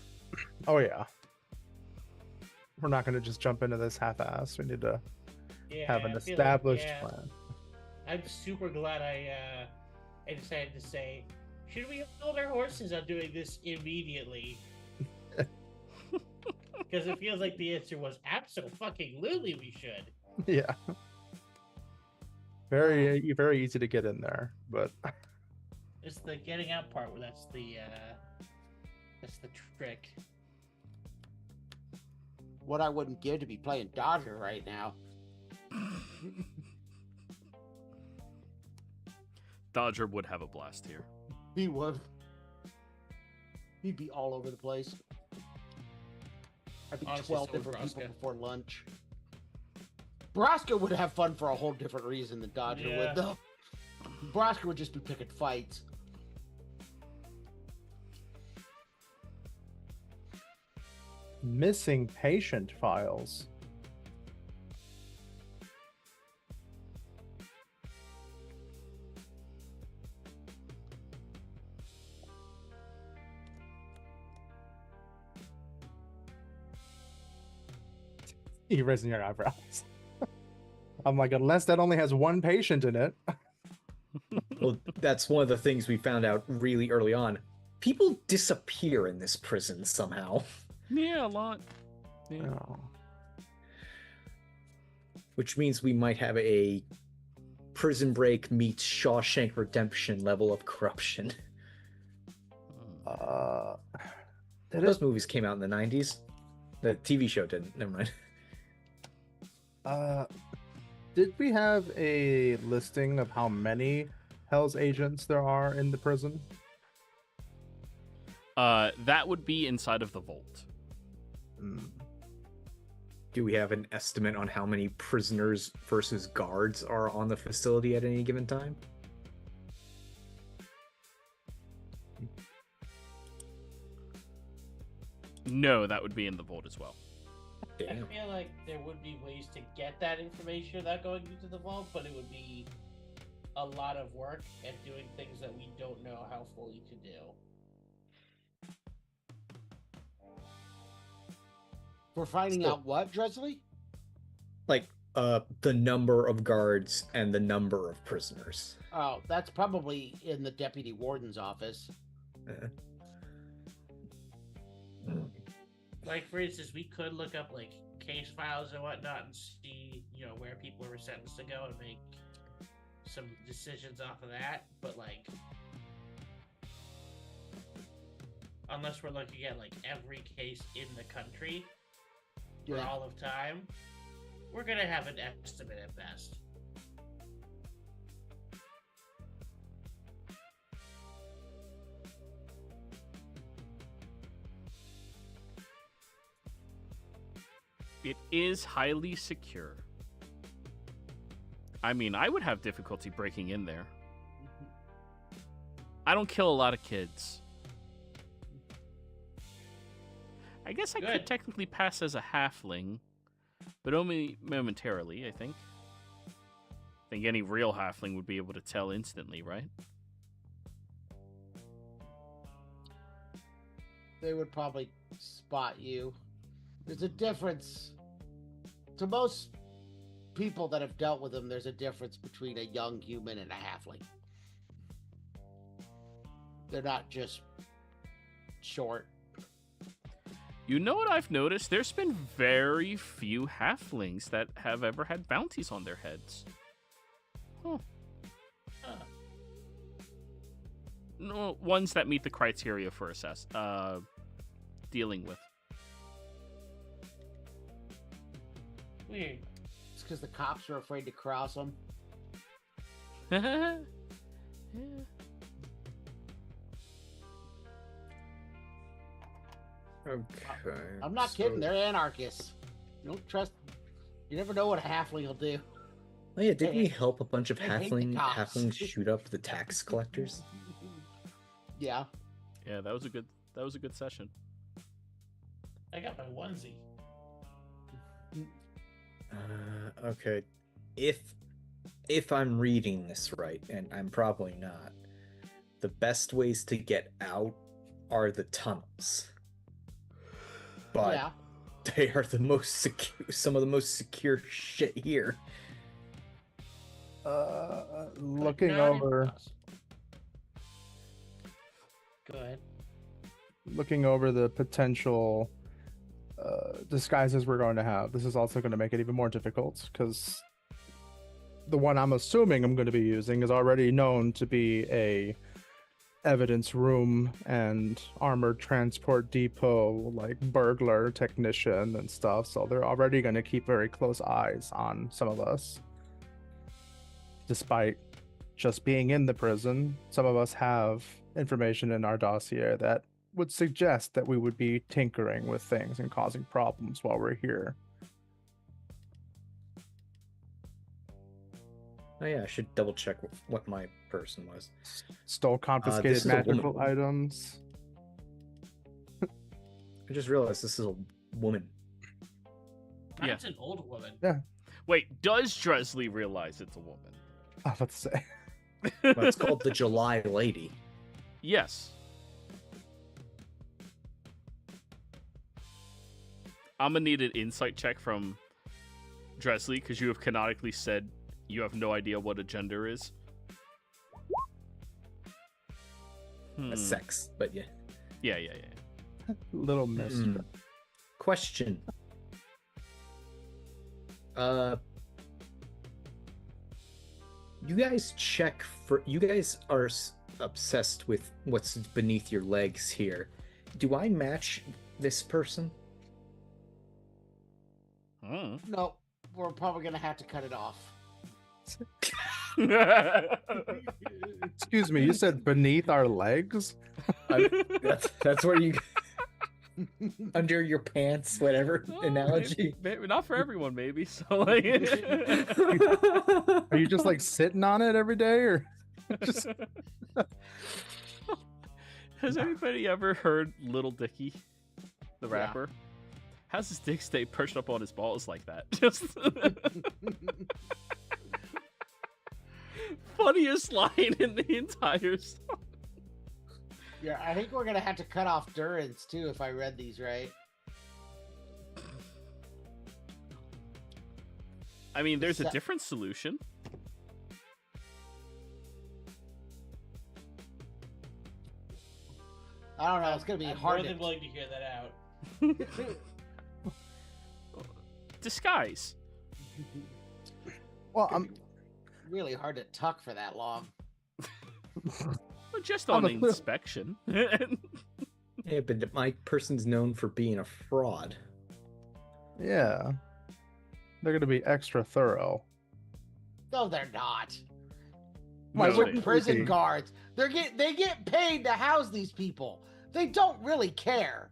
Oh yeah. We're not gonna just jump into this half-ass. We need to have an I feel established like, plan. I'm super glad I decided to say, should we hold our horses on doing this immediately? Because it feels like the answer was abso-fucking-lutely we should. Yeah. Very easy to get in there, but It's the getting out part where that's the trick. What I wouldn't give to be playing Dodger right now. Dodger would have a blast here. He would. He'd be all over the place. I'd be Honestly, 12 so would different people Braska. before lunch. Braska would have fun for a whole different reason than Dodger Yeah. would, though. Braska would just be picking fights. missing patient files. You're raising your eyebrows. I'm like, unless that only has one patient in it. Well, that's one of the things we found out really early on. People disappear in this prison somehow. Yeah, a lot. Yeah. Oh. Which means we might have a Prison Break meets Shawshank Redemption level of corruption. Those movies came out in the 90s. The TV show didn't. Never mind. Did we have a listing of how many Hell's agents there are in the prison? That would be inside of the vault. Do we have an estimate on how many prisoners versus guards are on the facility at any given time? No, that would be in the vault as well. I Damn. feel like there would be ways to get that information without going into the vault, but it would be a lot of work and doing things that we don't know how fully to do. We're finding Still- out what, Dresley? Like, the number of guards and the number of prisoners. Oh, that's probably in the deputy warden's office. Like, for instance, we could look up, like, case files and whatnot and see, you know, where people were sentenced to go and make some decisions off of that, but, like, unless we're looking at, like, every case in the country for Yeah. all of time, we're gonna have an estimate at best. It is highly secure. I mean, I would have difficulty breaking in there. I don't kill a lot of kids. I guess I could Good. technically pass as a halfling, but only momentarily, I think. I think any real halfling would be able to tell instantly, right? They would probably spot you. There's a difference. To most people that have dealt with them, there's a difference between a young human and a halfling. They're not just short. You know what I've noticed? There's been very few halflings that have ever had bounties on their heads. Huh. No, ones that meet the criteria for dealing with. Weird. It's because the cops are afraid to cross them. Yeah. Okay. I'm not kidding. They're anarchists. You don't trust. You never know what a halfling will do. Oh yeah, didn't we help a bunch of They hate the cops. halflings shoot up the tax collectors? Yeah. Yeah, that was a good session. I got my onesie. Okay. If I'm reading this right, and I'm probably not, the best ways to get out are the tunnels. But Yeah. they are the most secure, some of the most secure shit here. Looking Not over, impossible. Go ahead. looking over the potential disguises we're going to have. This is also going to make it even more difficult because the one I'm assuming I'm going to be using is already known to be a evidence room and armored transport depot, like burglar technician and stuff. So they're already going to keep very close eyes on some of us. Despite just being in the prison, some of us have information in our dossier that would suggest that we would be tinkering with things and causing problems while we're here. Oh yeah, I should double check what my person was. Stole this confiscated is a woman. magical items. I just realized this is a woman. Yeah. That's an old woman. Wait, does Dresley realize it's a woman? I was about to say. Well, it's called the July Lady. Yes. I'm gonna need an insight check from Dresley because you have canonically said you have no idea what a gender is. A sex, but yeah. Yeah. Little mistress. Question. You guys check for. You guys are obsessed with what's beneath your legs here. Do I match this person? Hmm. No, we're probably gonna have to cut it off. Excuse me, you said beneath our legs? That's where you under your pants, whatever analogy. Maybe not for everyone, maybe. So like, Are you just like sitting on it every day, or just has anybody ever heard Little Dicky? the Yeah. rapper. How's his dick stay perched up on his balls like that? Just funniest line in the entire song. Yeah, I think we're gonna have to cut off Durin's too if I read these right. I mean, there's a So- different solution. I don't know. It's gonna be I'm hard more than to. willing to hear that out. Disguise. Well, I'm Really hard to tuck for that long. Well, just I'm on a- inspection. Yeah, but my person's known for being a fraud. yeah. They're gonna be extra thorough. No, they're not. Why No, wouldn't they- Prison be? guards. They get paid to house these people. They don't really care.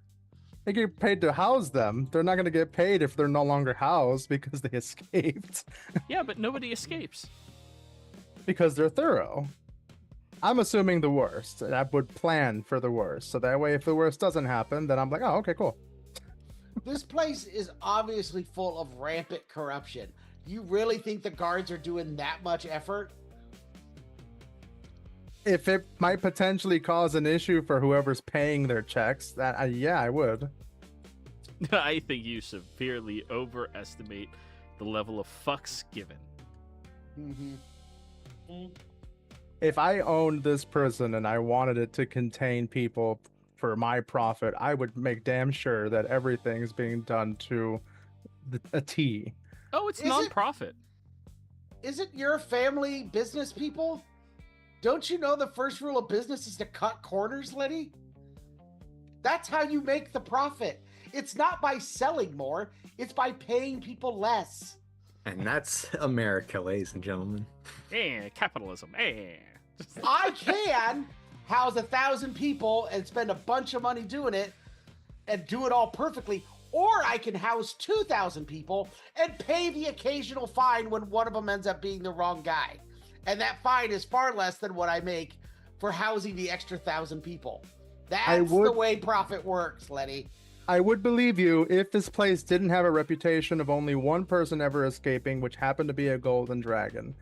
They get paid to house them. They're not gonna get paid if they're no longer housed because they escaped. Yeah, but nobody escapes. Because they're thorough. I'm assuming the worst, and I would plan for the worst. So that way, if the worst doesn't happen, then I'm like, oh, okay, cool. This place is obviously full of rampant corruption. You really think the guards are doing that much effort? If it might potentially cause an issue for whoever's paying their checks, that yeah, I would. I think you severely overestimate the level of fucks given. Mm-hmm. If I owned this prison and I wanted it to contain people for my profit, I would make damn sure that everything's being done to a T. Oh, it's Is it- non-profit. Isn't your family business people? Don't you know the first rule of business is to cut corners, Liddy? That's how you make the profit. It's not by selling more, it's by paying people less. And that's America, ladies and gentlemen. Capitalism. I can house 1,000 people and spend a bunch of money doing it and do it all perfectly, or I can house 2,000 people and pay the occasional fine when one of them ends up being the wrong guy. And that fine is far less than what I make for housing the extra 1,000 people. That's the would- way profit works, Letty. I would believe you if this place didn't have a reputation of only one person ever escaping, which happened to be a golden dragon.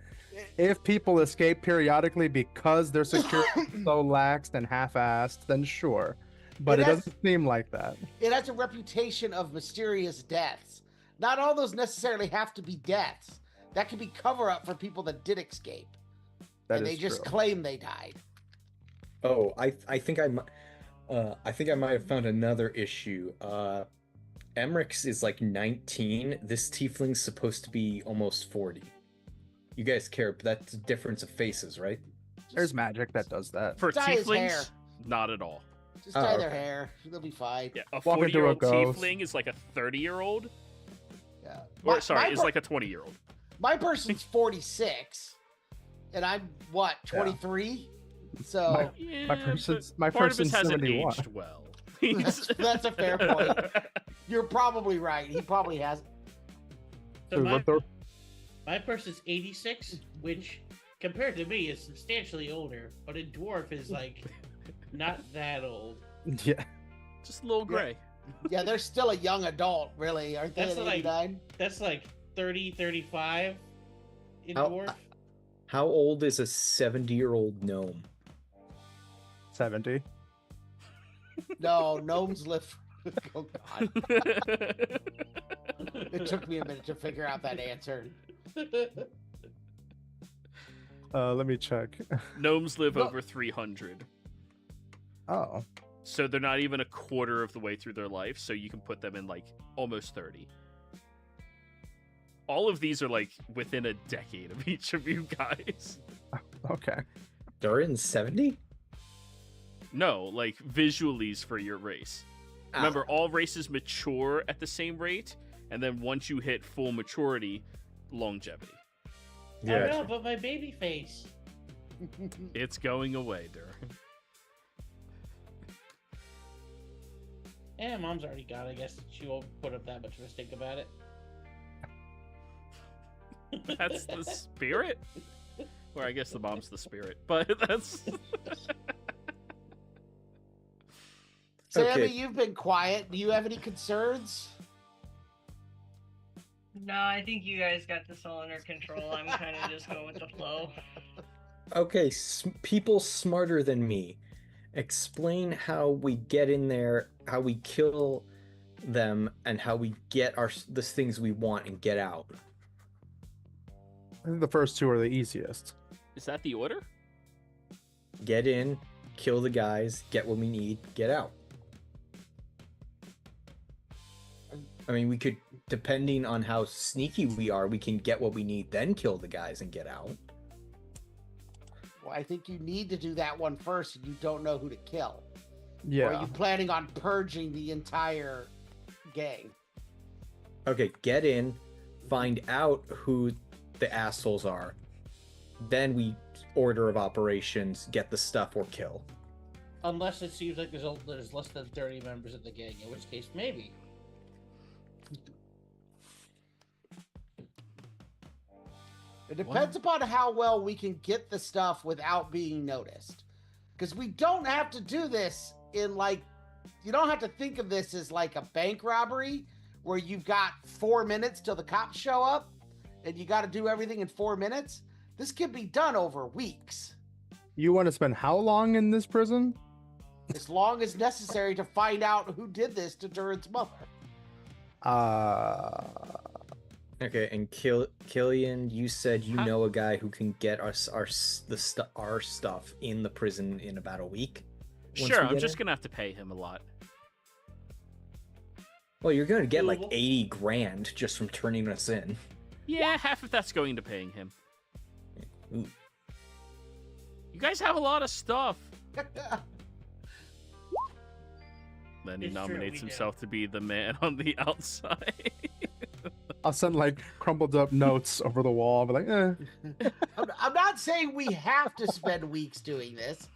If people escape periodically because their security is so laxed and half-assed, then sure. But It it has- doesn't seem like that. It has a reputation of mysterious deaths. Not all those necessarily have to be deaths. That could be cover-up for people that did escape. That And is they just true. claim they died. Oh, I think I might have found another issue. Emmerich is like 19. This tiefling's supposed to be almost 40. You guys care, but that's a difference of faces, right? There's magic that does that. For Dye his hair. tieflings, not at all. Just Oh, dye their okay. hair. They'll be fine. Yeah, a Walk into a 40-year-old ghost. tiefling is like a 30-year-old. Yeah. Or, sorry, is per- like a 20-year-old. my person's 46, and I'm what 23. So Yeah, My person's- but my Barnabas person's hasn't 71. aged well. That's a fair point. You're probably right. He probably has. So So my, what the- my person's 86, which compared to me is substantially older, but a dwarf is like not that old. Yeah. Just a little gray. Yeah, they're still a young adult, really, aren't they? That's At like- 89. That's like 30, 35 in How- dwarf. How old is a 70-year-old gnome? 70. No, gnomes live. Oh God! It took me a minute to figure out that answer. Let me check. Gnomes live No. over 300. Oh. So they're not even a quarter of the way through their life, so you can put them in like almost 30. All of these are like within a decade of each of you guys. Okay. Durin's 70? No, like visualies for your race. Remember, all races mature at the same rate, and then once you hit full maturity, longevity. I don't know, but my baby face. It's going away, Durin. Yeah, mom's already got it. I guess she won't put up that much of a stink about it. That's the spirit? Or I guess the mom's the spirit, but that's... Sammy, Okay. you've been quiet. Do you have any concerns? No, I think you guys got this all under control. I'm kind of just going with the flow. Okay, people smarter than me. Explain how we get in there, how we kill them, and how we get the things we want and get out. I think the first two are the easiest. Is that the order? Get in, kill the guys, get what we need, get out. I mean, we could, depending on how sneaky we are, we can get what we need, then kill the guys and get out. Well, I think you need to do that one first. You don't know who to kill. Or Yeah. are you planning on purging the entire gang? Okay, get in, find out who the assholes are, then we order of operations, get the stuff or kill. Unless it seems like there's less than 30 members of the gang, in which case maybe. It depends upon how well we can get the stuff without being noticed. Because we don't have to do this in you don't have to think of this as like a bank robbery where you've got 4 minutes till the cops show up and you got to do everything in 4 minutes. This can be done over weeks. You want to spend how long in this prison? As long as necessary to find out who did this to Durin's mother. Okay, and Killian, you said you know a guy who can get us our stuff in the prison in about a week. once Sure, we I'm get just in? gonna have to pay him a lot. Well, you're gonna get like Doable. 80 grand just from turning us in. Yeah, half of that's going to paying him. Ooh. You guys have a lot of stuff. Then he It's true, nominates we do. himself to be the man on the outside. I'll send like crumpled up notes over the wall. I'll be like, I'm not saying we have to spend weeks doing this.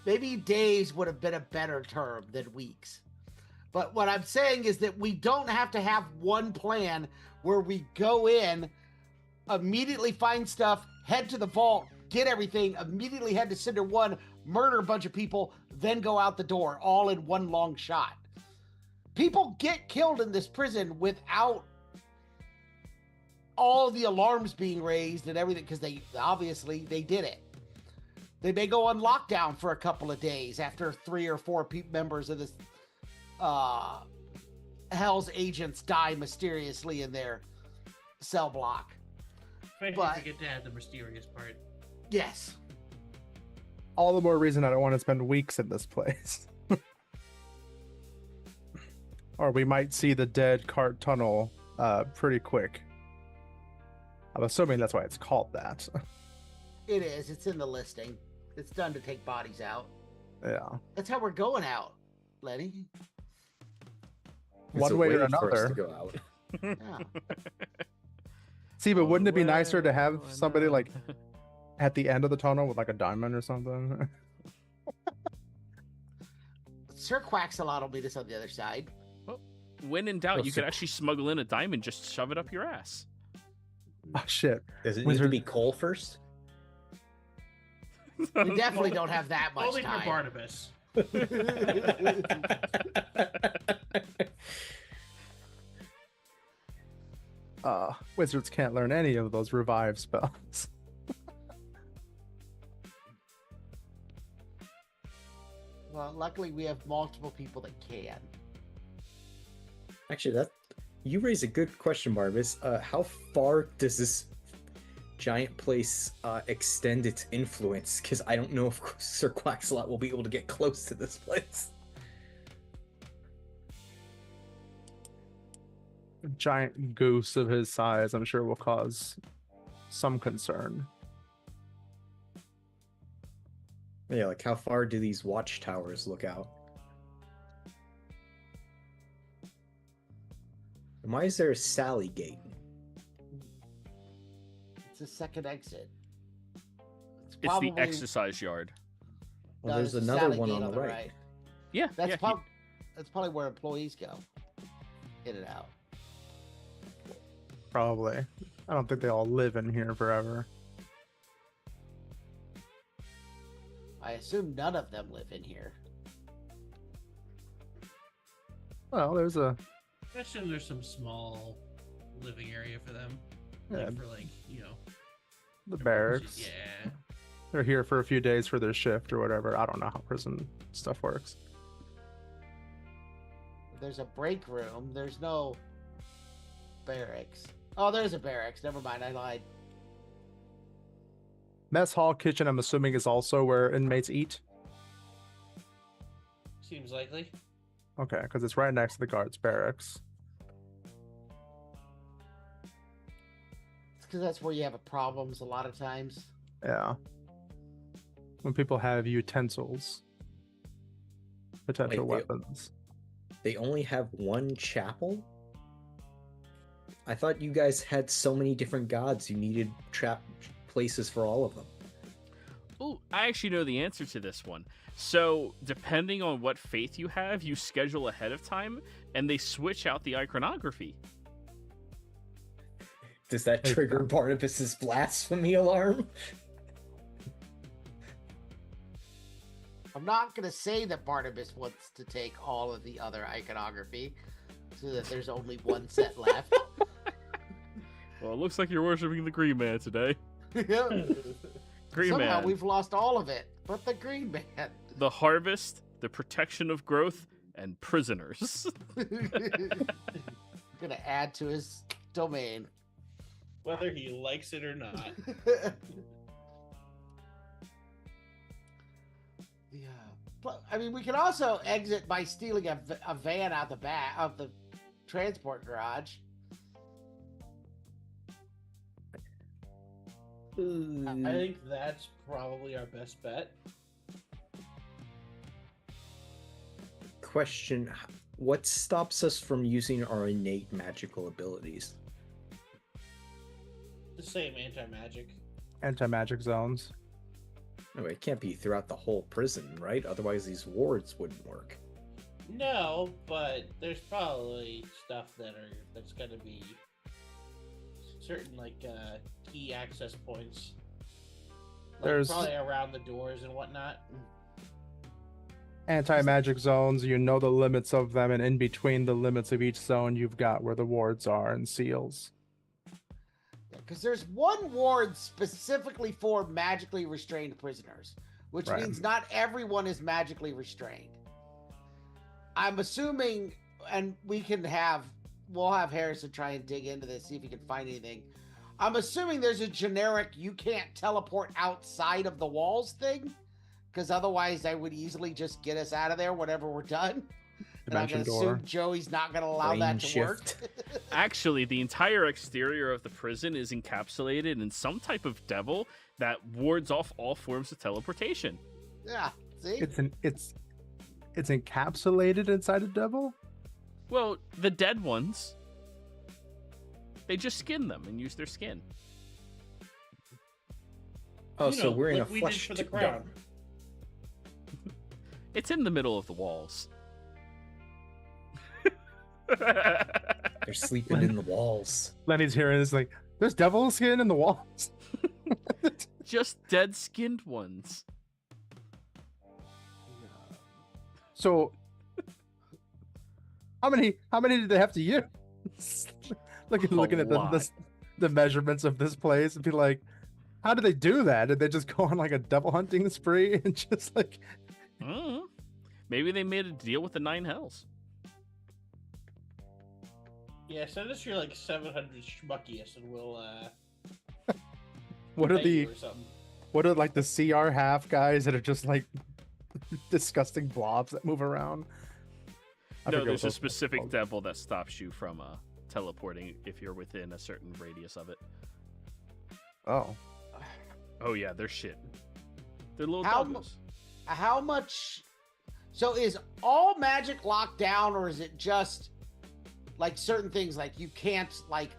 Maybe days would have been a better term than weeks. But what I'm saying is that we don't have to have one plan where we go in, immediately find stuff, head to the vault, get everything, immediately head to Cinder 1, murder a bunch of people, then go out the door, all in one long shot. People get killed in this prison without all the alarms being raised and everything, because they did it. They may go on lockdown for a couple of days after 3 or 4 members of this Hell's agents die mysteriously in their cell block. Especially But- if you get to add the mysterious part. Yes. all the more reason I don't want to spend weeks in this place. Or we might see the dead cart tunnel pretty quick. I'm assuming that's why it's called that. It is. It's in the listing. It's done to take bodies out. Yeah. That's how we're going out, Lenny. One It's a way or for us another. to go out. Yeah. See, but wouldn't it be nicer to have Well, somebody no. like at the end of the tunnel with like a diamond or something? Sir Quaxalot will meet us on the other side. When in doubt, Oh, you so- could actually smuggle in a diamond, just shove it up your ass. Oh shit. Does it need to Wizard- be coal first? We definitely don't have that much Only for time. Barnabas. Wizards can't learn any of those revive spells. Well, luckily we have multiple people that can. Actually, that you raise a good question, Barbus. How far does this giant place extend its influence? Because I don't know if Sir Quackslot will be able to get close to this place. A giant goose of his size, I'm sure, will cause some concern. Yeah, like how far do these watchtowers look out? And why is there a Sally gate? It's a second exit. It's the probably- exercise yard. Well, no, there's it's a another Sally one gate on the right. Yeah, That's, yeah. that's probably where employees go. In and out. Probably. I don't think they all live in here forever. I assume none of them live in here. Well, there's a I assume there's some small living area for them. Yeah. Like for like, the barracks. Yeah. They're here for a few days for their shift or whatever. I don't know how prison stuff works. There's a break room. There's no barracks. Oh, there's a barracks. Never mind. I lied. Mess hall kitchen, I'm assuming, is also where inmates eat. Seems likely. Okay, because it's right next to the guards' barracks. It's because that's where you have problems a lot of times. Yeah. When people have utensils, potential Wait, weapons. They only have one chapel? I thought you guys had so many different gods you needed trap places for all of them. Oh, I actually know the answer to this one. So, depending on what faith you have, you schedule ahead of time, and they switch out the iconography. Does that trigger Barnabas's blasphemy alarm? I'm not going to say that Barnabas wants to take all of the other iconography so that there's only one set left. Well, it looks like you're worshiping the Green Man today. Green Somehow Man. we've lost all of it, but the Green Man. The harvest, the protection of growth, and prisoners. Gonna add to his domain. Whether he likes it or not. Yeah, but I mean, we can also exit by stealing a van out the back of the transport garage. I think that's probably our best bet. Question, what stops us from using our innate magical abilities? The same anti-magic. Anti-magic zones. No, it can't be throughout the whole prison, right? Otherwise these wards wouldn't work. No, but there's probably stuff that's gonna be certain key access points. There's Probably around the doors and whatnot. anti-magic zones, you know the limits of them, and in between the limits of each zone you've got where the wards are and seals. Because there's one ward specifically for magically restrained prisoners, which Right. means not everyone is magically restrained. I'm assuming, and we'll have Harrison try and dig into this, see if he can find anything. I'm assuming there's a generic you can't teleport outside of the walls thing, because otherwise I would easily just get us out of there whenever we're done. And I'm Dimension going to door. assume Joey's not going to allow Brain that to shift. work. Actually, the entire exterior of the prison is encapsulated in some type of devil that wards off all forms of teleportation. Yeah, see? It's encapsulated inside a devil? Well, the dead ones, they just skin them and use their skin. Oh, so we're in a like we did flesh for the dome. crown. It's in the middle of the walls. They're sleeping in the walls. Lenny's hearing this like, there's devil skin in the walls. Just dead skinned ones. So how many did they have to use? looking at lot. the measurements of this place and be like, how did they do that? Did they just go on like a devil hunting spree and just like Maybe they made a deal with the Nine Hells. Yeah, send us your 700 schmuckiest and we'll what are pay you the or something. what are like the CR half guys that are just like disgusting blobs that move around? I No, forget there's what a those specific called. devil that stops you from teleporting if you're within a certain radius of it. Oh, Oh yeah, they're shit. They're little How devils. How much? So is all magic locked down, or is it just like certain things like you can't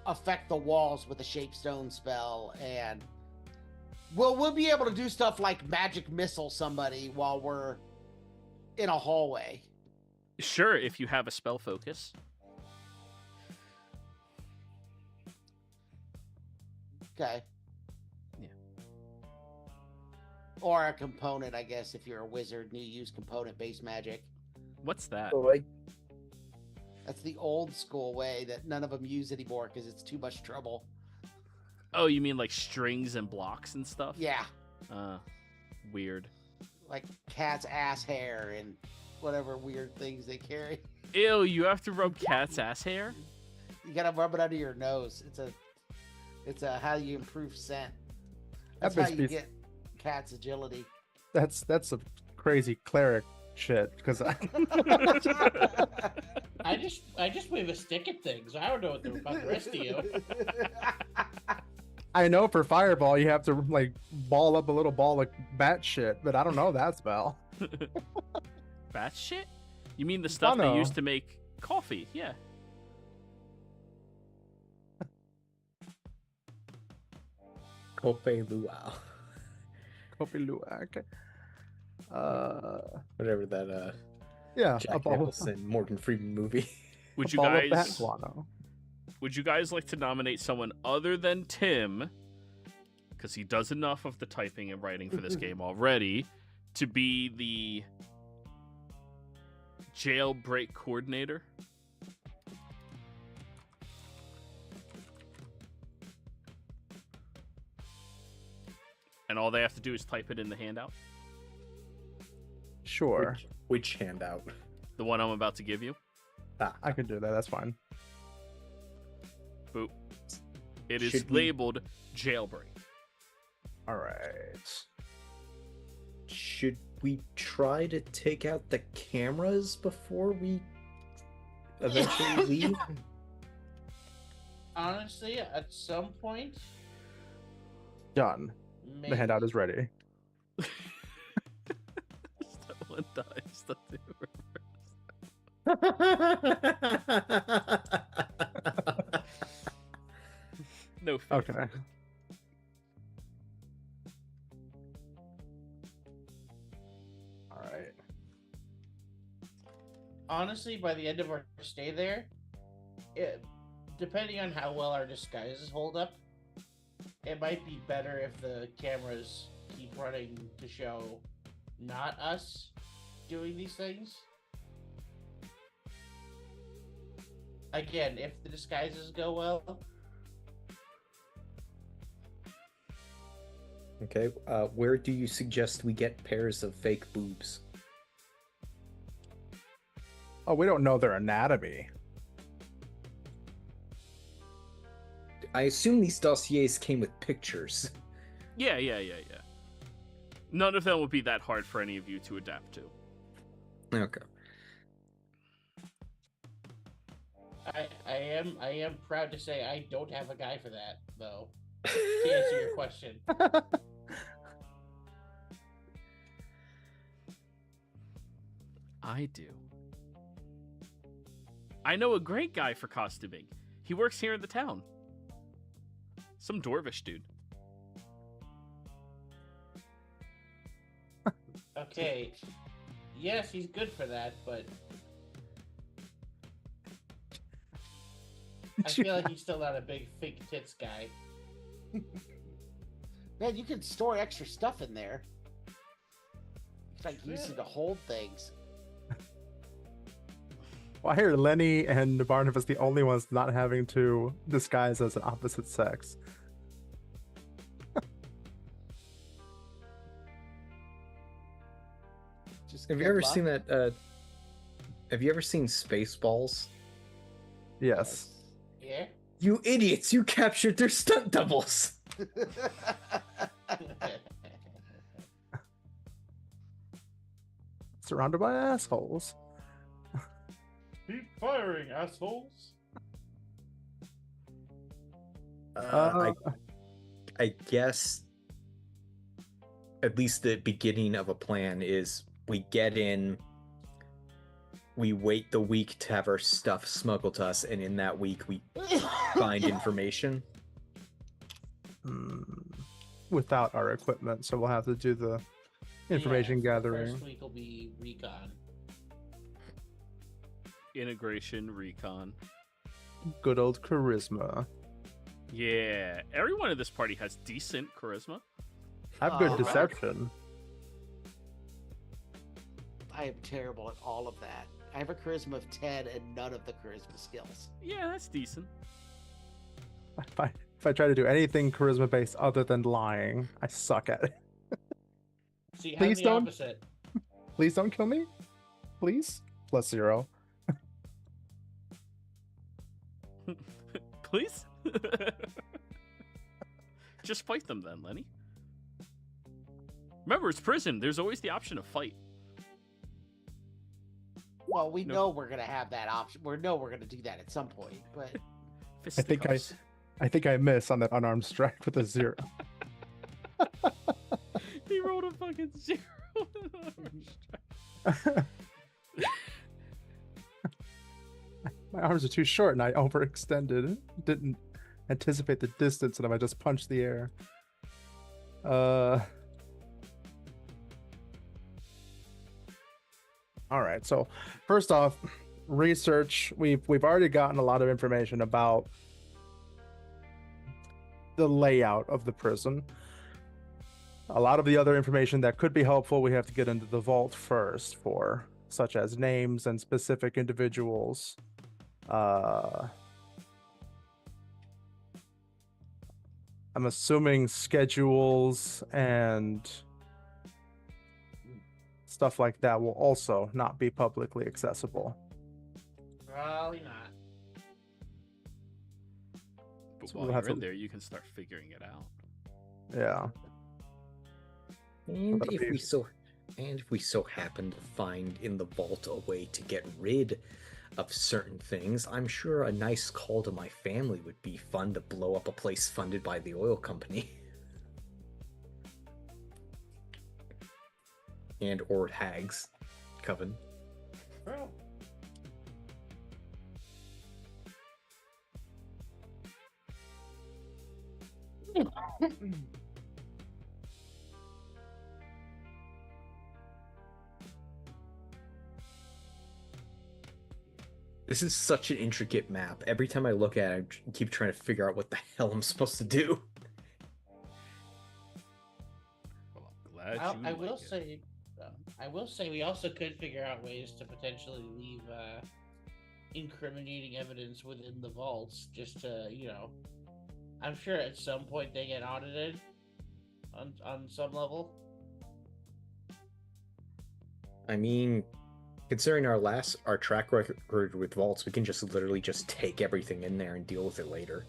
affect the walls with a shapestone spell, and we'll be able to do stuff like magic missile somebody while we're in a hallway. Sure, if you have a spell focus. Okay. Yeah. Or a component, I guess, if you're a wizard and you use component-based magic. What's that? So That's the old school way that none of them use anymore because it's too much trouble. Oh, you mean like strings and blocks and stuff? Yeah, Weird. like cat's ass hair and whatever weird things they carry. Ew, you have to rub cat's ass hair? You gotta rub it under your nose. It's a how you improve scent. That's how you get cat's agility. That's a crazy cleric shit because I just wave a stick at things. I don't know what about the rest of you. I know for fireball you have to like ball up a little ball of bat shit, but I don't know that spell. Bat shit? You mean the stuff they used to make coffee? Yeah. Kope Luau. Kopi Luwak. Okay. Whatever that Yeah, a Jack ball. Nicholson, Morgan Freeman movie. Would a you ball of bat guys guano. Would you guys like to nominate someone other than Tim, because he does enough of the typing and writing for this game already, to be the jailbreak coordinator? And all they have to do is type it in the handout? Sure. Which handout? The one I'm about to give you? I can do that. That's fine. Boop. It is Should we- labeled jailbreak. All right. Should we try to take out the cameras before we eventually leave? Honestly, at some point, Done. maybe. The handout is ready. Someone dies. That's it. No faith. Okay. All right. Honestly, by the end of our stay there, depending on how well our disguises hold up, it might be better if the cameras keep running to show not us doing these things. Again, if the disguises go well. Okay. Where do you suggest we get pairs of fake boobs? Oh, we don't know their anatomy. I assume these dossiers came with pictures. Yeah. None of them would be that hard for any of you to adapt to. Okay. I am proud to say I don't have a guy for that, though. To answer your question. I do. I know a great guy for costuming. He works here in the town. Some dwarvish dude. Okay. Yes, he's good for that, but I feel like he's still not a big fake tits guy. Man, you can store extra stuff in there. It's like use it to hold things. Well, I hear Lenny and Barnabas the only ones not having to disguise as an opposite sex. Just Have you good ever luck. seen that? Have you ever seen Spaceballs? Yes. Yeah? You idiots! You captured their stunt doubles. Surrounded by assholes. Keep firing, assholes. I guess at least the beginning of a plan is we get in, we wait the week to have our stuff smuggled to us, and in that week we find information. Without our equipment, so we'll have to do the information Yeah, gathering. First week will be recon. Integration, recon. Good old charisma. Yeah. Everyone in this party has decent charisma. I have good Oh, deception. I am terrible at all of that. I have a charisma of 10 and none of the charisma skills. Yeah, that's decent. If I try to do anything charisma based other than lying, I suck at it. See, I'm Please the don't. opposite. Please don't kill me. Please. +0. Please? Just fight them then, Lenny. Remember, it's prison. There's always the option of fight. Well, we No. know we're gonna have that option. We know we're gonna do that at some point, but I think I miss on that unarmed strike with a 0. He rolled a fucking 0. My arms are too short and I overextended. Didn't anticipate the distance and I just punched the air. All right. So first off, research. We've already gotten a lot of information about the layout of the prison. A lot of the other information that could be helpful, we have to get into the vault first for, such as names and specific individuals. I'm assuming schedules and stuff like that will also not be publicly accessible. Probably not. But So while we'll have you're in to- there, you can start figuring it out. Yeah. And That'll if be- we so happen to find in the vault a way to get rid of certain things, I'm sure a nice call to my family would be fun to blow up a place funded by the oil company. And or Hags Coven. Bro. This is such an intricate map. Every time I look at it, I keep trying to figure out what the hell I'm supposed to do. Well, I'm glad I you will like it. say, we also could figure out ways to potentially leave incriminating evidence within the vaults, just to, I'm sure at some point they get audited on some level. I mean, considering our track record with vaults, we can just literally just take everything in there and deal with it later.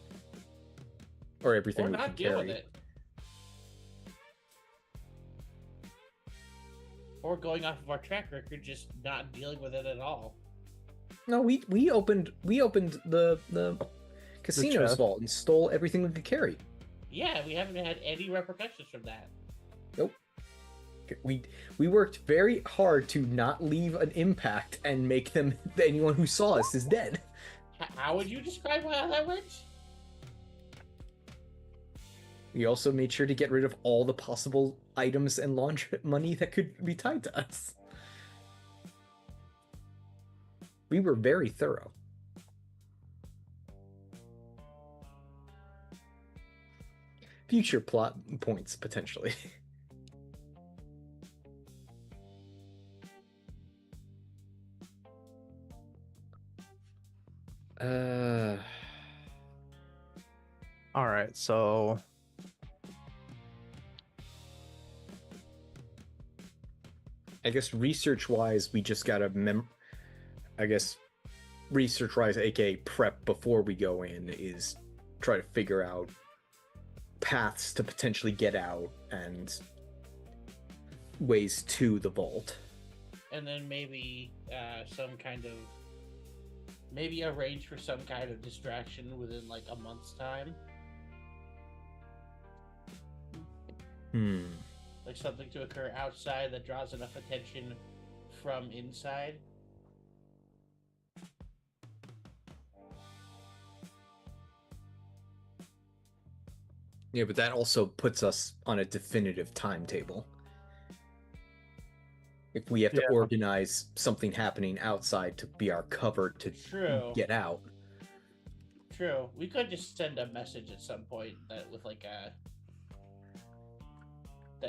Or everything Or we not can deal carry. with it. Or going off of our track record, just not dealing with it at all. No, we opened the casino's chest. vault and stole everything we could carry. Yeah, we haven't had any repercussions from that. Nope. We worked very hard to not leave an impact and make them anyone who saw us is dead. How would you describe how that went? We also made sure to get rid of all the possible items and launch money that could be tied to us. We were very thorough. Future plot points, potentially. All right. So I guess research-wise, we just gotta research-wise, aka prep before we go in, is try to figure out paths to potentially get out and ways to the vault. And then maybe maybe arrange for some kind of distraction within like a month's time. Like something to occur outside that draws enough attention from inside. Yeah, but that also puts us on a definitive timetable. If we have to Yeah. organize something happening outside to be our cover to True. get out. True. We could just send a message at some point that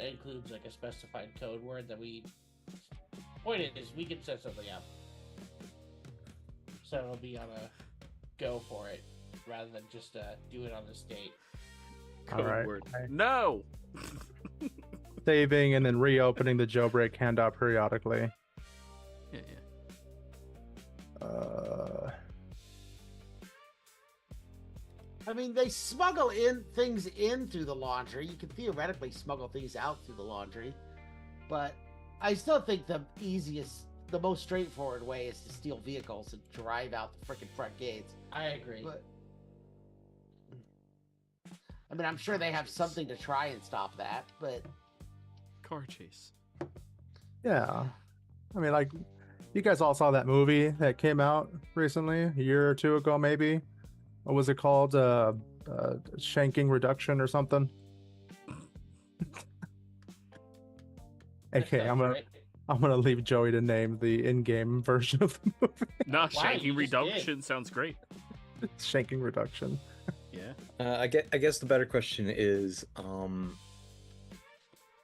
includes like a specified code word that we. Point is, we could set something up. so it'll be on a go for it rather than just do it on this date. Code Alright. word. No. Saving and then reopening the jailbreak handout periodically. Yeah. I mean, they smuggle things in through the laundry. You can theoretically smuggle things out through the laundry, but I still think the most straightforward way is to steal vehicles and drive out the freaking front gates. I agree. But I mean, I'm sure they have something to try and stop that, but Car chase. Yeah. I mean, like, you guys all saw that movie that came out recently, a year or two ago, maybe. What was it called? Shanking Reduction or something? Okay, I'm gonna leave Joey to name the in-game version of the movie. No, Wow, Shanking you just Reduction sounds great. Shanking Reduction. Yeah. I guess the better question is,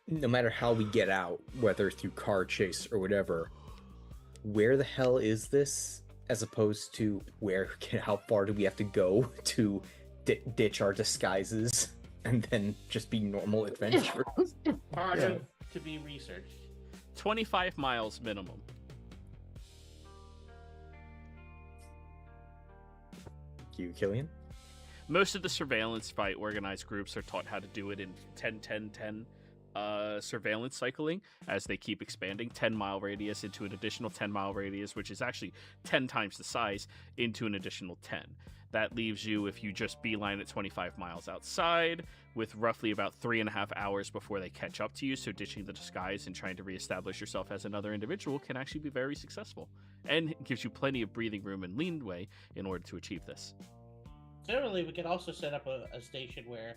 no matter how we get out, whether through car chase or whatever, where the hell is this? As opposed to how far do we have to go to ditch our disguises and then just be normal adventurers? Part of to be researched. 25 miles minimum. You, Killian? Most of the surveillance by organized groups are taught how to do it in 10-10-10 surveillance cycling as they keep expanding 10-mile radius into an additional 10-mile radius, which is actually 10 times the size, into an additional 10. That leaves you, if you just beeline at 25 miles outside, with roughly about 3.5 hours before they catch up to you. So ditching the disguise and trying to reestablish yourself as another individual can actually be very successful, and gives you plenty of breathing room and leeway in order to achieve this. Similarly, we could also set up a station where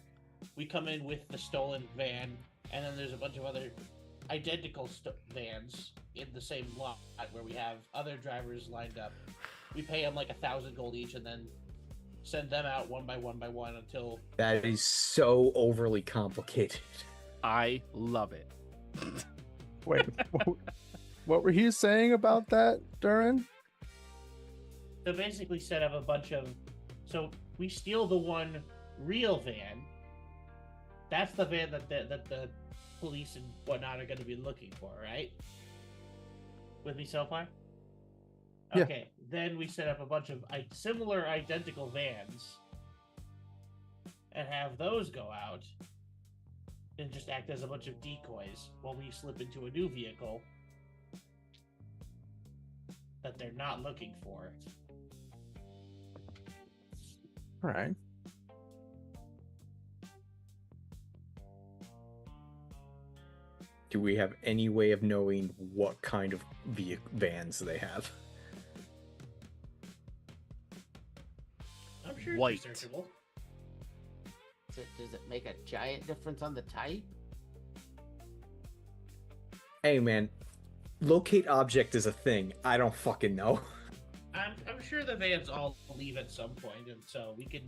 we come in with the stolen van, and then there's a bunch of other identical vans in the same lot where we have other drivers lined up. We pay them like 1,000 gold each, and then send them out one by one until... That is so overly complicated. I love it. Wait, what were you saying about that, Durin? So basically set up a bunch of... So we steal the one real van. That's the van that the police and whatnot are going to be looking for, right? With me so far? Yeah. Okay, then we set up a bunch of similar identical vans and have those go out and just act as a bunch of decoys while we slip into a new vehicle that they're not looking for. All right. Do we have any way of knowing what kind of vans they have? I'm sure White. it's researchable. does it make a giant difference on the type? Hey man, locate object is a thing. I don't fucking know. I'm sure the vans all leave at some point, and so we can,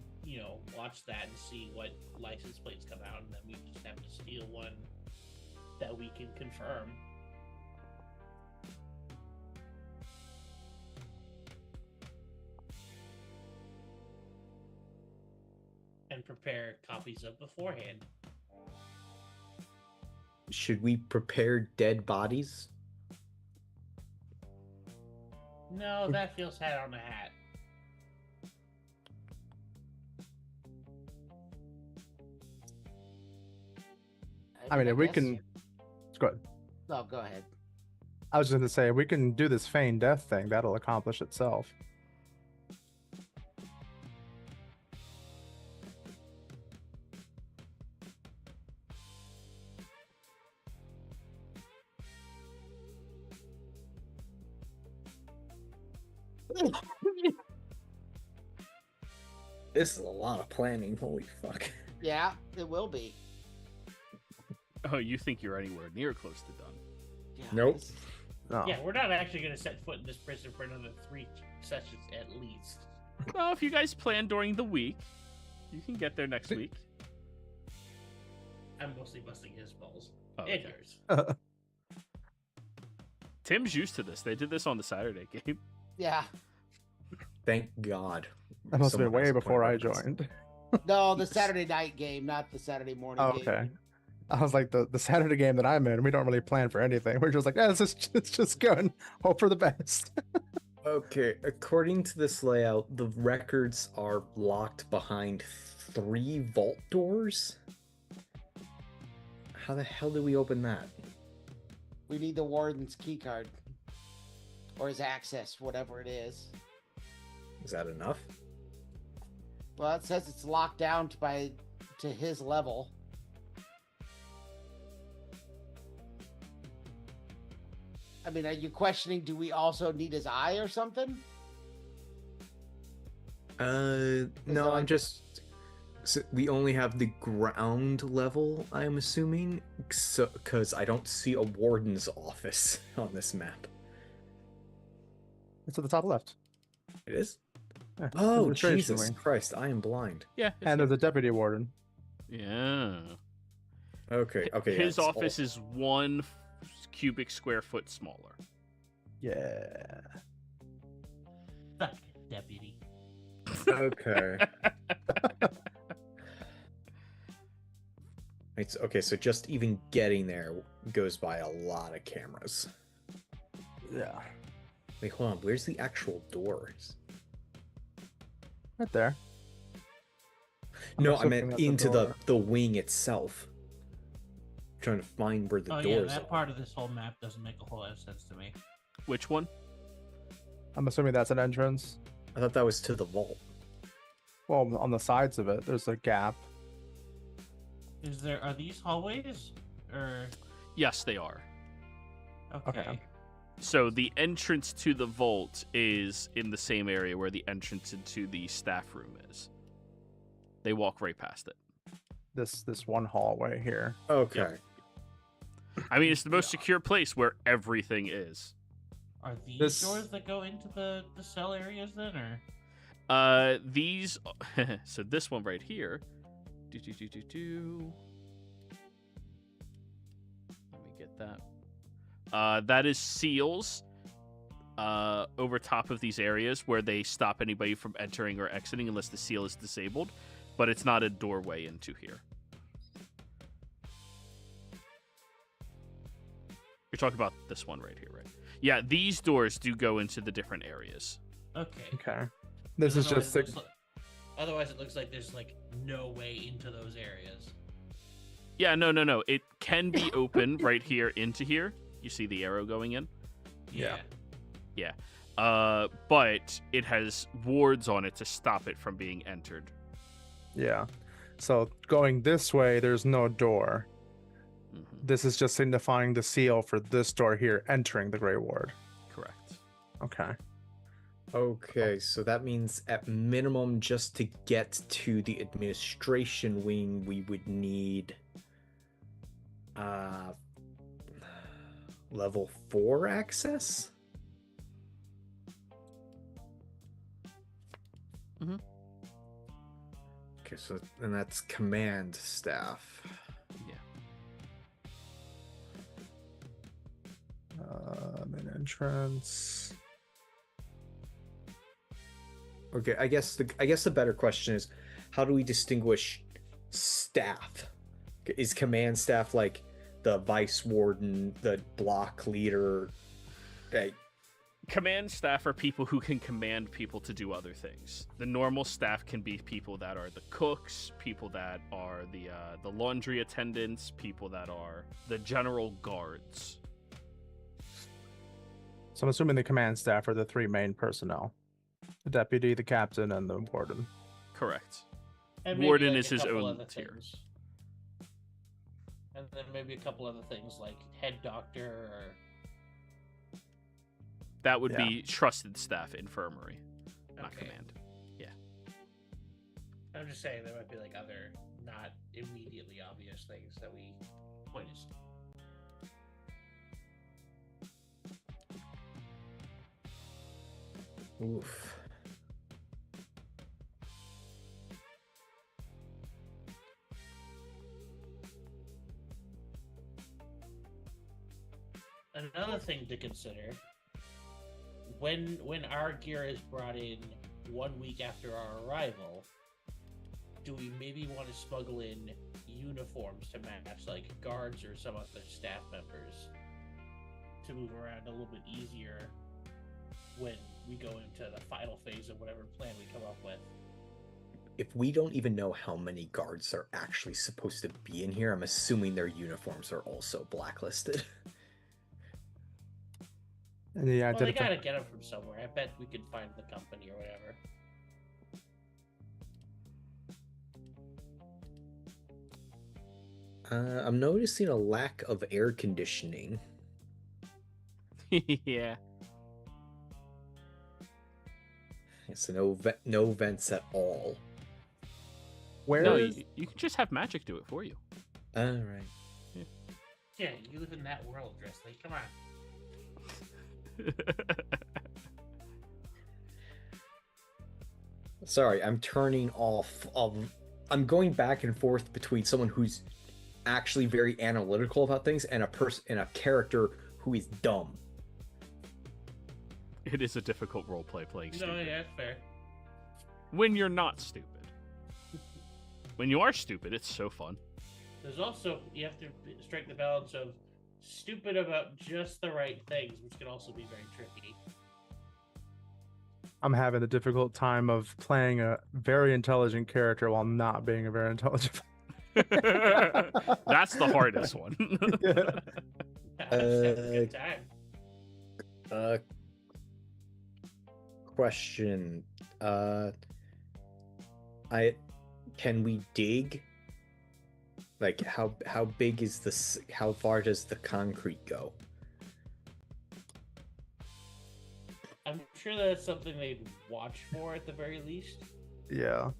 watch that and see what license plates come out, and then we just have to steal one that we can confirm. And prepare copies of beforehand. Should we prepare dead bodies? No, that feels hat on a hat. I mean, if we guess- can... Go ahead. No, go ahead. I was just going to say, if we can do this feign death thing, that'll accomplish itself. This is a lot of planning. Holy fuck. Yeah, it will be. Oh, you think you're anywhere near close to done? Yeah, Nope. this- No. Yeah, we're not actually going to set foot in this prison for another 3 sessions at least. Well, if you guys plan during the week, you can get there next week. I'm mostly busting his balls. Oh, And okay. yours. Tim's used to this. They did this on the Saturday game. Yeah. Thank God. That must have been Someone has way a point before of I reference. joined. No, the Saturday night game, not the Saturday morning Oh, game. okay. I was like, the Saturday game that I'm in, we don't really plan for anything. We're just like, yeah, let's just go and hope for the best. Okay, according to this layout, the records are locked behind 3 vault doors. How the hell do we open that? We need the warden's key card. Or his access, whatever it is. Is that enough? Well, it says it's locked down to his level. I mean, are you questioning, do we also need his eye or something? No, that I'm like- just. So we only have the ground level, I'm assuming, so because I don't see a warden's office on this map. It's at the top left. It is? Yeah, Oh, administration Jesus wing. Christ, I am blind. Yeah. And there's a deputy warden. Yeah. Okay, okay. yeah, His it's all- office is 1 cubic square foot smaller. Yeah. Fuck, deputy. Okay. Okay, so just even getting there goes by a lot of cameras. Yeah. Wait, hold on. Where's the actual doors? Right there. No, just I meant looking at the into door. the wing itself. Trying to find where the Oh doors yeah, are. that part of this whole map doesn't make a whole lot of sense to me. Which one? I'm assuming that's an entrance. I thought that was to the vault. Well, on the sides of it, there's a gap. Are these hallways? Or Yes, they are. okay. So the entrance to the vault is in the same area where the entrance into the staff room is. They walk right past it. This one hallway here. Okay. I mean, it's the most secure place where everything is. Are these This- doors that go into the cell areas then, or? These. So this one right here. Let me get that. That is seals. Over top of these areas where they stop anybody from entering or exiting unless the seal is disabled, but it's not a doorway into here. You're talking about this one right here, right? Yeah, these doors do go into the different areas. Okay. Okay. This is Otherwise just it looks like- otherwise, it looks like there's like no way into those areas. Yeah, no. It can be open right here into here. You see the arrow going in? Yeah. But it has wards on it to stop it from being entered. yeah. So going this way, there's no door. Mhm. This is just signifying the seal for this door here entering the Grey Ward. Correct. Okay. Okay, so that means at minimum, just to get to the administration wing, we would need level 4 access? Mhm. Okay, so and that's command staff. Yeah. Main entrance. Okay, I guess the better question is, how do we distinguish staff? Is command staff like the vice warden, the block leader? Command staff are people who can command people to do other things. The normal staff can be people that are the cooks, people that are the laundry attendants, people that are the general guards. So I'm assuming the command staff are the 3 main personnel: the deputy, the captain, and the warden. Correct. And maybe, Warden like, is a his couple own other tier. things. And then maybe a couple other things like head doctor or That would Yeah. be trusted staff infirmary, not Okay. command. I'm just saying there might be like other not immediately obvious things that we witnessed. Oof. Another thing to consider when our gear is brought in 1 week after our arrival, do we maybe want to smuggle in uniforms to match, like guards or some other staff members, to move around a little bit easier when we go into the final phase of whatever plan we come up with? If we don't even know how many guards are actually supposed to be in here, I'm assuming their uniforms are also blacklisted. And yeah, Well, they gotta get them from somewhere. I bet we could find the company or whatever. I'm noticing a lack of air conditioning. Yeah. So no vents at all. Where No, is you can just have magic do it for you. All right. Yeah, you live in that world, Dressley. Come on. Sorry, I'm turning off. I'm going back and forth between someone who's actually very analytical about things and a character who is dumb. It is a difficult roleplay playing No, stupid. yeah, that's fair. When you're not stupid. When you are stupid, it's so fun. There's also, you have to strike the balance of stupid about just the right things, which can also be very tricky. I'm having a difficult time of playing a very intelligent character while not being a very intelligent. That's the hardest one. That's a good time. Question. Can we dig? Like how big is this? How far does the concrete go? I'm sure that's something they'd watch for at the very least. Yeah.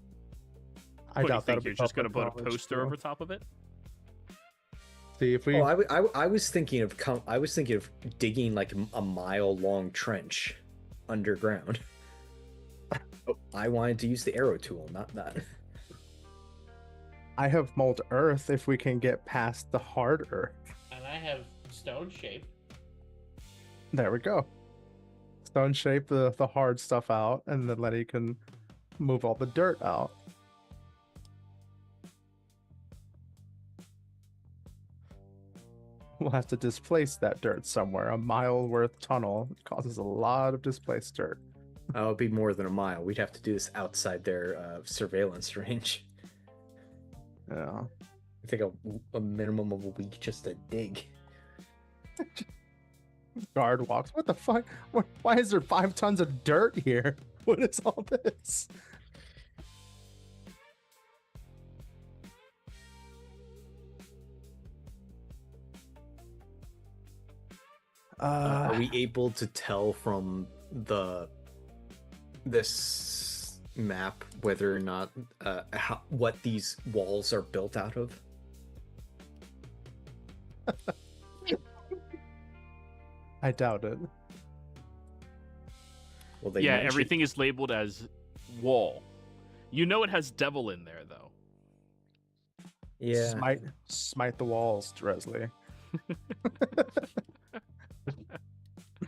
What, you doubt think that'll you're be just going to public put a knowledge, poster too. over top of it? See if we. Oh, I was thinking of digging like a mile-long trench underground. Oh, I wanted to use the arrow tool, not that. I have mold earth if we can get past the hard earth. And I have stone shape. There we go. Stone shape the hard stuff out, and then Lenny can move all the dirt out. We'll have to displace that dirt somewhere. A mile worth tunnel causes a lot of displaced dirt. Oh, it'd be more than a mile. We'd have to do this outside their surveillance range. Yeah. I think a minimum of a week just to dig. Guard walks. What the fuck? Why is there 5 tons of dirt here? What is all this? Are we able to tell from this map whether or not what these walls are built out of? I doubt it. Well, they Yeah, mentioned- everything is labeled as wall. You know it has devil in there, though. Yeah. Smite the walls, Dresley.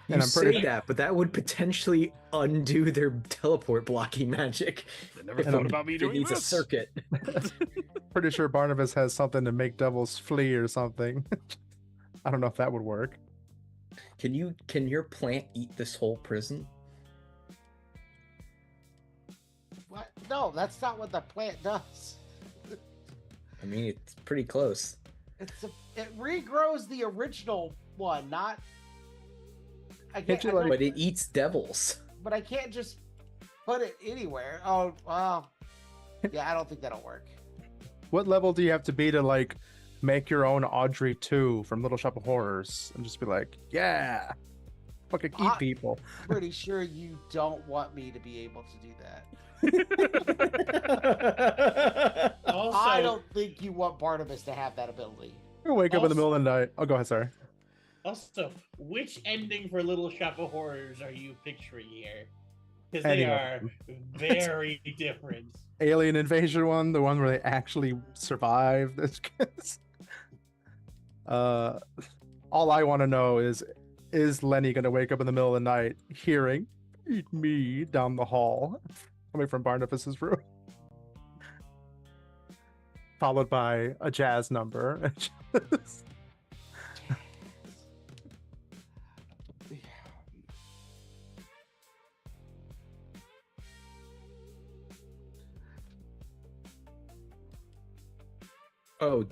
You And I'm pretty say that, but that would potentially undo their teleport blocking magic. I never If thought it- about me it doing needs this. a circuit. Pretty sure Barnabas has something to make devils flee or something. I don't know if that would work. Can your plant eat this whole prison? What? No, that's not what the plant does. I mean, it's pretty close. It regrows the original one, not. I Can't can't, you, like- But it eats devils. but I can't just put it anywhere. Oh, well. Yeah, I don't think that'll work. What level do you have to be to like make your own Audrey 2 from Little Shop of Horrors and just be like, yeah, fucking eat people? Pretty sure you don't want me to be able to do that. Also, I don't think you want Barnabas to have that ability. You wake up in the middle of the night. Oh, go ahead, sorry. Also, which ending for Little Shop of Horrors are you picturing here? Because they Any of are them. very different. Alien invasion one, the one where they actually survive. All I want to know is Lenny going to wake up in the middle of the night hearing "Eat me" down the hall? coming from Barnabas's room. Followed by a jazz number. Oh,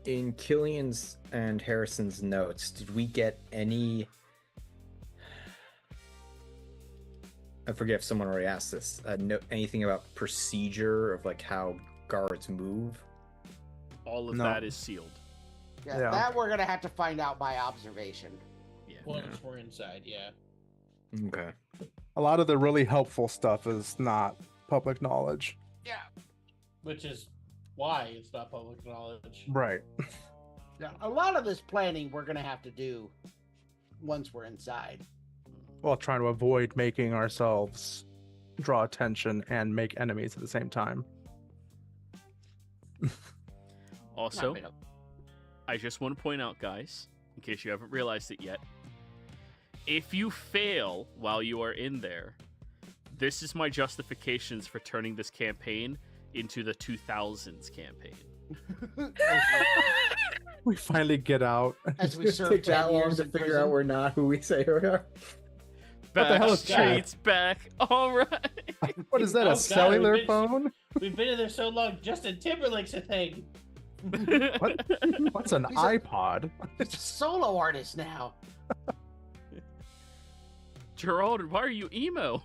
in Killian's and Harrison's notes, did we get any? I forget if someone already asked this. Anything about procedure of like how guards move? All of No. that is sealed. Yeah, Yeah. that we're gonna have to find out by observation. Yeah. Once we're inside, yeah. Okay. A lot of the really helpful stuff is not public knowledge. Yeah. Which is why it's not public knowledge. Right. Yeah. A lot of this planning we're gonna have to do once we're inside. While trying to avoid making ourselves draw attention and make enemies at the same time. Also, Not big of- I just want to point out, guys, in case you haven't realized it yet, if you fail while you are in there, this is my justifications for turning this campaign into the 2000s campaign. We finally get out. As we serve Take 10 that long years to in figure prison. out we're not who we say we are. What the hell Back is that? streets back. All right. What is that? Oh, A God, cellular we've been- phone? We've been in there so long, Justin Timberlake's a thing. What? What's an He's a- iPod? He's a solo artist now. Gerald, why are you emo?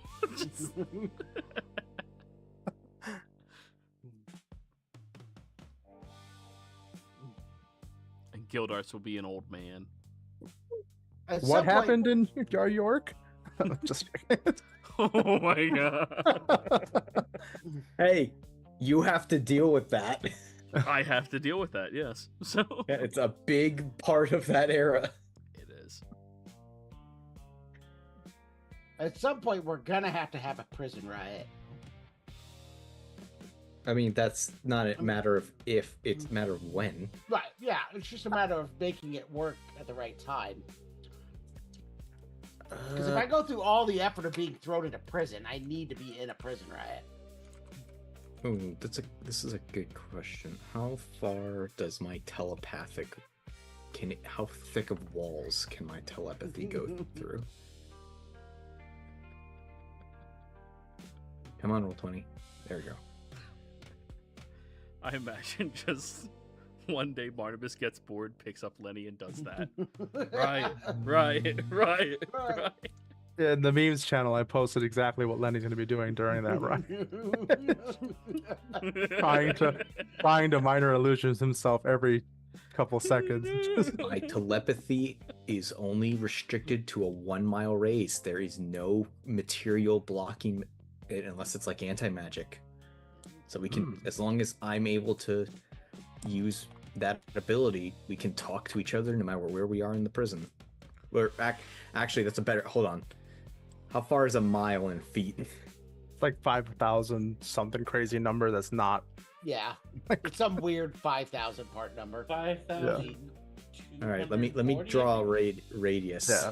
And Gildarts will be an old man. At some What point- happened in York? Just kidding. Oh my god. Hey, you have to deal with that. I have to deal with that, yes. So Yeah, it's a big part of that era. it is. At some point, we're gonna have to have a prison riot. I mean, that's not a matter of if, it's a matter of when. Right? Yeah, it's just a matter of making it work at the right time. Because if I go through all the effort of being thrown into prison, I need to be in a prison riot. Ooh, this is a good question. How far does my telepathic how thick of walls can my telepathy go through? Come on, roll 20. There we go. I imagine just one day Barnabas gets bored, picks up Lenny, and does that. Right. Yeah, in the memes channel, I posted exactly what Lenny's going to be doing during that run. trying to find a minor illusions himself every couple seconds. My telepathy is only restricted to a 1 mile radius. There is no material blocking it unless it's like anti-magic. So we can, as long as I'm able to use that ability, we can talk to each other no matter where we are in the prison. Or actually, that's a better. Hold on. How far is a mile in feet? It's like 5,000 something crazy number that's not. Yeah, it's some weird 5,000 part number. 5,000. All right, let me draw a radius. Yeah,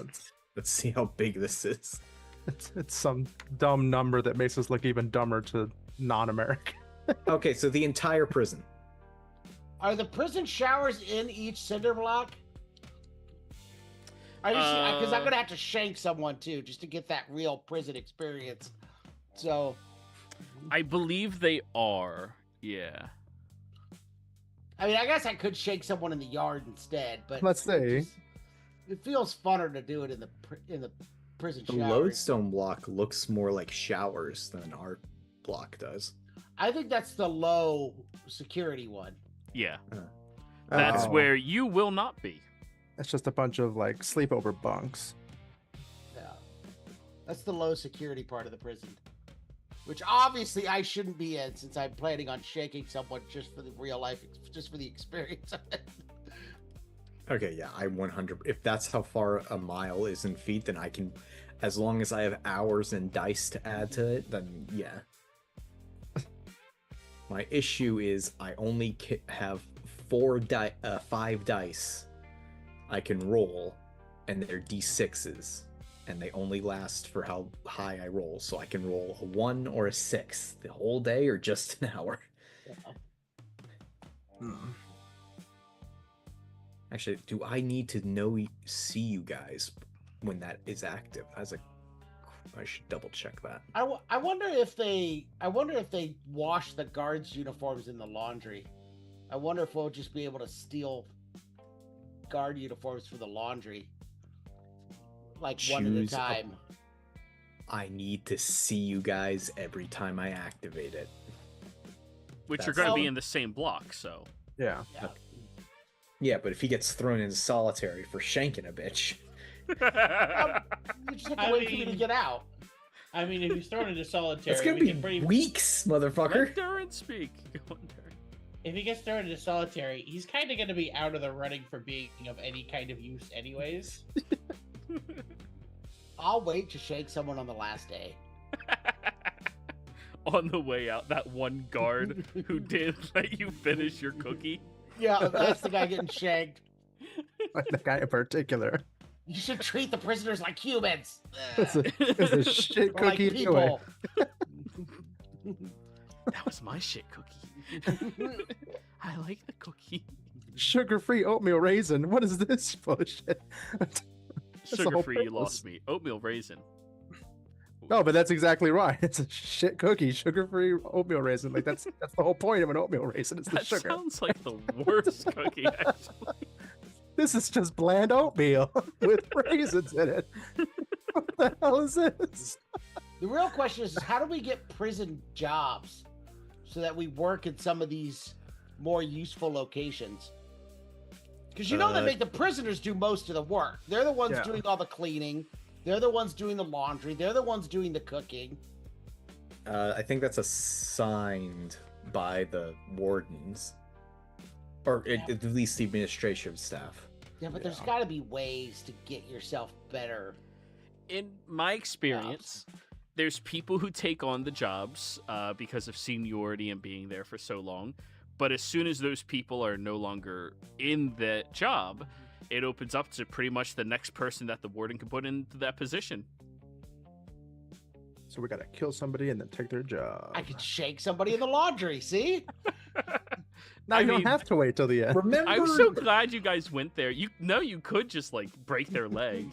Let's see how big this is. it's some dumb number that makes us look even dumber to non-American. Okay, so the entire prison. Are the prison showers in each cinder block? Because I'm gonna have to shank someone too, just to get that real prison experience. So, I believe they are. Yeah. I mean, I guess I could shank someone in the yard instead, but Let's say it feels funner to do it in the prison The showers. lodestone block looks more like showers than our block does. I think that's the low security one. Yeah. That's Oh. where you will not be. it's just a bunch of like sleepover bunks. Yeah, that's the low security part of the prison, which obviously I shouldn't be in since I'm planning on shaking someone just for the real life, just for the experience of it. Okay, yeah, I 100. If that's how far a mile is in feet, then I can, as long as I have hours and dice to add to it, then yeah. My issue is I only have 5 dice I can roll, and they're d6s. and they only last for how high I roll. So I can roll a 1 or a 6 the whole day or just an hour. Actually, do I need to see you guys when that is active? I should double check that. I wonder if they wash the guards' uniforms in the laundry. I wonder if we'll just be able to steal guard uniforms for the laundry, like one at a time. I need to see you guys every time I activate it. Which are going to be in the same block, so. Yeah. Yeah, but if he gets thrown into solitary for shanking a bitch. You just have to wait for me to get out. I mean, if he's thrown into solitary, It's gonna be weeks, motherfucker. Let Durin speak. Go on, Durin. If he gets thrown into solitary, he's kind of going to be out of the running for being of any kind of use anyways. I'll wait to shake someone on the last day. On the way out, that one guard who didn't let you finish your cookie. Yeah, that's the guy getting shanked. The guy in particular. You should treat the prisoners like humans. It's a shit Or like cookie anyway. people. That was my shit cookie. I like the cookie. Sugar-free oatmeal raisin. What is this bullshit? That's the whole Sugar-free, you purpose. lost me. Oatmeal raisin. No, but that's exactly right. It's a shit cookie, sugar-free oatmeal raisin. Like that's the whole point of an oatmeal raisin. It's the That sugar. sounds like the worst cookie, actually. This is just bland oatmeal with raisins in it. What the hell is this? The real question is how do we get prison jobs so that we work in some of these more useful locations? Because you know they make the prisoners do most of the work. They're the ones doing all the cleaning. They're the ones doing the laundry. They're the ones doing the cooking. I think that's assigned by the wardens. Or at least the administrative staff. Yeah, but there's got to be ways to get yourself better. In my experience, there's people who take on the jobs because of seniority and being there for so long. But as soon as those people are no longer in the job, it opens up to pretty much the next person that the warden can put into that position. So we gotta kill somebody and then take their job. I could shake somebody in the laundry, see? Now you don't have to wait till the end. Remember, I'm so glad you guys went there. You could just like break their leg.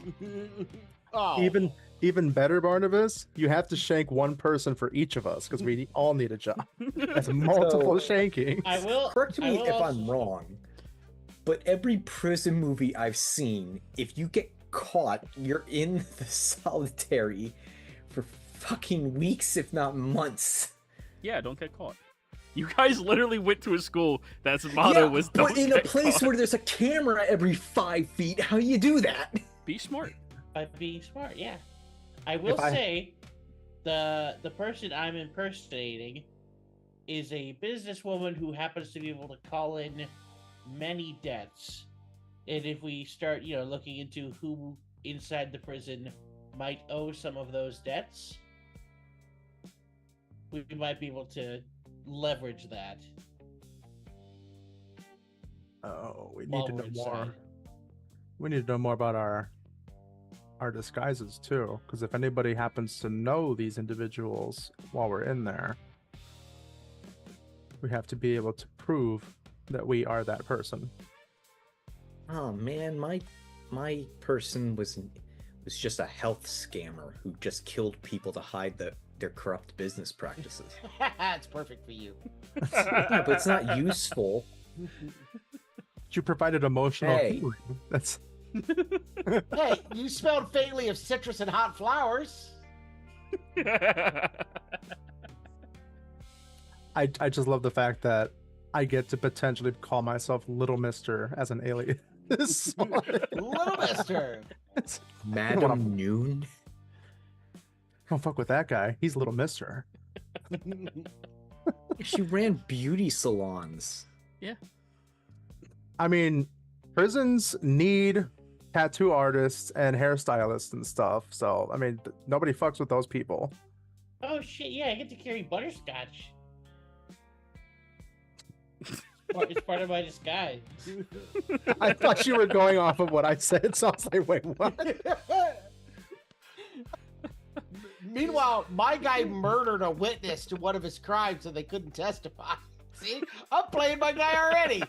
Oh. Even better, Barnabas, you have to shank one person for each of us because we all need a job. That's multiple shankings. I will. correct me if also- I'm wrong, but every prison movie I've seen, if you get caught, you're in the solitary for fucking weeks, if not months. Yeah, don't get caught. You guys literally went to a school that's motto was don't but in a get place caught. where there's a camera every 5 feet, how do you do that? Be smart. By being smart, yeah. I will say, the person I'm impersonating is a businesswoman who happens to be able to call in many debts. And if we start, looking into who inside the prison might owe some of those debts, we might be able to leverage that. Oh, we need while to we're know more. inside. We need to know more about our disguises too, because if anybody happens to know these individuals while we're in there, we have to be able to prove that we are that person. Oh man, my person was just a health scammer who just killed people to hide their corrupt business practices. It's perfect for you. Yeah, but it's not useful. You provided emotional Hey. healing. That's Hey, you smelled faintly of citrus and hot flowers. I just love the fact that I get to potentially call myself Little Mister as an alien. Little mister. Madam Noon? Don't fuck with that guy. He's Little Mister. She ran beauty salons. I mean, prisons need tattoo artists and hairstylists and stuff. So, I mean, nobody fucks with those people. Oh shit, yeah, I get to carry butterscotch. It's part of my disguise. I thought you were going off of what I said, so I was like, wait, what? Meanwhile, my guy murdered a witness to one of his crimes, so they couldn't testify. See, I'm playing my guy already.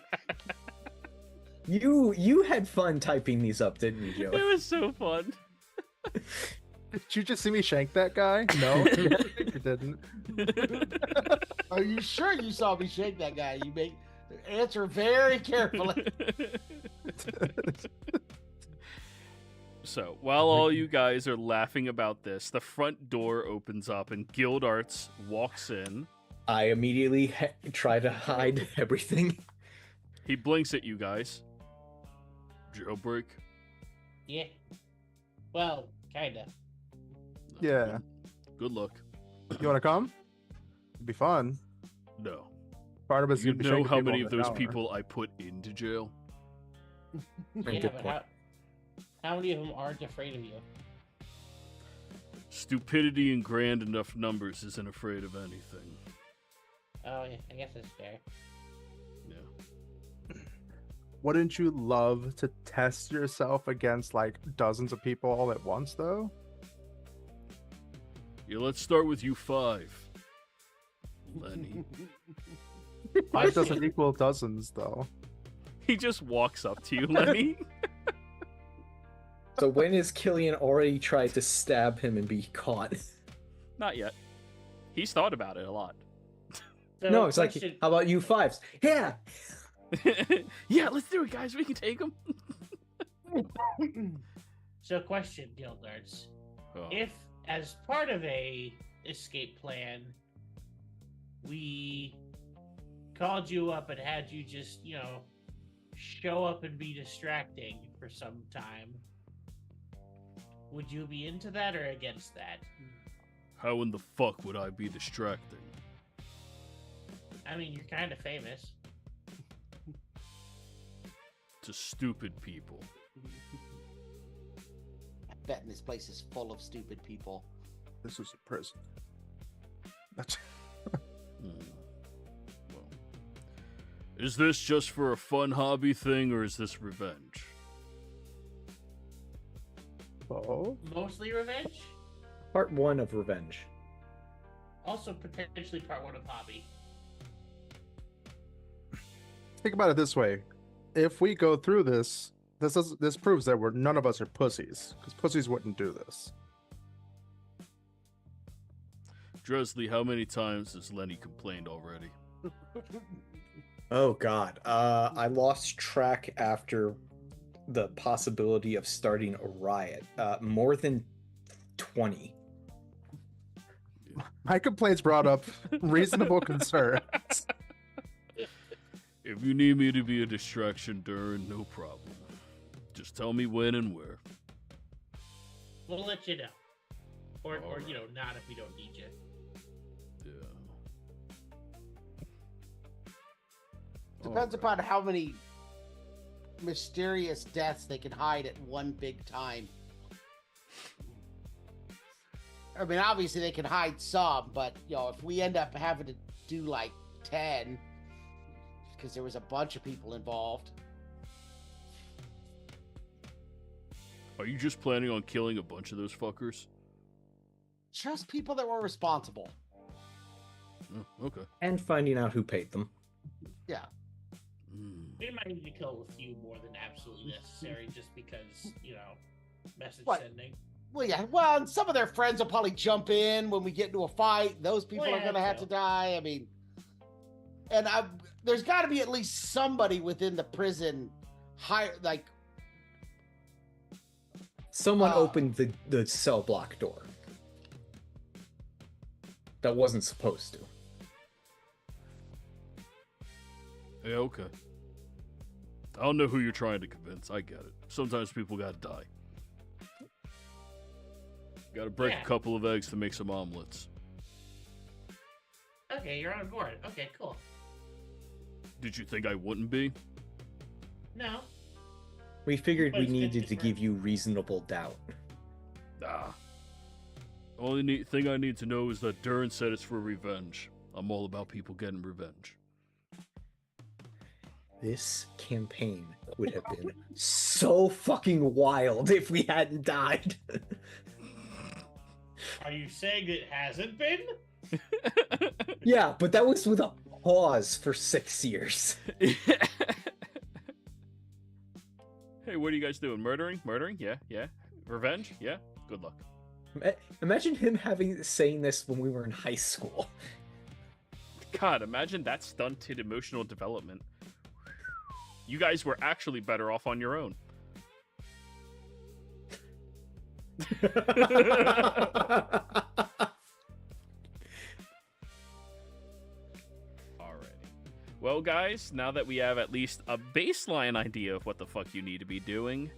You had fun typing these up, didn't you, It Joe? was so fun. Did you just see me shank that guy? No, you didn't. Are you sure you saw me shake that guy? You make answer very carefully. So, while all you guys are laughing about this, the front door opens up and Gildarts walks in. I immediately try to hide everything. He blinks at you guys. Jailbreak? Yeah. Well, kinda. Yeah. Good luck. You want to come? It'd be fun. No. Barnabas, You you'd be know shaking how people many in of an those hour. people I put into jail? Yeah, Good but point. how many of them aren't afraid of you? Stupidity in grand enough numbers isn't afraid of anything. Oh, yeah, I guess that's fair. Yeah. Wouldn't you love to test yourself against like dozens of people all at once, though? Yeah, let's start with you five. Lenny. 5 doesn't equal dozens, though. He just walks up to you, Lenny. So when has Killian already tried to stab him and be caught? Not yet. He's thought about it a lot. So, No, it's question, like, how about you fives? Yeah. Yeah, let's do it, guys. We can take him. So, question, Gildarts. Oh. If, as part of a escape plan, we called you up and had you just, show up and be distracting for some time, would you be into that or against that? How in the fuck would I be distracting? I mean, you're kind of famous. To stupid people. I bet this place is full of stupid people. This is a prison. That's Well, is this just for a fun hobby thing, or is this revenge? oh. Mostly revenge? Part 1 of Revenge. Also, potentially part 1 of hobby. Think about it this way: if we go through this, this proves that none of us are pussies, because pussies wouldn't do this. Dresley, how many times has Lenny complained already? Oh god. I lost track after the possibility of starting a riot. More than 20. My complaints brought up reasonable concern. If you need me to be a distraction during, no problem. Just tell me when and where. We'll let you know. Or Alright. not if we don't need you. Yeah. Depends upon how many mysterious deaths they can hide at one big time. I mean, obviously they can hide some, but if we end up having to do like 10, because there was a bunch of people involved. Are you just planning on killing a bunch of those fuckers? Just people that were responsible. Oh, okay. And finding out who paid them. Yeah. We might need to kill a few more than absolutely necessary just because, message What? sending. Well, yeah. Well, and some of their friends will probably jump in when we get into a fight. Those people Well, are yeah, going to have so. to die. I mean, and there's got to be at least somebody within the prison, like Someone opened the cell block door. That wasn't supposed to. Yeah, okay. I don't know who you're trying to convince. I get it. Sometimes people gotta die. Gotta break Yeah. a couple of eggs to make some omelets. Okay, you're on board. Okay, cool. Did you think I wouldn't be? No. We figured But we it's good needed to for- give you reasonable doubt. Nah. Only thing I need to know is that Durin said it's for revenge. I'm all about people getting revenge. This campaign would have been so fucking wild if we hadn't died. Are you saying it hasn't been? Yeah, but that was with a pause for 6 years. Hey, what are you guys doing? Murdering? Yeah. Revenge? Yeah. Good luck. Imagine him saying this when we were in high school. God, imagine that stunted emotional development. You guys were actually better off on your own. Alrighty. Well, guys, now that we have at least a baseline idea of what the fuck you need to be doing,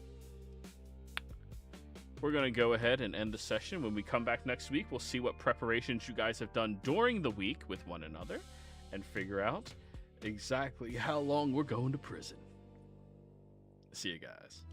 we're going to go ahead and end the session. When we come back next week, we'll see what preparations you guys have done during the week with one another and figure out exactly how long we're going to prison. See you guys.